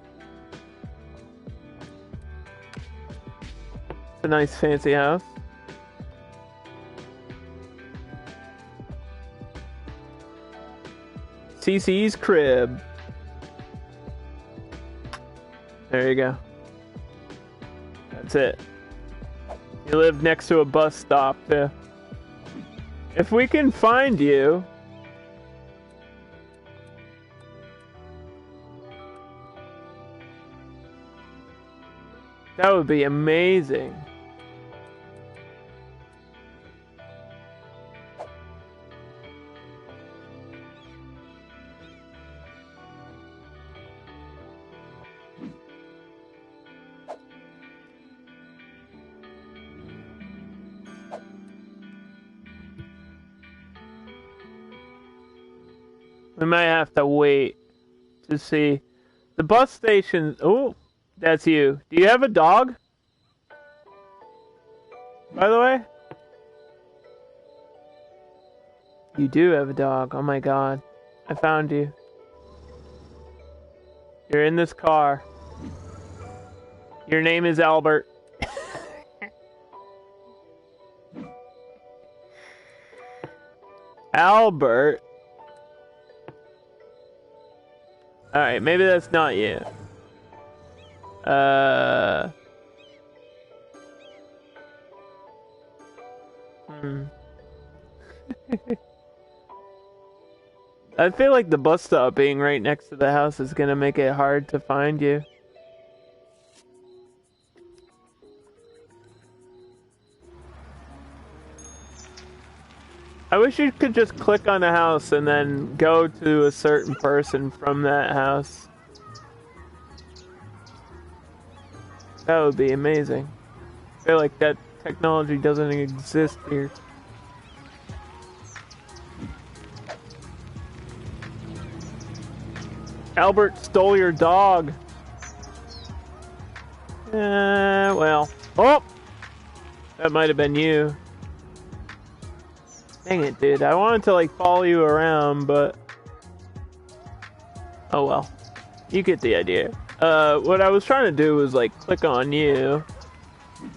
It's a nice fancy house. CC's crib. There you go. That's it. You live next to a bus stop, too. If we can find you... that would be amazing. We might have to wait to see. The bus station... oh, that's you. Do you have a dog? By the way? You do have a dog. Oh my god. I found you. You're in this car. Your name is Albert. Albert? Alright, maybe that's not you. I feel like the bus stop being right next to the house is gonna make it hard to find you. I wish you could just click on a house and then go to a certain person from that house. That would be amazing. I feel like that technology doesn't exist here. Albert stole your dog. Well. Oh! That might have been you. Dang it, dude. I wanted to, like, follow you around, but... oh well. You get the idea. What I was trying to do was, like, click on you.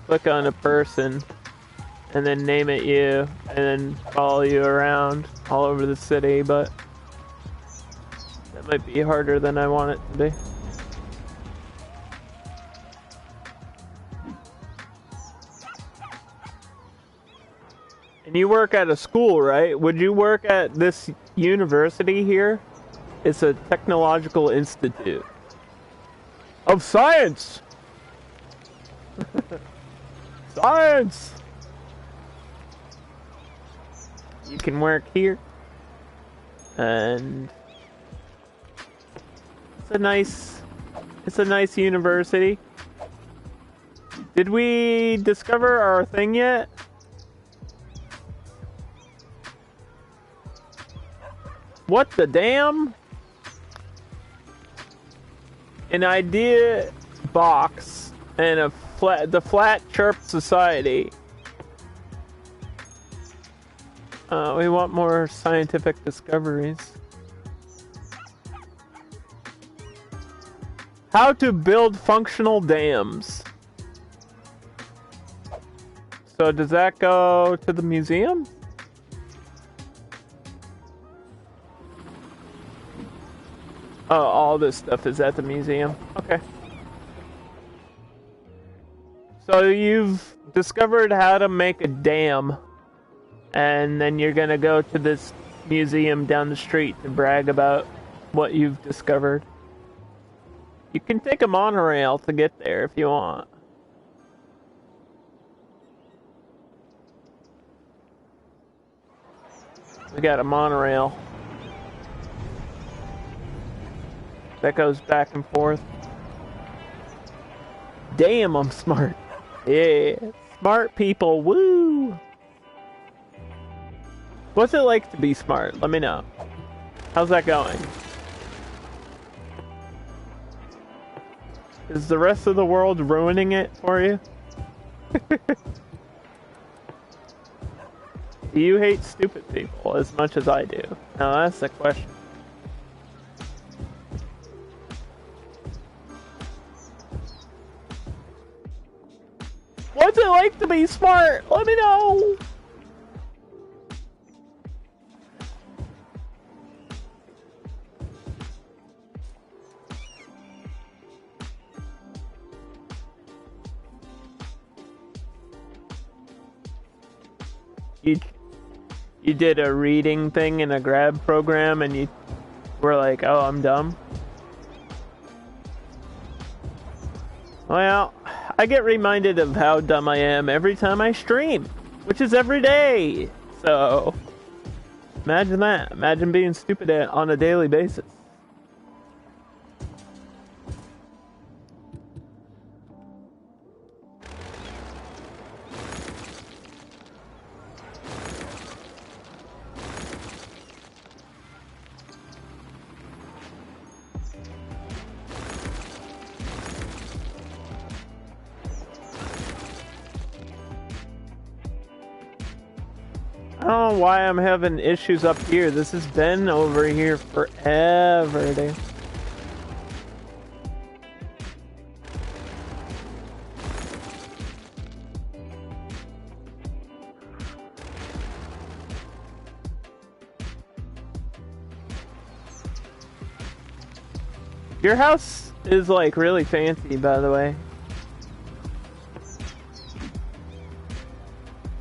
Click on a person. And then name it you. And then follow you around all over the city, but... that might be harder than I want it to be. And you work at a school, right? Would you work at this university here? It's a technological institute. Of science! Science! You can work here. And... it's a nice university. Did we discover our thing yet? What the damn? An idea box and the Flat Chirp Society. We want more scientific discoveries. How to build functional dams. So does that go to the museum? Oh, all this stuff is at the museum. Okay. So you've discovered how to make a dam. And then you're gonna go to this museum down the street to brag about what you've discovered. You can take a monorail to get there if you want. We got a monorail that goes back and forth. Damn, I'm smart. Yeah, smart people, woo! What's it like to be smart? Let me know. How's that going? Is the rest of the world ruining it for you? Do you hate stupid people as much as I do? Now that's the question. What's it like to be smart? Let me know! You did a reading thing in a grab program and you were like, oh, I'm dumb? Well, I get reminded of how dumb I am every time I stream, which is every day. So, imagine that. Imagine being stupid on a daily basis. I don't know why I'm having issues up here. This has been over here forever, dude. Your house is like really fancy, by the way.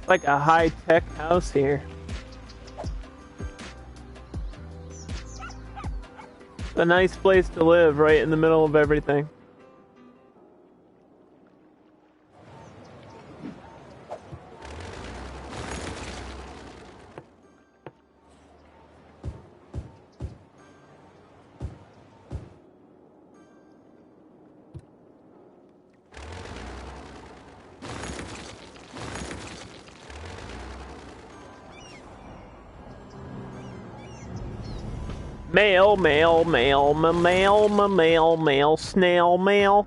Like a high-tech house here. It's a nice place to live, right in the middle of everything. Mail, mail, mail, mail, mail, mail, snail mail.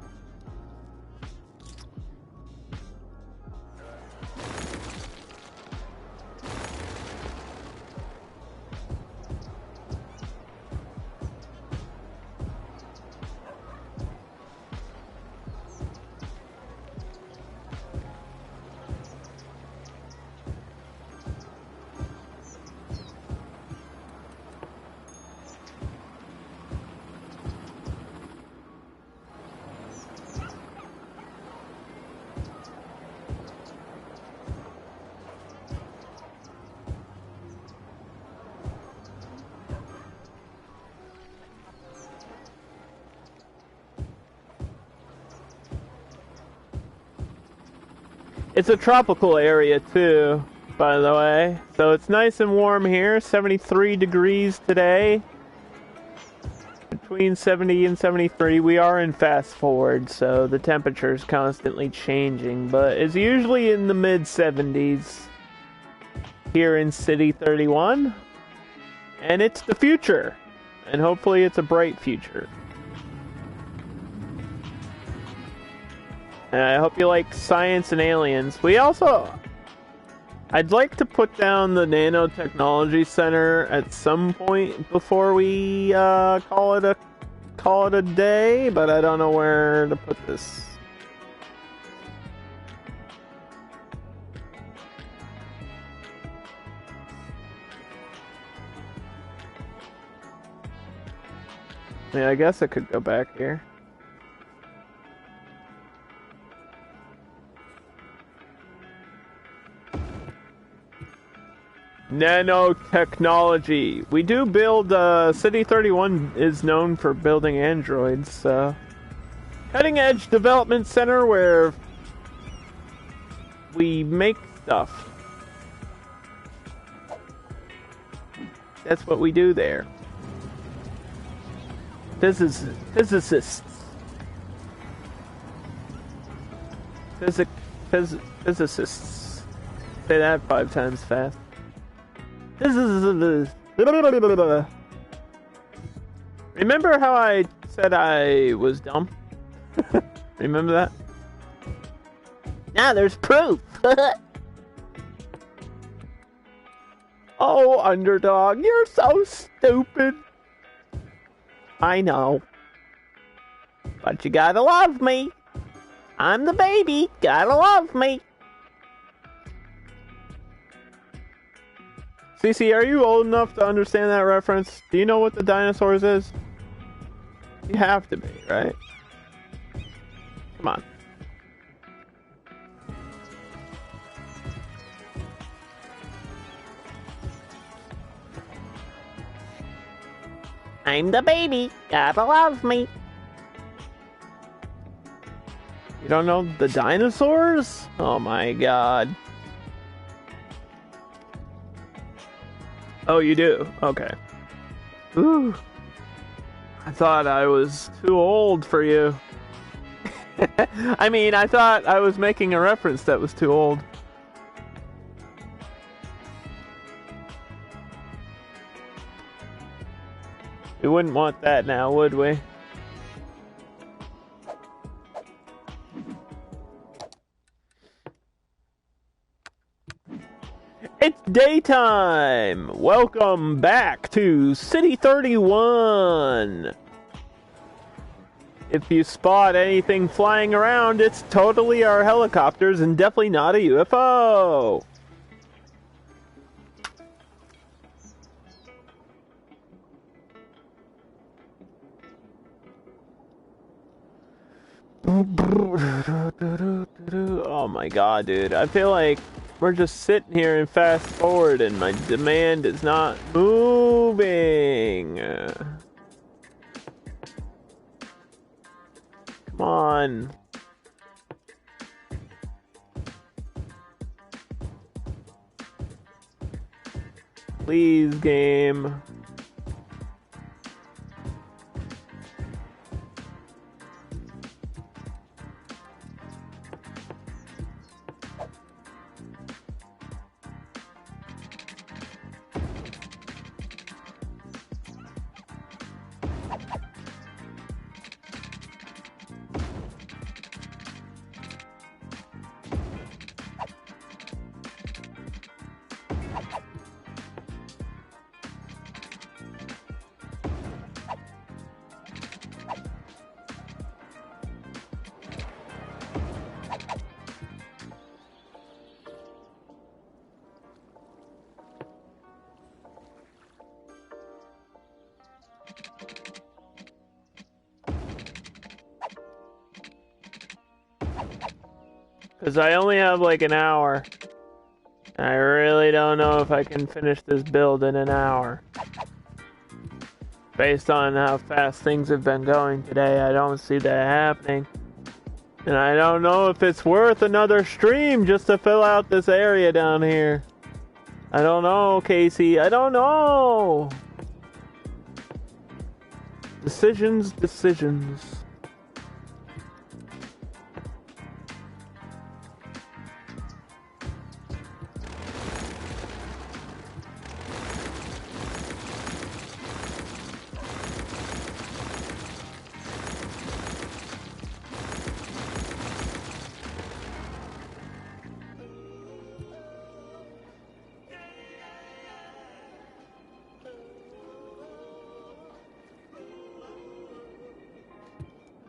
It's a tropical area too, by the way. So it's nice and warm here, 73 degrees today. Between 70 and 73. We are in fast forward, so the temperature is constantly changing, but it's usually in the mid 70s here in City 31. And it's the future. And hopefully it's a bright future. And I hope you like science and aliens. I'd like to put down the Nanotechnology Center at some point before we call it a day, but I don't know where to put this. Yeah, I guess I could go back here. Nanotechnology. We do build, City 31 is known for building androids, so. Cutting Edge Development Center where we make stuff. That's what we do there. Physicists. Physicists. Say that 5 times fast. Remember how I said I was dumb? Remember that? Now there's proof. Oh, underdog, you're so stupid. I know. But you gotta love me. I'm the baby. Gotta love me. Cece, are you old enough to understand that reference? Do you know what the dinosaurs is? You have to be, right? Come on. I'm the baby. Gotta love me. You don't know the dinosaurs? Oh my god. Oh, you do? Okay. Ooh. I thought I was too old for you. I mean, I thought I was making a reference that was too old. We wouldn't want that now, would we? It's daytime! Welcome back to City 31! If you spot anything flying around, it's totally our helicopters and definitely not a UFO! Oh my god, dude. I feel like we're just sitting here and fast forward and my demand is not moving. Come on. Please, game. Because I only have like an hour. I really don't know if I can finish this build in an hour. Based on how fast things have been going today, I don't see that happening. And I don't know if it's worth another stream just to fill out this area down here. I don't know, Casey. I don't know. Decisions.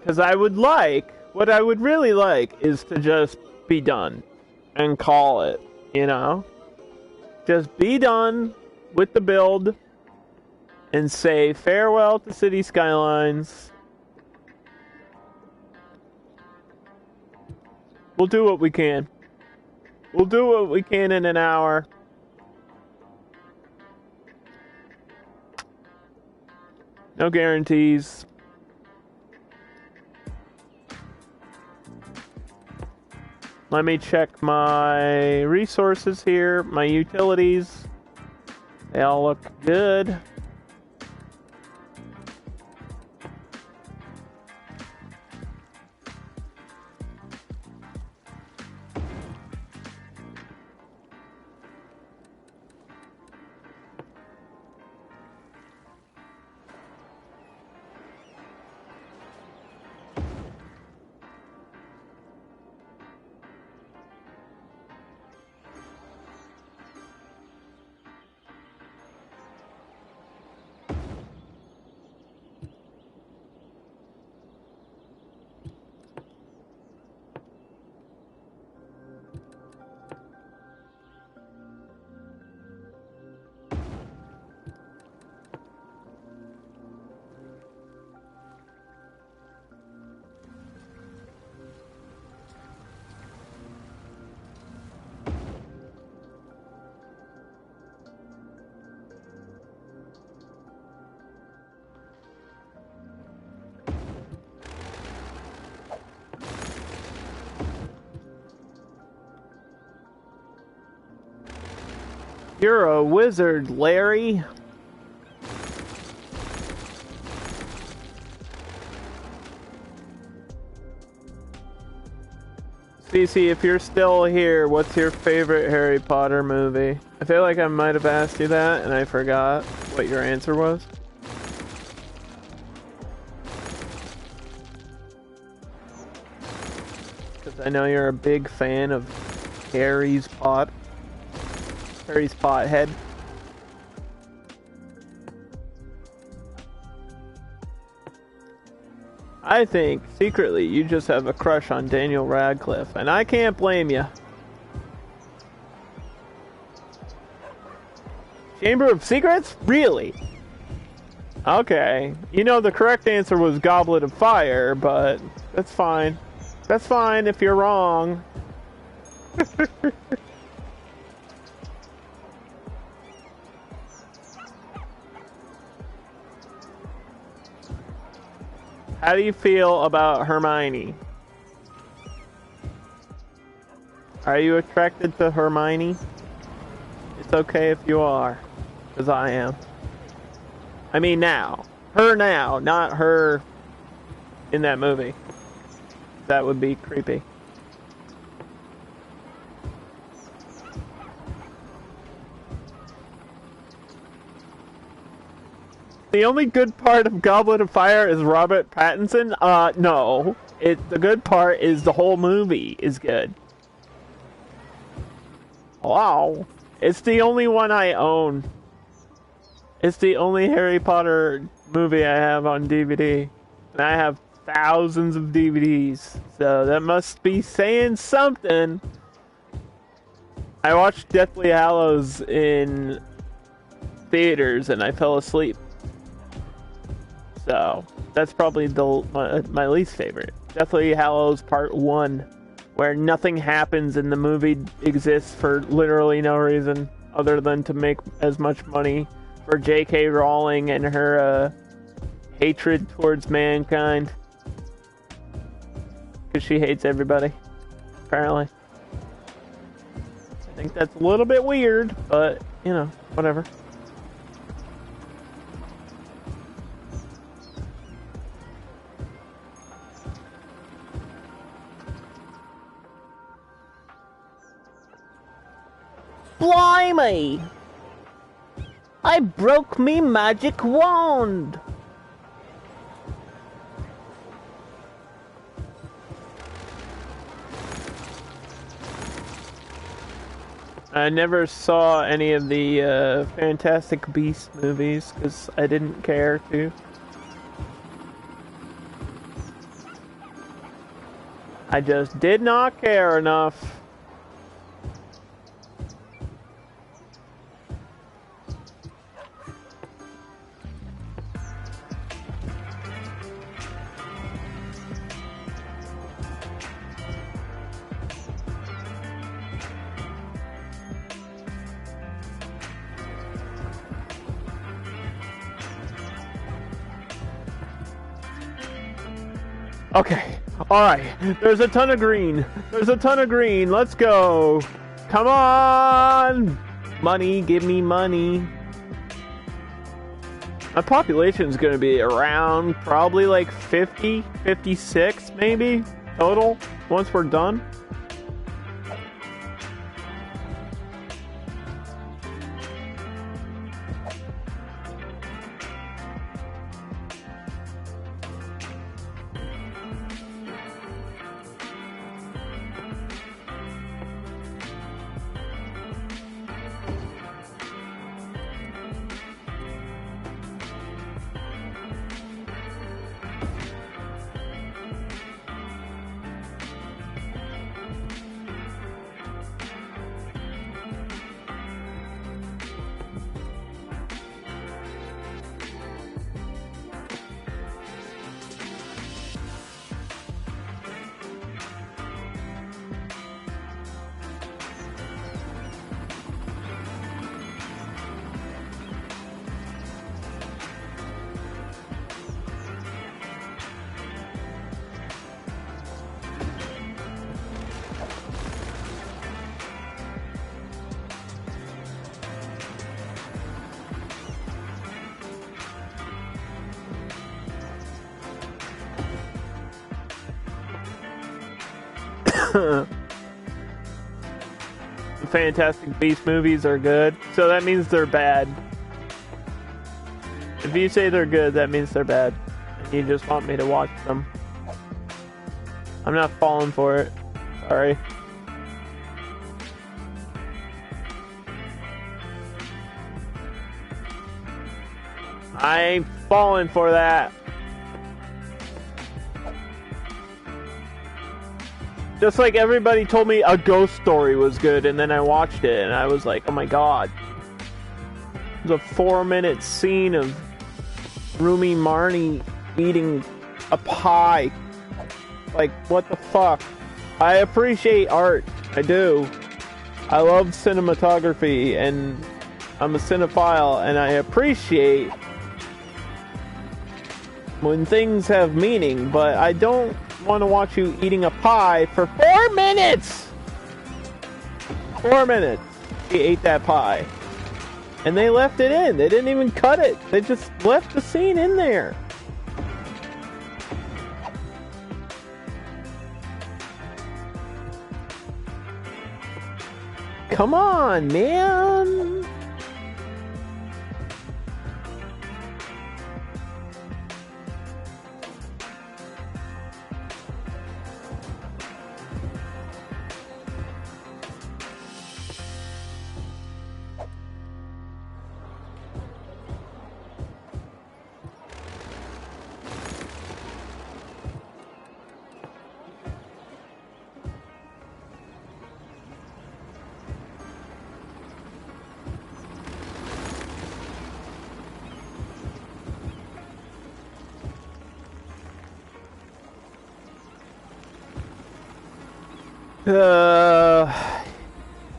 Because what I would really like is to just be done and call it, you know? Just be done with the build and say farewell to City Skylines. We'll do what we can. We'll do what we can in an hour. No guarantees. Let me check my resources here, my utilities. They all look good. You're a wizard, Larry. Cece, if you're still here, what's your favorite Harry Potter movie? I feel like I might have asked you that and I forgot what your answer was. Because I know you're a big fan of Harry's Pothead. I think, secretly, you just have a crush on Daniel Radcliffe, and I can't blame you. Chamber of Secrets? Really? Okay. You know, the correct answer was Goblet of Fire, but that's fine. That's fine if you're wrong. How do you feel about Hermione? Are you attracted to Hermione? It's okay if you are, because I am. I mean now. Her now, not her in that movie. That would be creepy. The only good part of Goblet of Fire is Robert Pattinson? No. The good part is the whole movie is good. Wow. It's the only one I own. It's the only Harry Potter movie I have on DVD. And I have thousands of DVDs. So that must be saying something. I watched Deathly Hallows in theaters and I fell asleep. So, that's probably my least favorite. Deathly Hallows Part 1, where nothing happens and the movie exists for literally no reason other than to make as much money for J.K. Rowling and her hatred towards mankind. Because she hates everybody, apparently. I think that's a little bit weird, but, you know, whatever. Blimey! I broke me magic wand! I never saw any of the Fantastic Beasts movies because I didn't care to. I just did not care enough. Okay, alright, there's a ton of green. There's a ton of green, let's go. Come on! Money, give me money. My population's gonna be around probably like 50, 56 maybe, total, once we're done. The Fantastic Beasts movies are good, so that means they're bad. If you say they're good, that means they're bad. And you just want me to watch them. I'm not falling for it. Sorry. I ain't falling for that. Just like everybody told me A Ghost Story was good, and then I watched it, and I was like, oh my god. It was a 4-minute scene of Rumi Marnie eating a pie. Like, what the fuck? I appreciate art. I do. I love cinematography, and I'm a cinephile, and I appreciate when things have meaning, but I don't want to watch you eating a pie for 4 minutes! 4 minutes. He ate that pie. And they left it in. They didn't even cut it. They just left the scene in there. Come on, man!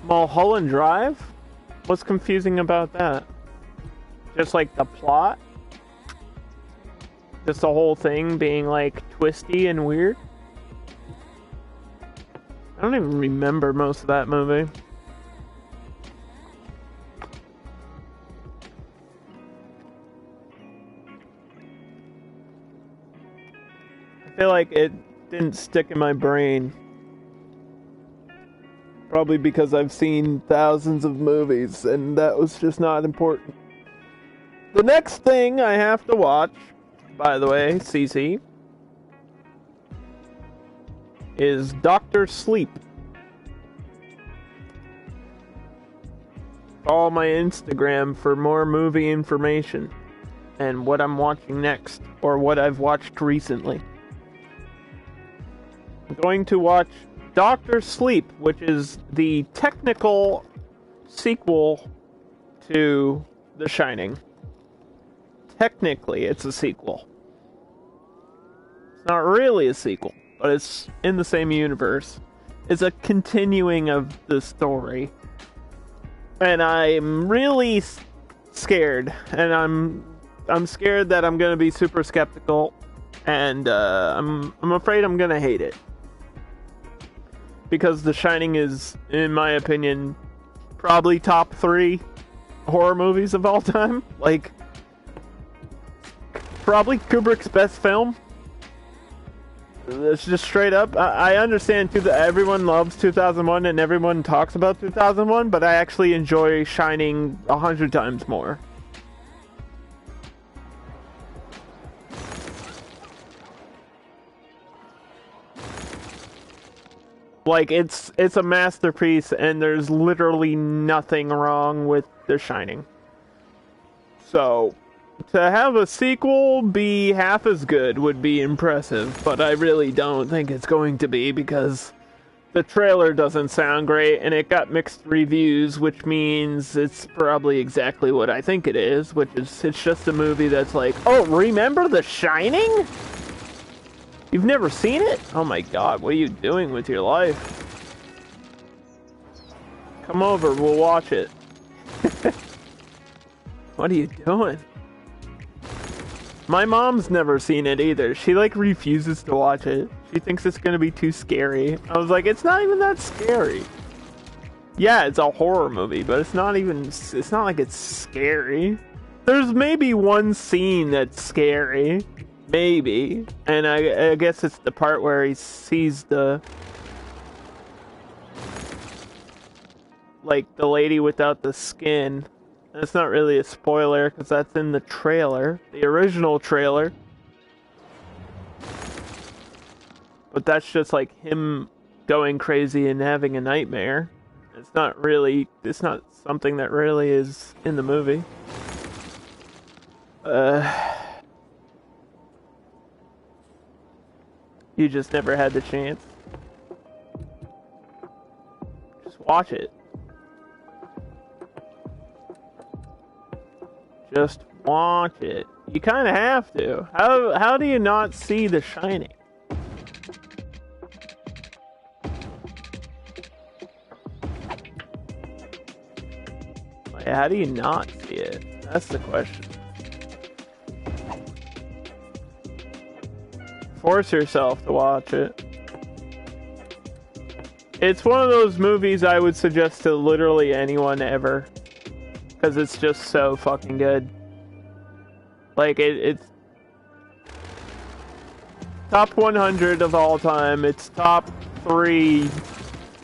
Mulholland Drive? What's confusing about that? Just like the plot? Just the whole thing being like twisty and weird? I don't even remember most of that movie. I feel like it didn't stick in my brain. Probably because I've seen thousands of movies, and that was just not important. The next thing I have to watch, by the way, CC, is Dr. Sleep. Follow my Instagram for more movie information and what I'm watching next, or what I've watched recently. I'm going to watch Dr. Sleep, which is the technical sequel to The Shining. Technically, it's a sequel. It's not really a sequel, but it's in the same universe. It's a continuing of the story. And I'm really scared. And I'm scared that I'm going to be super skeptical. And I'm afraid I'm going to hate it. Because The Shining is, in my opinion, probably top 3 horror movies of all time. Like, probably Kubrick's best film. It's just straight up. I understand too that everyone loves 2001 and everyone talks about 2001, but I actually enjoy Shining 100 times more. Like, it's a masterpiece, and there's literally nothing wrong with The Shining. So, to have a sequel be half as good would be impressive, but I really don't think it's going to be, because the trailer doesn't sound great, and it got mixed reviews, which means it's probably exactly what I think it is, which is, it's just a movie that's like, oh, remember The Shining? You've never seen it? Oh my god, what are you doing with your life? Come over, we'll watch it. What are you doing? My mom's never seen it either. She like refuses to watch it. She thinks it's gonna be too scary. I was like, it's not even that scary. Yeah, it's a horror movie, but it's not like it's scary. There's maybe one scene that's scary. Maybe. And I guess it's the part where he sees the like the lady without the skin. That's not really a spoiler because that's in the trailer, the original trailer. But that's just like him going crazy and having a nightmare. It's not something that really is in the movie. You just never had the chance. Just watch it. Just watch it. You kind of have to. How do you not see The Shining? Like, how do you not see it? That's the question. Force yourself to watch it. It's one of those movies I would suggest to literally anyone ever. Because it's just so fucking good. Like, it's top 100 of all time. It's top 3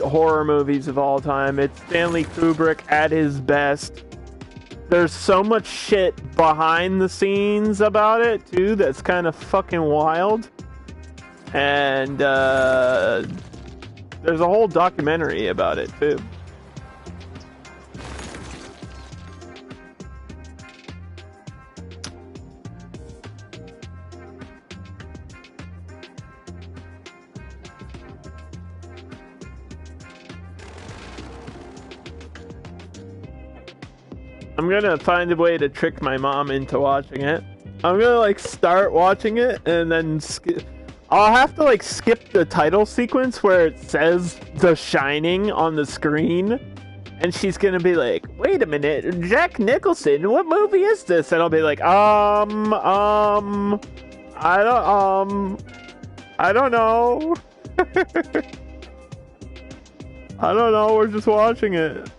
horror movies of all time. It's Stanley Kubrick at his best. There's so much shit behind the scenes about it, too, that's kind of fucking wild. And, there's a whole documentary about it, too. I'm gonna find a way to trick my mom into watching it. I'm gonna like start watching it and then I'll have to like skip the title sequence where it says The Shining on the screen, and she's gonna be like, "Wait a minute, Jack Nicholson, what movie is this?" And I'll be like, I don't know. I don't know, we're just watching it.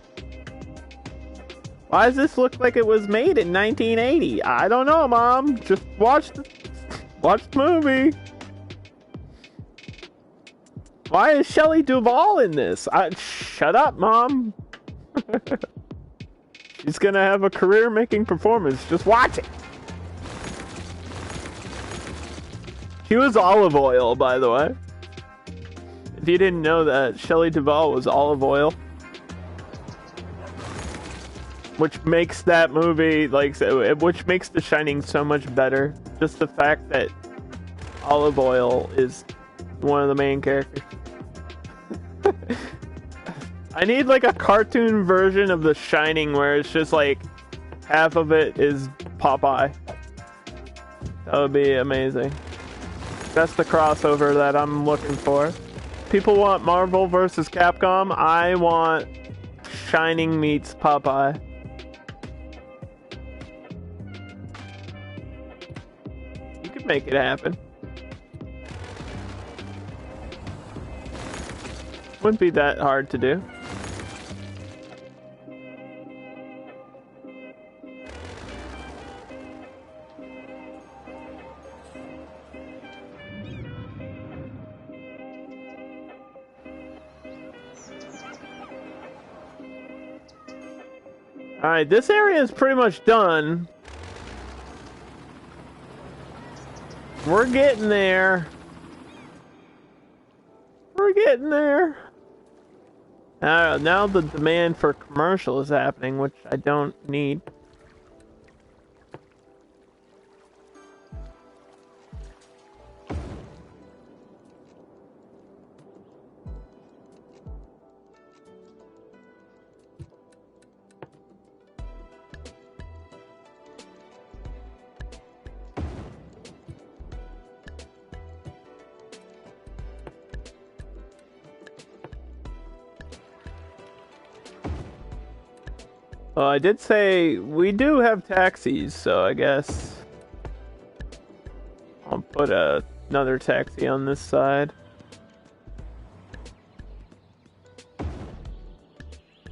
Why does this look like it was made in 1980? I don't know, Mom. Just watch the movie. Why is Shelley Duvall in this? Shut up, Mom. She's gonna have a career-making performance. Just watch it. She was Olive Oyl, by the way. If you didn't know that, Shelley Duvall was Olive Oyl. Which makes that movie, which makes The Shining so much better. Just the fact that Olive Oyl is one of the main characters. I need like a cartoon version of The Shining where it's just like half of it is Popeye. That would be amazing. That's the crossover that I'm looking for. People want Marvel vs. Capcom. I want Shining meets Popeye. You could make it happen. Wouldn't be that hard to do. Alright, this area is pretty much done. We're getting there. We're getting there. Now the demand for commercial is happening, which I don't need. I did say we do have taxis, so I guess I'll put another taxi on this side.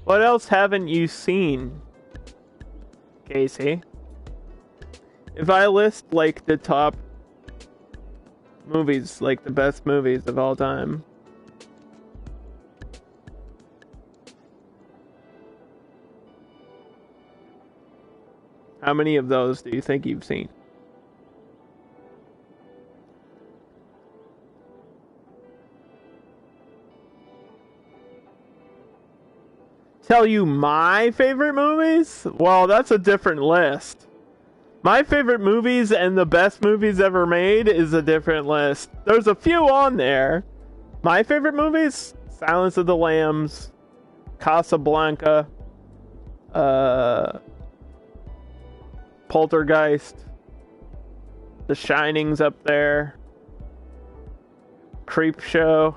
What else haven't you seen, Casey? If I list like the top movies, like the best movies of all time, How many of those do you think you've seen? Tell you my favorite movies? Well, that's a different list. My favorite movies and the best movies ever made is a different list. There's a few on there. My favorite movies? Silence of the Lambs, Casablanca, Poltergeist, The Shining's up there, Creepshow,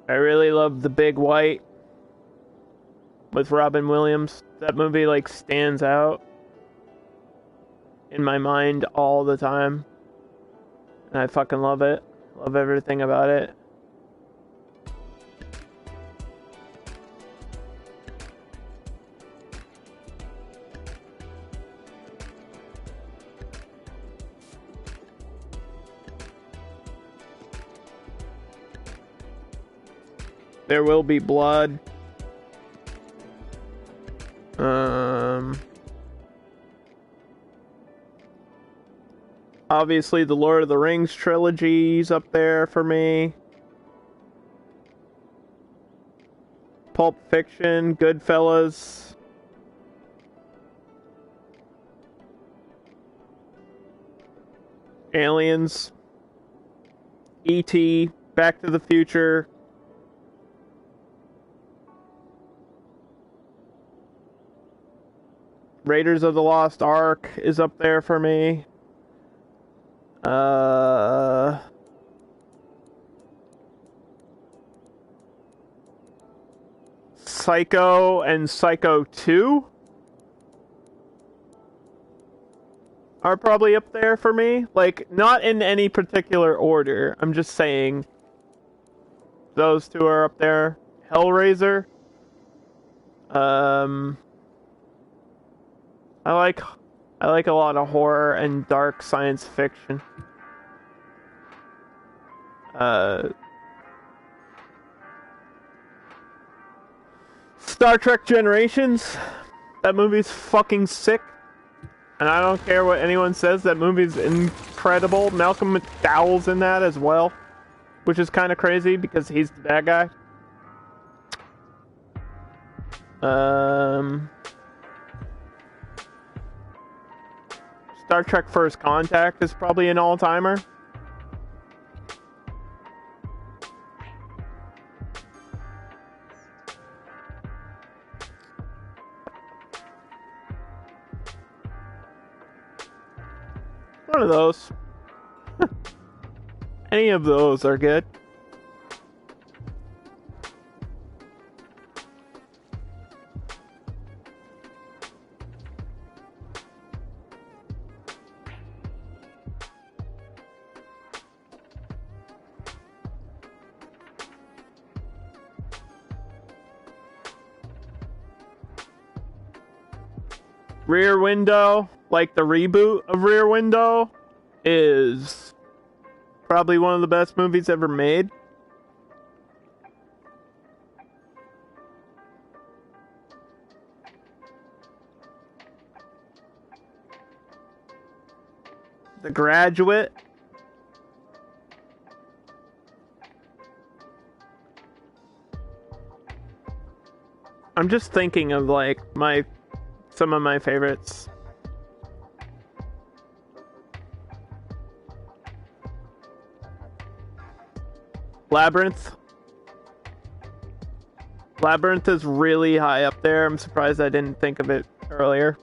I really love The Big White with Robin Williams. That movie like stands out in my mind all the time. And I fucking love it. Love everything about it. There Will Be Blood. Obviously, the Lord of the Rings trilogy's up there for me. Pulp Fiction, Goodfellas. Aliens. E.T., Back to the Future. Raiders of the Lost Ark is up there for me. Psycho and Psycho 2 are probably up there for me. Like, not in any particular order. I'm just saying those two are up there. Hellraiser. I like a lot of horror and dark science fiction. Star Trek Generations. That movie's fucking sick. And I don't care what anyone says, that movie's incredible. Malcolm McDowell's in that as well. Which is kind of crazy because he's the bad guy. Star Trek First Contact is probably an all-timer. One of those. Any of those are good. Rear Window, like the reboot of Rear Window, is probably one of the best movies ever made. The Graduate. I'm just thinking of like some of my favorites. Labyrinth. Labyrinth is really high up there. I'm surprised I didn't think of it earlier.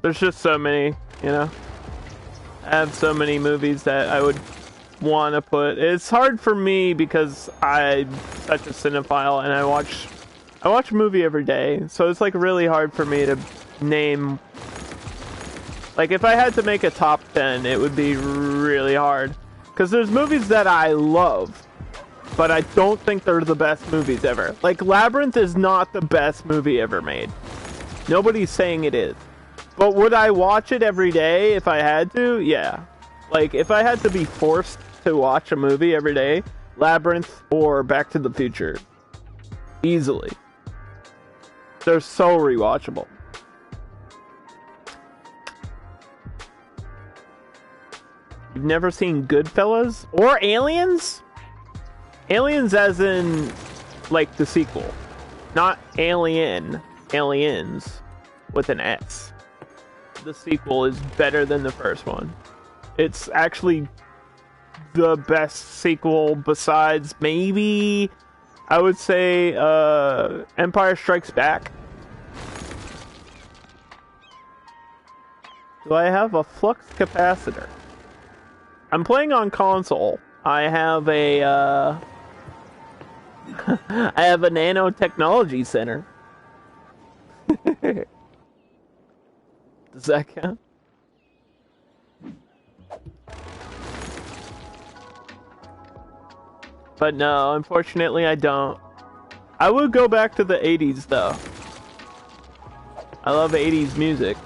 There's just so many, you know. I have so many movies that I would want to put. It's hard for me because I'm such a cinephile and I watch a movie every day, so it's like really hard for me to name. Like if I had to make a top 10, it would be really hard. Because there's movies that I love, but I don't think they're the best movies ever. Like Labyrinth is not the best movie ever made. Nobody's saying it is. But would I watch it every day if I had to? Yeah. Like if I had to be forced to watch a movie every day, Labyrinth or Back to the Future. Easily. They're so rewatchable. You've never seen Goodfellas? Or Aliens? Aliens as in, like, the sequel. Not Alien. Aliens. With an S. The sequel is better than the first one. It's actually the best sequel besides maybe, I would say, Empire Strikes Back. Do I have a flux capacitor? I'm playing on console. I have a I have a nanotechnology center. Does that count? But no, unfortunately I don't. I would go back to the 80s though. I love 80s music.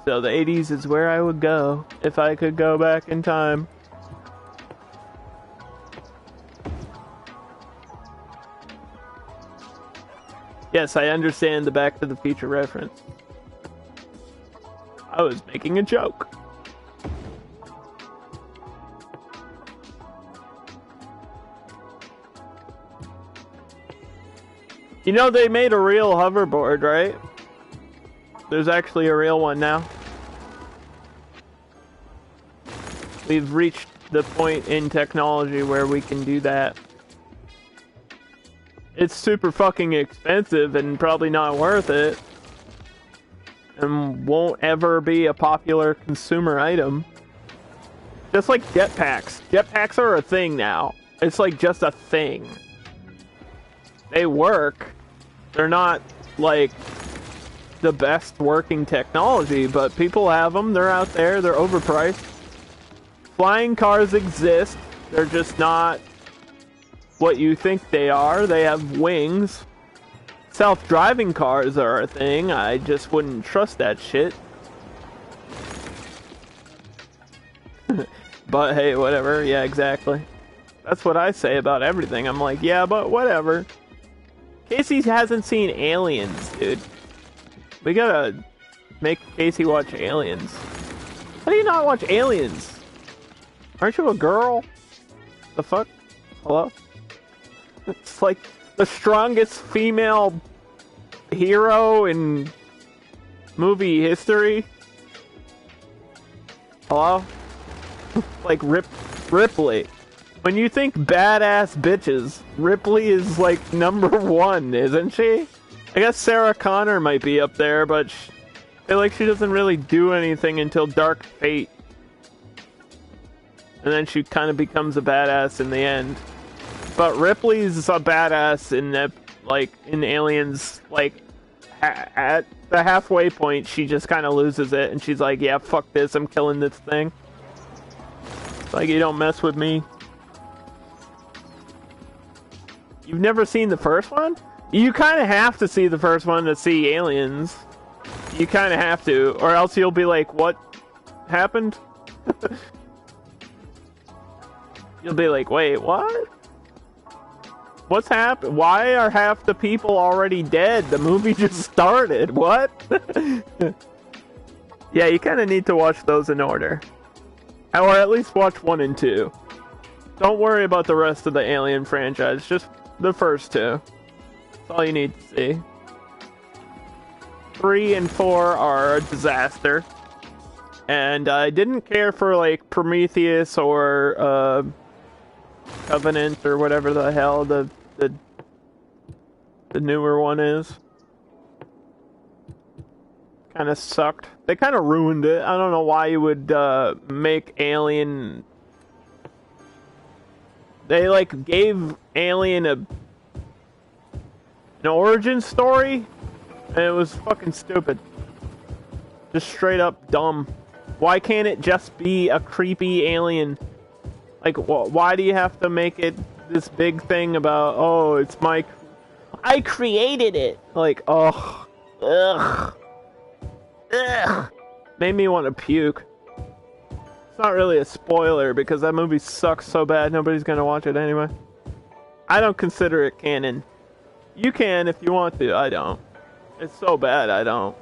So the 80s is where I would go if I could go back in time. Yes, I understand the Back to the Future reference. I was making a joke. You know, they made a real hoverboard, right? There's actually a real one now. We've reached the point in technology where we can do that. It's super fucking expensive and probably not worth it. And won't ever be a popular consumer item. Just like jetpacks. Jetpacks are a thing now. It's like just a thing. They work. They're not like the best working technology, but people have them. They're out there. They're overpriced. Flying cars exist. They're just not what you think they are. They have wings. Self-driving cars are a thing. I just wouldn't trust that shit. But hey, whatever. Yeah, exactly. That's what I say about everything. I'm like, yeah, but whatever. Casey hasn't seen Aliens, dude. We gotta make Casey watch Aliens. How do you not watch Aliens? Aren't you a girl? The fuck? Hello? It's like the strongest female hero in movie history. Hello? Like Ripley. When you think badass bitches, Ripley is like #1, isn't she? I guess Sarah Connor might be up there, but I feel like she doesn't really do anything until Dark Fate. And then she kind of becomes a badass in the end. But Ripley's a badass in the, like, in Aliens, like, at the halfway point, she just kind of loses it, and she's like, yeah, fuck this, I'm killing this thing. Like, you don't mess with me. You've never seen the first one? You kind of have to see the first one to see Aliens. You kind of have to, or else you'll be like, what happened? You'll be like, wait, what? What's happened? Why are half the people already dead? The movie just started. What? Yeah, you kind of need to watch those in order. Or at least watch 1 and 2. Don't worry about the rest of the Alien franchise. Just the first 2. That's all you need to see. 3 and 4 are a disaster. And I didn't care for, like, Prometheus or Covenant or whatever the hell the newer one is. Kind of sucked. They kind of ruined it. I don't know why you would make Alien. They like gave Alien an origin story, and it was fucking stupid. Just straight up dumb. Why can't it just be a creepy alien? Like, why do you have to make it this big thing about, oh, it's I created it. Like, ugh. Ugh. Made me want to puke. It's not really a spoiler because that movie sucks so bad nobody's gonna watch it anyway. I don't consider it canon. You can if you want to, I don't. It's so bad, I don't.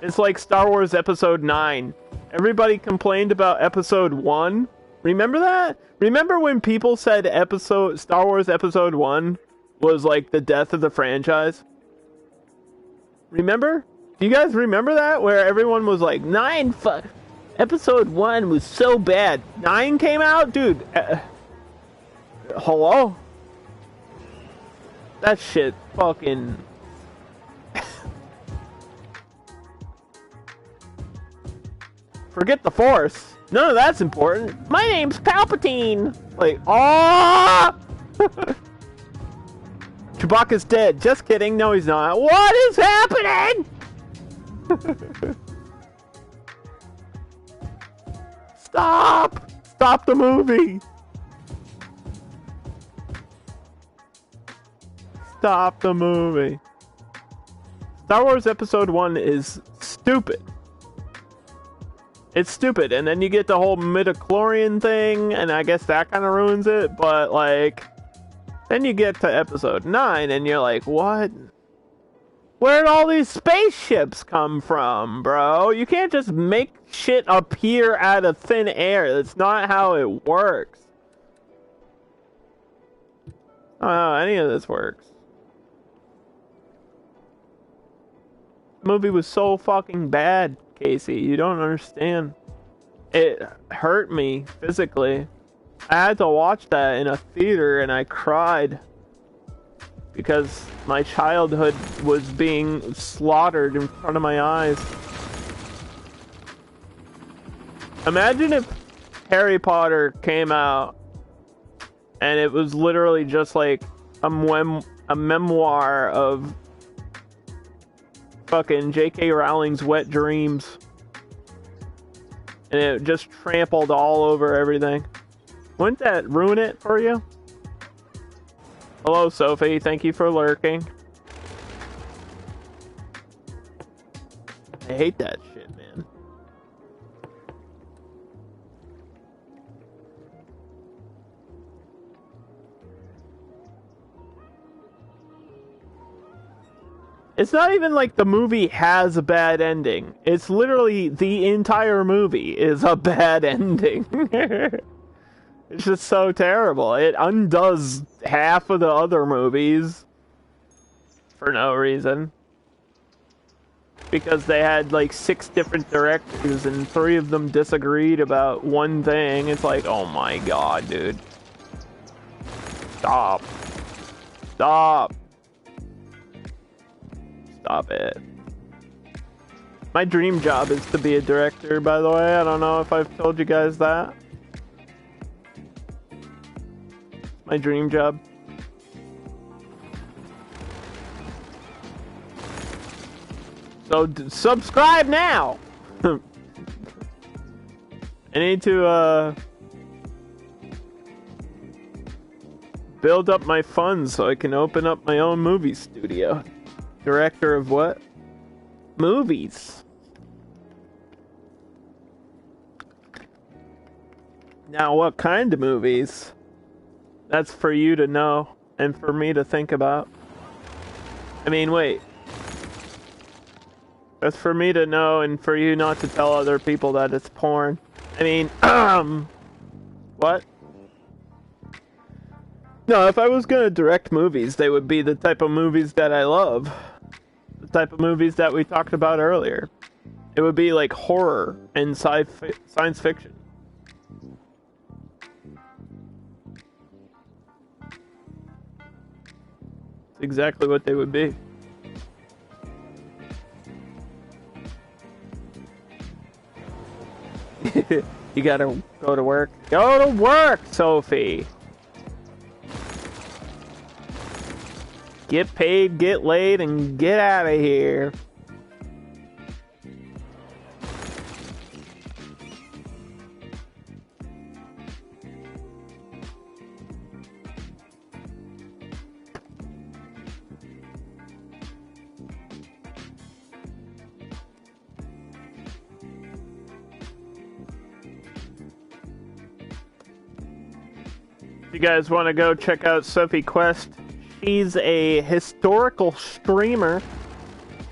It's like Star Wars Episode 9. Everybody complained about Episode 1. Remember that? Remember when people said Star Wars Episode 1 was like the death of the franchise? Remember? Do you guys remember that? Where everyone was like, Episode 1 was so bad. 9 came out? Dude. Hello? That shit fucking... Forget the Force. None of that's important. My name's Palpatine. Like, ah! Chewbacca's dead. Just kidding. No, he's not. What is happening? Stop! Stop the movie! Stop the movie. Star Wars Episode 1 is stupid. It's stupid, and then you get the whole midichlorian thing, and I guess that kind of ruins it, but, like, then you get to Episode 9, and you're like, what? Where'd all these spaceships come from, bro? You can't just make shit appear out of thin air. That's not how it works. I don't know how any of this works. The movie was so fucking bad, Casey. You don't understand. It hurt me physically. I had to watch that in a theater and I cried because my childhood was being slaughtered in front of my eyes. Imagine if Harry Potter came out and it was literally just like a memoir of fucking J.K. Rowling's wet dreams. And it just trampled all over everything. Wouldn't that ruin it for you? Hello, Sophie. Thank you for lurking. I hate that shit, man. It's not even like the movie has a bad ending. It's literally the entire movie is a bad ending. It's just so terrible. It undoes half of the other movies for no reason. Because they had like 6 different directors and 3 of them disagreed about one thing. It's like, oh my god, dude. Stop. Stop. Stop it. My dream job is to be a director, by the way. I don't know if I've told you guys that. My dream job. So subscribe now. I need to build up my funds so I can open up my own movie studio. Director of what? Movies. Now, what kind of movies? That's for you to know and for me to think about. I mean, wait. That's for me to know and for you not to tell other people that it's porn. I mean, what? No, if I was gonna direct movies, they would be the type of movies that I love. The type of movies that we talked about earlier. It would be like horror and science fiction. It's exactly what they would be. You gotta go to work. Go to work, Sophie! Get paid, get laid, and get out of here. you guys want to go check out Sophie Quest, she's a historical streamer.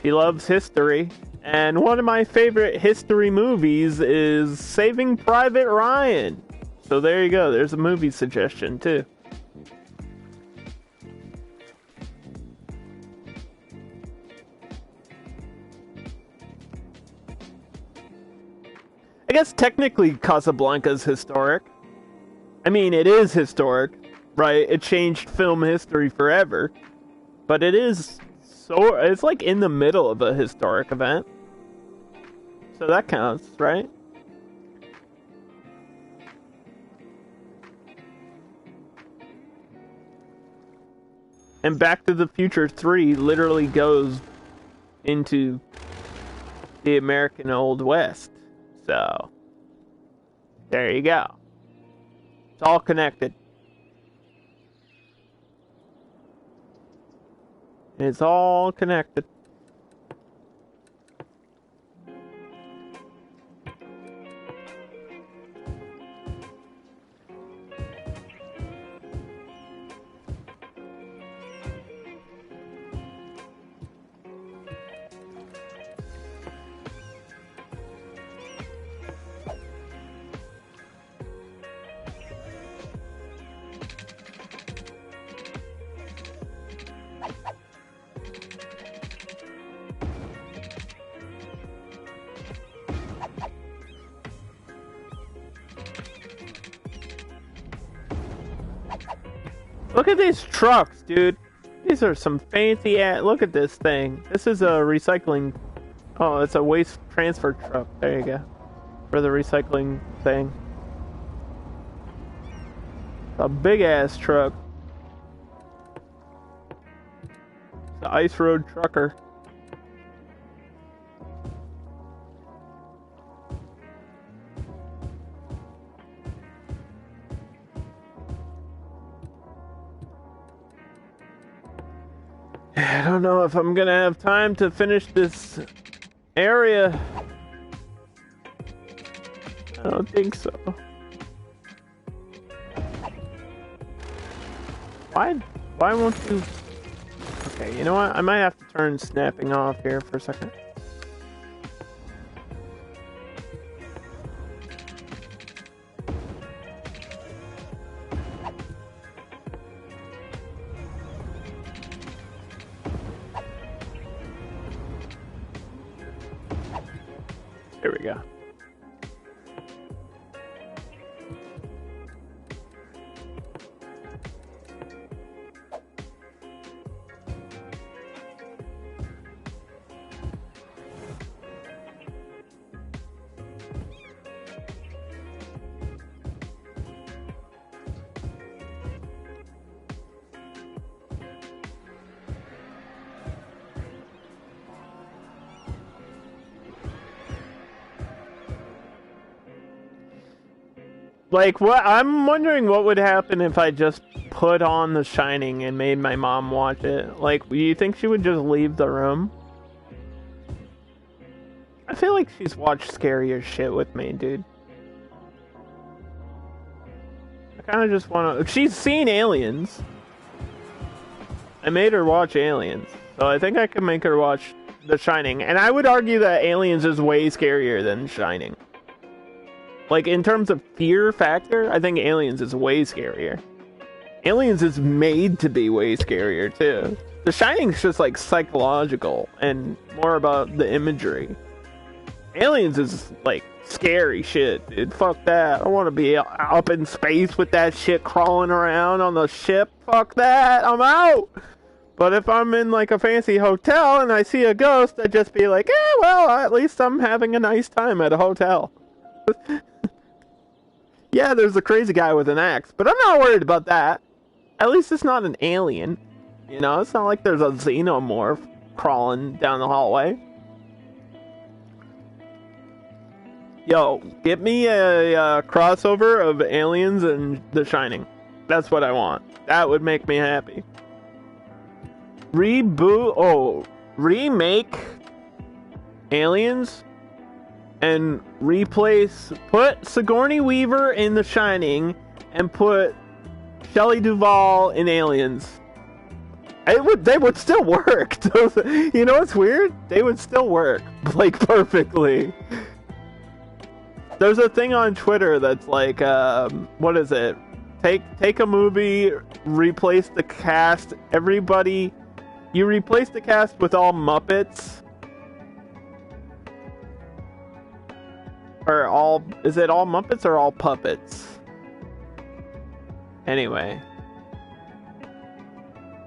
She loves history. And one of my favorite history movies is Saving Private Ryan. So there you go. There's a movie suggestion too. I guess technically Casablanca's historic. I mean, it is historic, right? It changed film history forever. But it is so... It's like in the middle of a historic event. So that counts, right? And Back to the Future 3 literally goes into the American Old West. So, there you go. It's all connected. It's all connected. Look at these trucks, dude. These are some fancy ass. Look at this thing. This is a recycling. Oh, it's a waste transfer truck. There you go. For the recycling thing. A big ass truck. It's the Ice Road Trucker. I don't know if I'm gonna have time to finish this area. I don't think so. Why won't you? Okay, you know what? I might have to turn snapping off here for a second. There we go. Like, what? I'm wondering what would happen if I just put on The Shining and made my mom watch it. Like, do you think she would just leave the room? I feel like she's watched scarier shit with me, dude. I kind of just want to... She's seen Aliens. I made her watch Aliens. So I think I can make her watch The Shining. And I would argue that Aliens is way scarier than Shining. Like, in terms of fear factor, I think Aliens is way scarier. Aliens is made to be way scarier, too. The Shining's just, like, psychological and more about the imagery. Aliens is, like, scary shit, dude. Fuck that. I want to be up in space with that shit crawling around on the ship. Fuck that. I'm out. But if I'm in, like, a fancy hotel and I see a ghost, I'd just be like, well, at least I'm having a nice time at a hotel. Yeah, there's a crazy guy with an axe, but I'm not worried about that. At least it's not an alien. You know, it's not like there's a xenomorph crawling down the hallway. Yo, get me a crossover of Aliens and The Shining. That's what I want. That would make me happy. Remake Aliens and put Sigourney Weaver in The Shining and put Shelley Duvall in Aliens. They would still work. You know what's weird? They would still work, like, perfectly. There's a thing on Twitter that's like, what is it? Take a movie, replace the cast, everybody... You replace the cast with all Muppets. Or all... Is it all Muppets or all puppets? Anyway.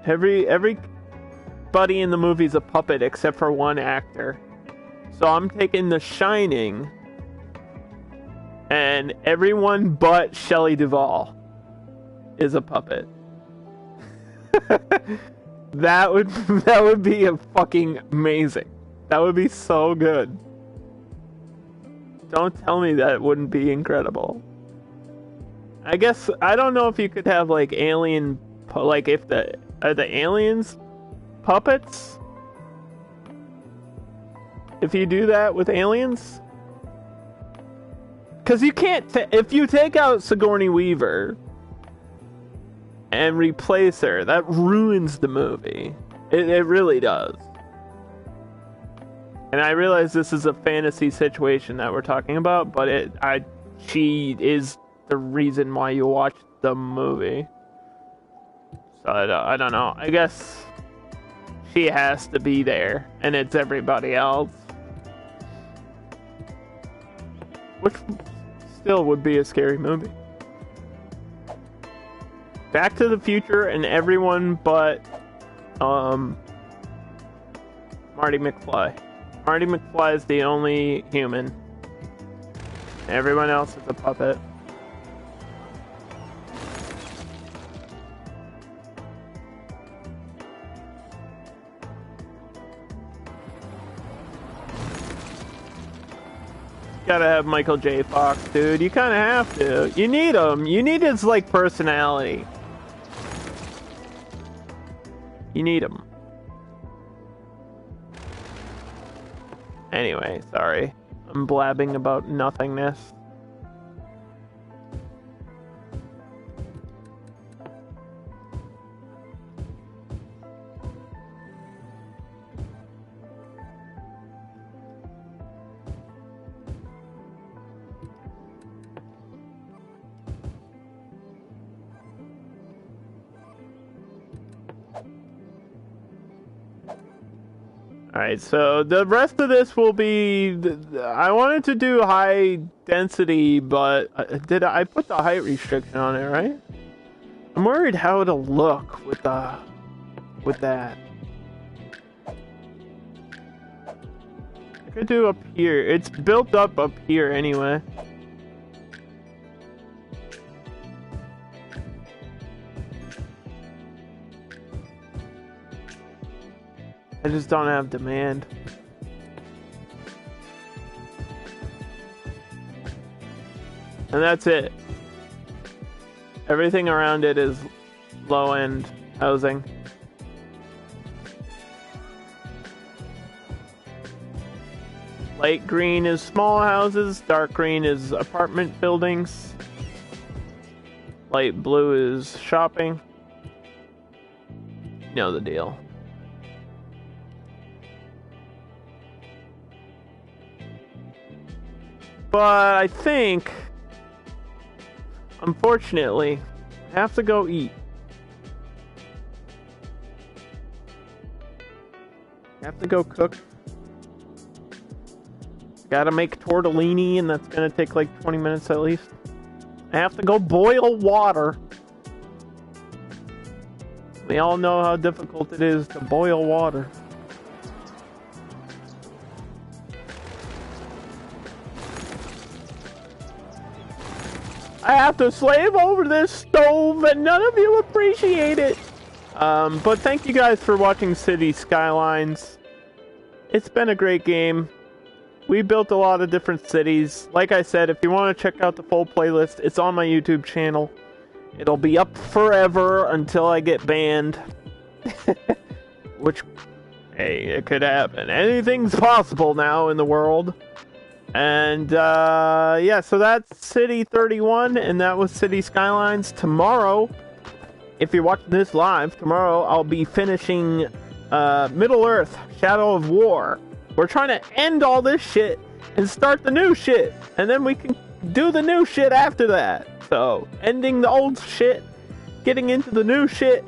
Everybody in the movie's a puppet except for one actor. So I'm taking The Shining... And everyone but Shelley Duvall is a puppet. That would be a fucking amazing. That would be so good. Don't tell me that wouldn't be incredible. I guess I don't know if you could have like alien, like if are the aliens puppets? If you do that with aliens. Because you can't... if you take out Sigourney Weaver and replace her, that ruins the movie. It really does. And I realize this is a fantasy situation that we're talking about, but she is the reason why you watch the movie. So I don't know. I guess she has to be there, and it's everybody else. Which... still would be a scary movie. Back to the Future and everyone but Marty McFly. Marty McFly is the only human. Everyone else is a puppet. Gotta have Michael J. Fox, dude. You kind of have to. You need him. You need his, like, personality. You need him. Anyway, sorry. I'm blabbing about nothingness. Alright, so the rest of this will be... I wanted to do high density, but I put the height restriction on it, right? I'm worried how it'll look with that. I could do up here. It's built up here anyway. I just don't have demand. And that's it. Everything around it is low-end housing. Light green is small houses, dark green is apartment buildings. Light blue is shopping. You know the deal. But I think, unfortunately, I have to go eat. I have to go cook. Gotta make tortellini, and that's gonna take like 20 minutes at least. I have to go boil water. We all know how difficult it is to boil water. I have to slave over this stove and none of you appreciate it. But thank you guys for watching City Skylines. It's been a great game. We built a lot of different cities. Like I said, if you want to check out the full playlist, it's on my YouTube channel. It'll be up forever until I get banned. Which, hey, it could happen. Anything's possible now in the world. And, yeah, so that's City 31, and that was City Skylines. Tomorrow, if you're watching this live, tomorrow I'll be finishing Middle-earth, Shadow of War. We're trying to end all this shit and start the new shit. And then we can do the new shit after that. So, ending the old shit, getting into the new shit,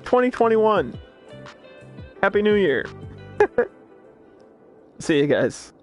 2021. Happy New Year. See you guys.